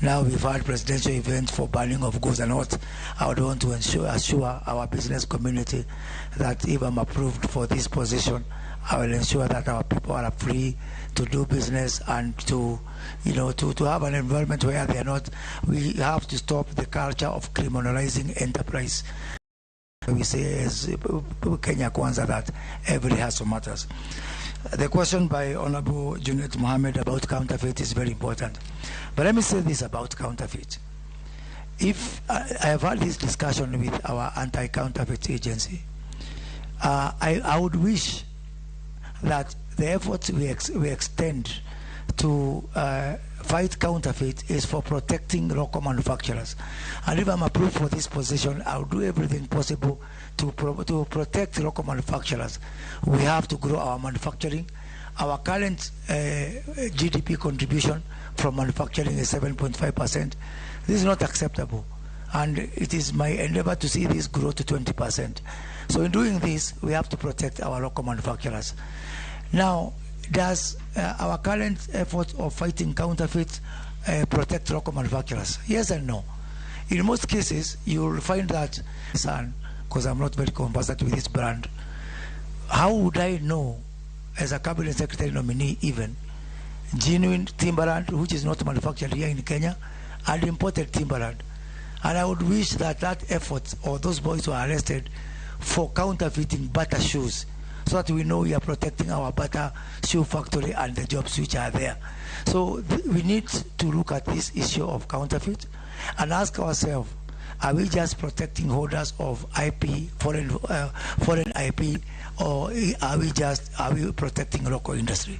Now we've had presidential events for banning of goods, and what I would want to assure our business community that if I'm approved for this position, I will ensure that our people are free to do business and to have an environment where they are not. We have to stop the culture of criminalizing enterprise. We say as Kenya Kwanza that every hustle matters. The question by Honorable Junet Mohammed about counterfeit is very important. But let me say this about counterfeit. If I have had this discussion with our anti-counterfeit agency, I would wish that the efforts we extend to fight counterfeit is for protecting local manufacturers. And if I'm approved for this position, I'll do everything possible to protect local manufacturers. We have to grow our manufacturing. Our current GDP contribution from manufacturing is 7.5%. This is not acceptable, and it is my endeavor to see this grow to 20%. So in doing this, we have to protect our local manufacturers. Now, does our current effort of fighting counterfeit protect local manufacturers? Yes and no. In most cases, you will find that, because I'm not very conversant with this brand, how would I know, as a cabinet secretary nominee even, genuine timberland, which is not manufactured here in Kenya, and imported timberland? And I would wish that that effort, or those boys who are arrested for counterfeiting butter shoes, so that we know we are protecting our butter shoe factory and the jobs which are there. So we need to look at this issue of counterfeit and ask ourselves, are we just protecting holders of IP, foreign IP, or are we protecting local industry?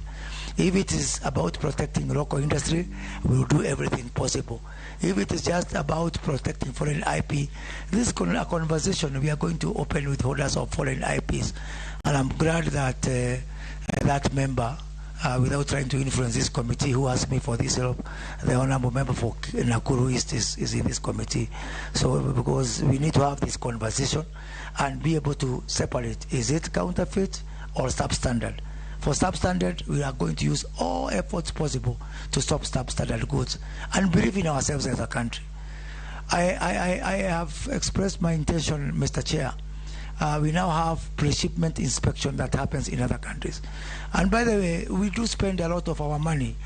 If it is about protecting local industry, we will do everything possible. If it is just about protecting foreign IP, this is a conversation we are going to open with holders of foreign IPs. And I'm glad that that member, without trying to influence this committee, who asked me for this help, the honorable member for Nakuru East is in this committee. So because we need to have this conversation and be able to separate, is it counterfeit or substandard? For substandard, we are going to use all efforts possible to stop substandard goods and believe in ourselves as a country. I have expressed my intention, Mr. Chair, we now have pre-shipment inspection that happens in other countries. And by the way, we do spend a lot of our money,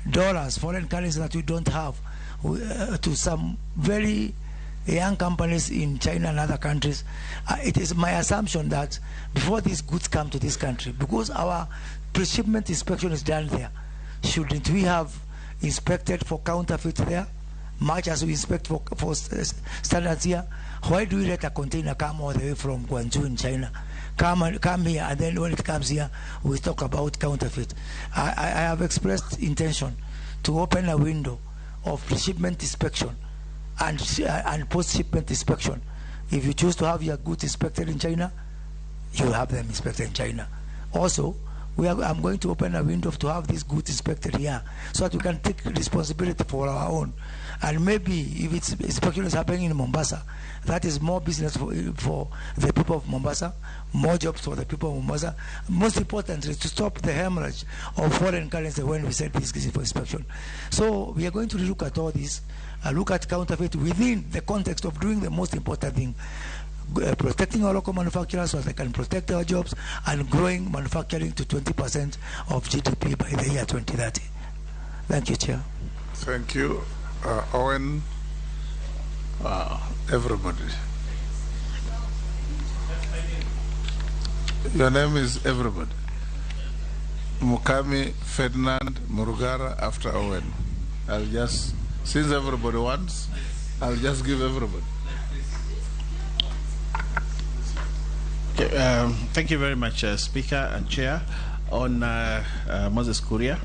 dollars, foreign currency that we don't have, to some very young companies in China and other countries. It is my assumption that before these goods come to this country, because our pre-shipment inspection is done there, shouldn't we have inspected for counterfeit there, much as we inspect for standards here? Why do we let a container come all the way from Guangzhou in China, come here, and then when it comes here, we talk about counterfeit? I have expressed intention to open a window of pre-shipment inspection and post-shipment inspection. If you choose to have your goods inspected in China, you have them inspected in China. Also, I'm going to open a window to have these goods inspected here, so that we can take responsibility for our own. And maybe if it's inspection is happening in Mombasa, that is more business for the people of Mombasa, more jobs for the people of Mombasa. Most importantly, to stop the hemorrhage of foreign currency when we send this for inspection. So we are going to look at all this, look at counterfeit within the context of doing the most important thing, protecting our local manufacturers so they can protect our jobs, and growing manufacturing to 20% of GDP by the year 2030. Thank you, Chair. Thank you. Owen, everybody. Your name is everybody. Mukami Ferdinand Murugara after Owen. I'll just, since everybody wants, I'll just give everybody. Okay, thank you very much, Speaker and Chair. On Moses Kuria,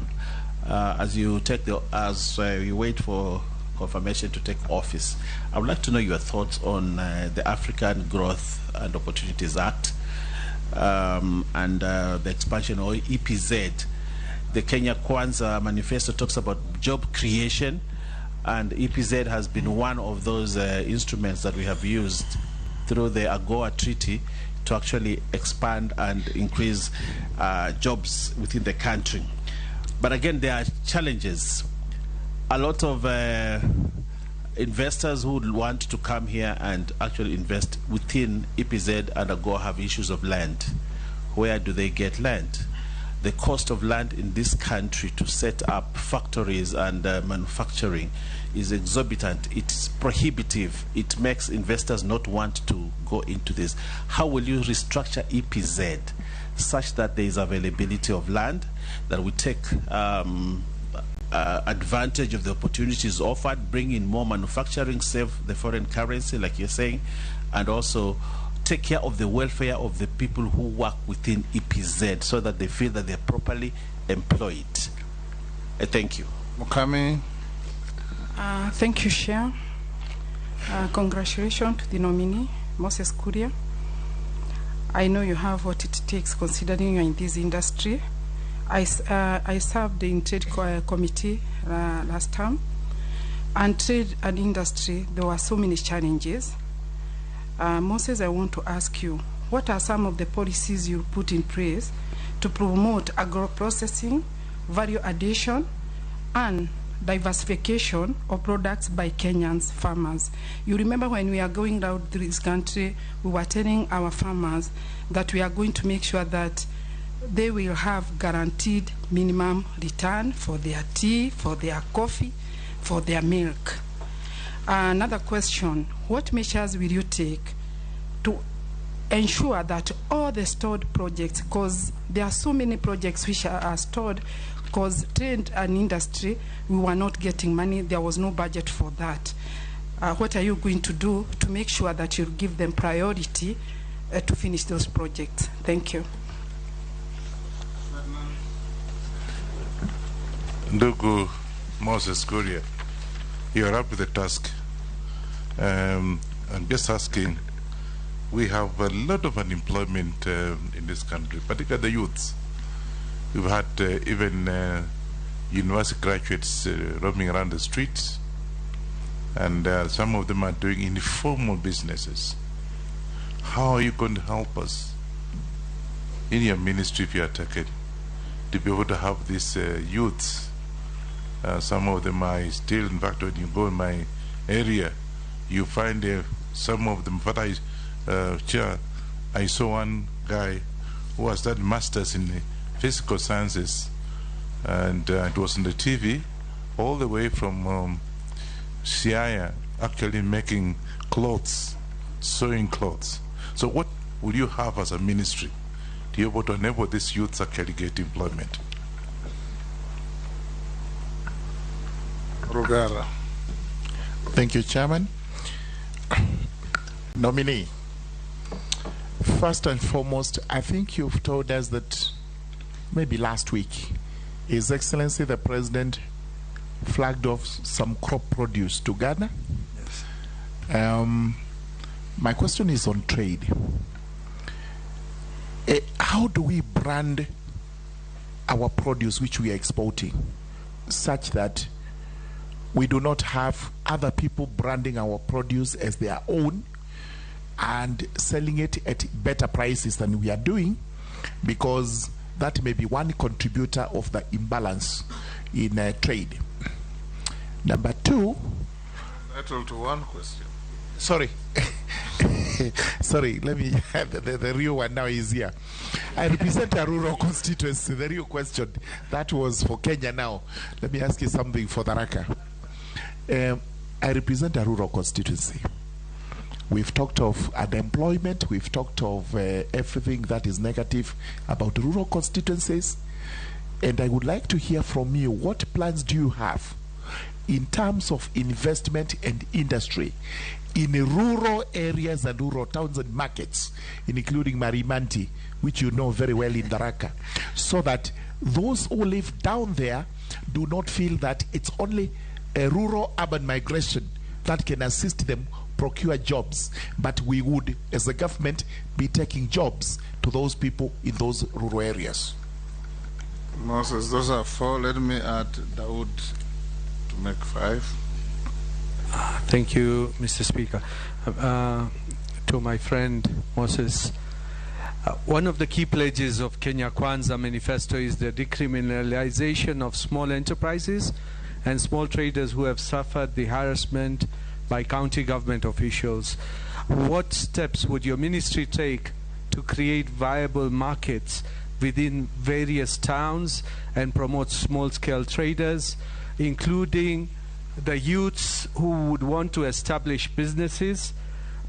as you wait for confirmation to take office, I would like to know your thoughts on the African Growth and Opportunities Act and the expansion of EPZ. The Kenya Kwanza manifesto talks about job creation, and EPZ has been one of those instruments that we have used through the AGOA Treaty to actually expand and increase jobs within the country. But again, there are challenges. A lot of investors who would want to come here and actually invest within EPZ and AGOA have issues of land. Where do they get land? The cost of land in this country to set up factories and manufacturing is exorbitant. It's prohibitive. It makes investors not want to go into this. How will you restructure EPZ such that there is availability of land, that we take advantage of the opportunities offered, bring in more manufacturing, save the foreign currency, like you're saying, and also take care of the welfare of the people who work within EPZ so that they feel that they're properly employed? Thank you. Mukami. Thank you, Chair. Congratulations to the nominee, Moses Kuria. I know you have what it takes considering you're in this industry. I served in Trade Committee last term, and trade and industry, there were so many challenges. Moses, I want to ask you, what are some of the policies you put in place to promote agro-processing, value addition, and diversification of products by Kenyans farmers? You remember when we are going out to this country, we were telling our farmers that we are going to make sure that they will have guaranteed minimum return for their tea, for their coffee, for their milk. Another question, what measures will you take to ensure that all the stored projects, because there are so many projects which are stored, because trade and industry, we were not getting money, there was no budget for that. What are you going to do to make sure that you give them priority to finish those projects? Thank you. Ndugu Moses Kuria, you're up with the task. I'm just asking, we have a lot of unemployment in this country, particularly the youths. We've had even university graduates roaming around the streets, and some of them are doing informal businesses. How are you going to help us in your ministry, if you are taken, to be able to have these youths? Some of them are still, in fact, when you go in my area, you find some of them, Chair, I saw one guy who has done masters in physical sciences, and it was on the TV, all the way from Siaya, actually making clothes, sewing clothes. So what would you have as a ministry to be able to enable these youths actually get employment? Rugara. Thank you, Chairman. Nominee, first and foremost, I think you've told us that maybe last week, His Excellency the President flagged off some crop produce to Ghana. Yes. My question is on trade. How do we brand our produce which we are exporting such that we do not have other people branding our produce as their own and selling it at better prices than we are doing, because that may be one contributor of the imbalance in trade. Number two, entitled to one question. Sorry. Sorry, let me the real one now is here. I represent a rural constituency. The real question, that was for Kenya now. Let me ask you something for Tharaka. I represent a rural constituency. We've talked of unemployment, we've talked of everything that is negative about rural constituencies, and I would like to hear from you, what plans do you have in terms of investment and industry in rural areas and rural towns and markets, including Marimanti, which you know very well in Tharaka, so that those who live down there do not feel that it's only a rural urban migration that can assist them procure jobs, but we would, as a government, be taking jobs to those people in those rural areas. Moses, those are 4. Let me add Dawood to make 5. Thank you, Mr. Speaker. To my friend Moses, one of the key pledges of Kenya Kwanza manifesto is the decriminalization of small enterprises and small traders who have suffered the harassment by county government officials. What steps would your ministry take to create viable markets within various towns and promote small-scale traders, including the youths who would want to establish businesses,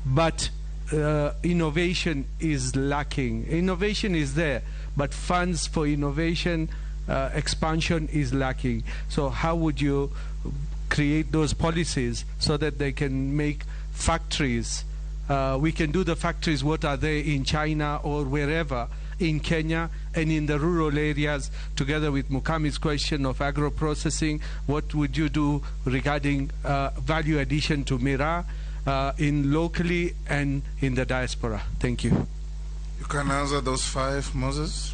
but innovation is lacking? Innovation is there, but funds for innovation expansion is lacking. So how would you create those policies so that they can make factories? We can do the factories, what are they in China or wherever in Kenya, and in the rural areas, together with Mukami's question of agro-processing, what would you do regarding value addition to Mira in locally and in the diaspora? Thank you. You can answer those 5, Moses.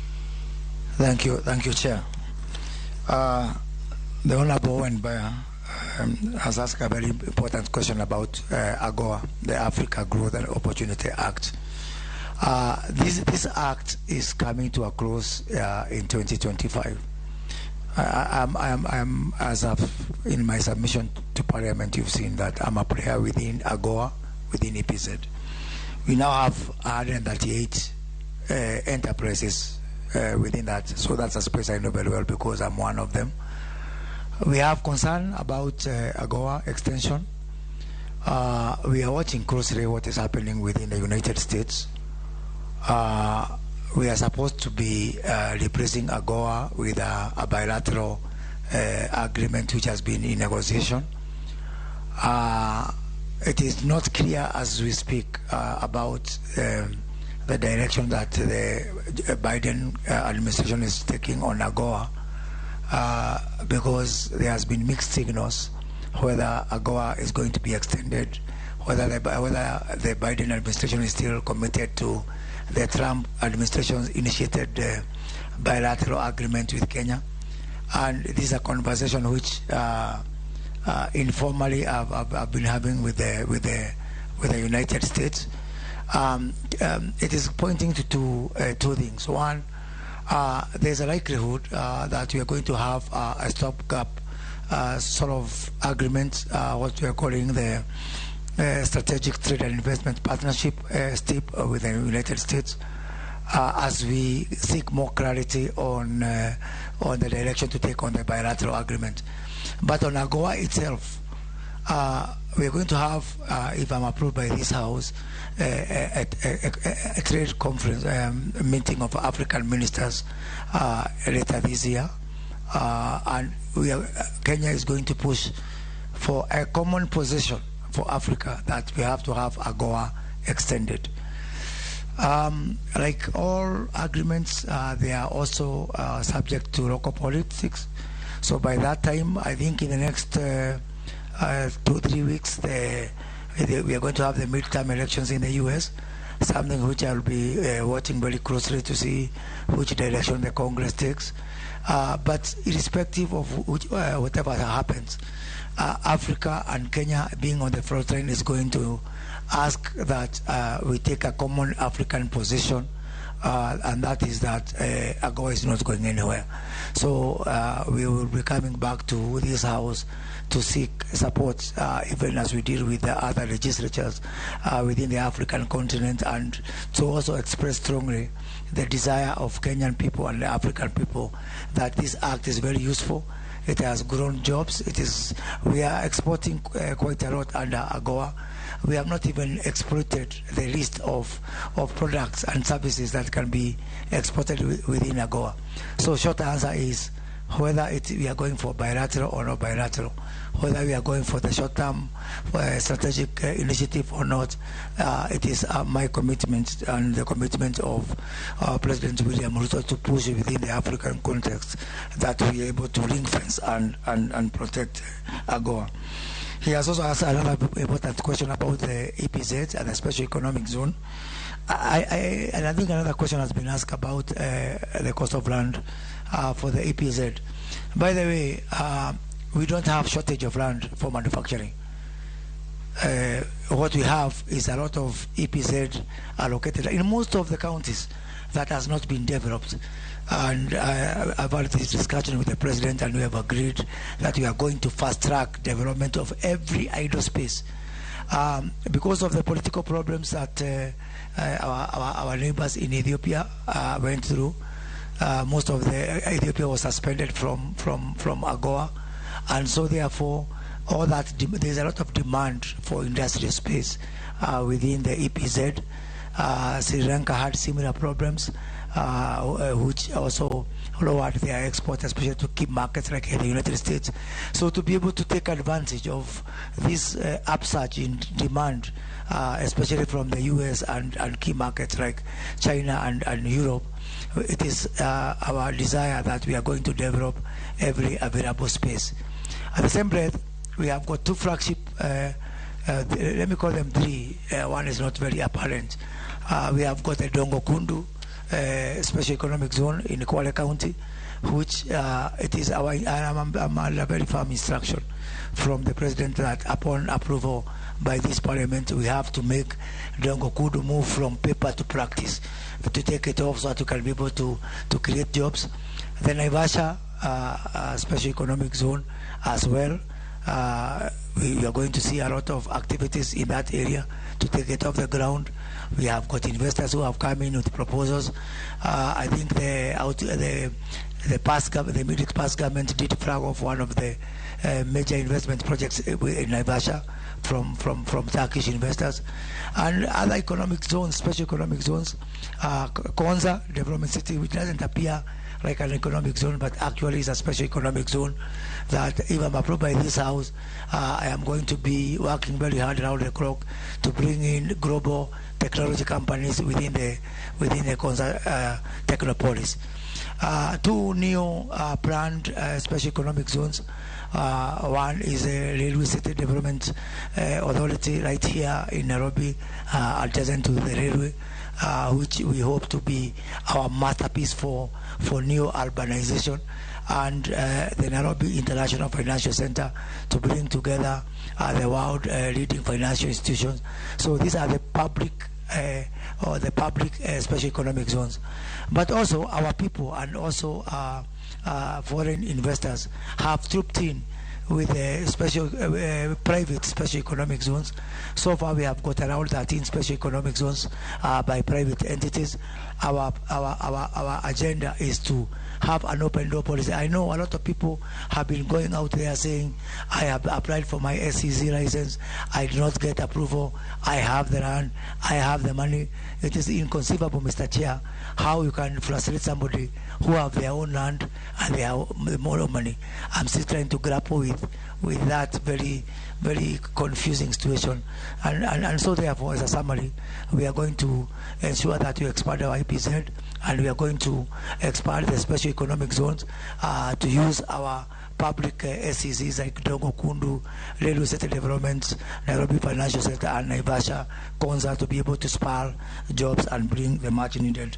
Thank you, Chair. The Honorable Owen Bayer has asked a very important question about AGOA, the Africa Growth and Opportunity Act. This act is coming to a close in 2025. I'm as of in my submission to Parliament, you've seen that I'm a player within AGOA, within EPZ. We now have 138 enterprises within that, so that's a space I know very well because I'm one of them. We have concern about AGOA extension. We are watching closely what is happening within the United States. We are supposed to be replacing AGOA with a bilateral agreement which has been in negotiation. It is not clear as we speak about the direction that the Biden administration is taking on AGOA, because there has been mixed signals whether AGOA is going to be extended, whether the Biden administration is still committed to the Trump administration initiated bilateral agreement with Kenya. And this is a conversation which informally I've been having with the United States. It is pointing to two things. One, there's a likelihood that we are going to have a stopgap sort of agreement, what we are calling the strategic trade and investment partnership STIP with the United States as we seek more clarity on the direction to take on the bilateral agreement. But on AGOA itself, we're going to have, if I'm approved by this House, a trade conference, meeting of African ministers later this year. And Kenya is going to push for a common position for Africa that we have to have AGOA extended. Like all agreements, they are also subject to local politics. So by that time, I think in the next 2-3 weeks, we are going to have the midterm elections in the US, something which I'll be watching very closely to see which direction the Congress takes. But irrespective of whatever happens, Africa and Kenya being on the front line is going to ask that we take a common African position, and that is that AGOA is not going anywhere. So we will be coming back to this House to seek support, even as we deal with the other legislatures within the African continent, and to also express strongly the desire of Kenyan people and the African people that this act is very useful. It has grown jobs. We are exporting quite a lot under AGOA. We have not even exploited the list of products and services that can be exported within AGOA. So short answer is whether we are going for bilateral or not bilateral, whether we are going for the short-term strategic initiative or not, it is my commitment and the commitment of President William Ruto to push within the African context that we are able to ring fence and protect AGOA. He has also asked another important question about the EPZ and the special economic zone. And I think another question has been asked about the cost of land for the EPZ. By the way, we don't have shortage of land for manufacturing. What we have is a lot of EPZ allocated in most of the counties that has not been developed. And I've had this discussion with the President, and we have agreed that we are going to fast-track development of every idle space. Because of the political problems that our neighbors in Ethiopia went through, most of the Ethiopia was suspended from AGOA, and so therefore all that there's a lot of demand for industrial space within the EPZ. Sri Lanka had similar problems, which also lowered their export, especially to key markets like the United States. So to be able to take advantage of this upsurge in demand, especially from the US and key markets like China and Europe, it is our desire that we are going to develop every available space. At the same breath, we have got two flagship, let me call them three, one is not very apparent. We have got the Dongo Kundu Special Economic Zone in Kwale County, which it is a very firm instruction from the President that upon approval by this Parliament, we have to make Dongo Kundu move from paper to practice, to take it off so that we can be able to create jobs. The Naivasha Special Economic Zone as well. We are going to see a lot of activities in that area to take it off the ground. We have got investors who have come in with proposals. I think the immediate past government did flag off one of the major investment projects in Naivasha from Turkish investors, and other economic zones, special economic zones. Konza Development City, which doesn't appear like an economic zone, but actually is a special economic zone that, if I'm approved by this House, I am going to be working very hard around the clock to bring in global technology companies within the Konza Technopolis. Two new planned special economic zones. One is a Railway City Development Authority right here in Nairobi, adjacent to the railway, which we hope to be our masterpiece for new urbanization, and the Nairobi International Financial Center to bring together the world leading financial institutions. So these are the public special economic zones. But also our people and also foreign investors have trooped in special private special economic zones. So far, we have got around 13 special economic zones by private entities. Our agenda is to have an open door policy. I know a lot of people have been going out there saying, I have applied for my SEZ license, I did not get approval, I have the land, I have the money. It is inconceivable, Mr. Chair, how you can frustrate somebody who have their own land and they have more money. I'm still trying to grapple with that very, very confusing situation. And so therefore, as a summary, we are going to ensure that we expand our IPZ, and we are going to expand the special economic zones to use our public SEZs like Dogo Kundu, Radio City Developments, Nairobi Financial Sector, and Naivasha, Konza, to be able to spur jobs and bring the much needed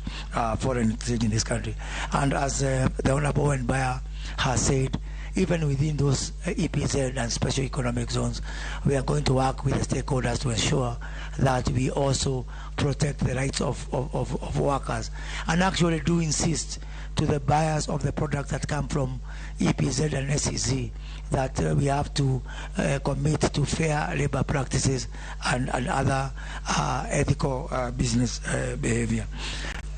foreign exchange in this country. And as the Honorable Owen Bayer has said, even within those EPZ and special economic zones, we are going to work with the stakeholders to ensure that we also protect the rights of workers, and actually do insist to the buyers of the products that come from EPZ and SEZ that we have to commit to fair labor practices and other ethical business behavior.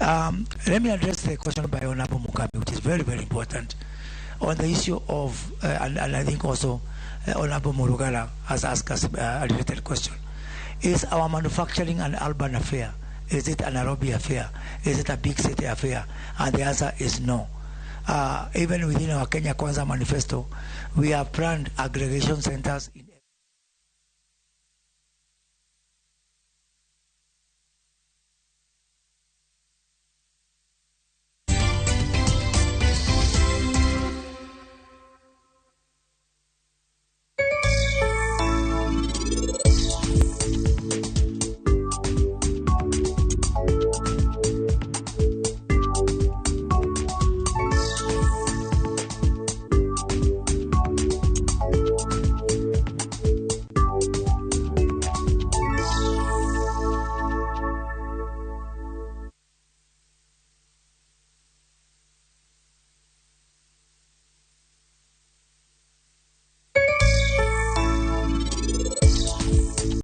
Let me address the question by Honorable Mugabe, which is very, very important, on the issue of, and I think also Honorable Murugala has asked us a related question. Is our manufacturing an urban affair? Is it a Nairobi affair? Is it a big city affair? And the answer is no. Even within our Kenya Kwanza manifesto, we have planned aggregation centers in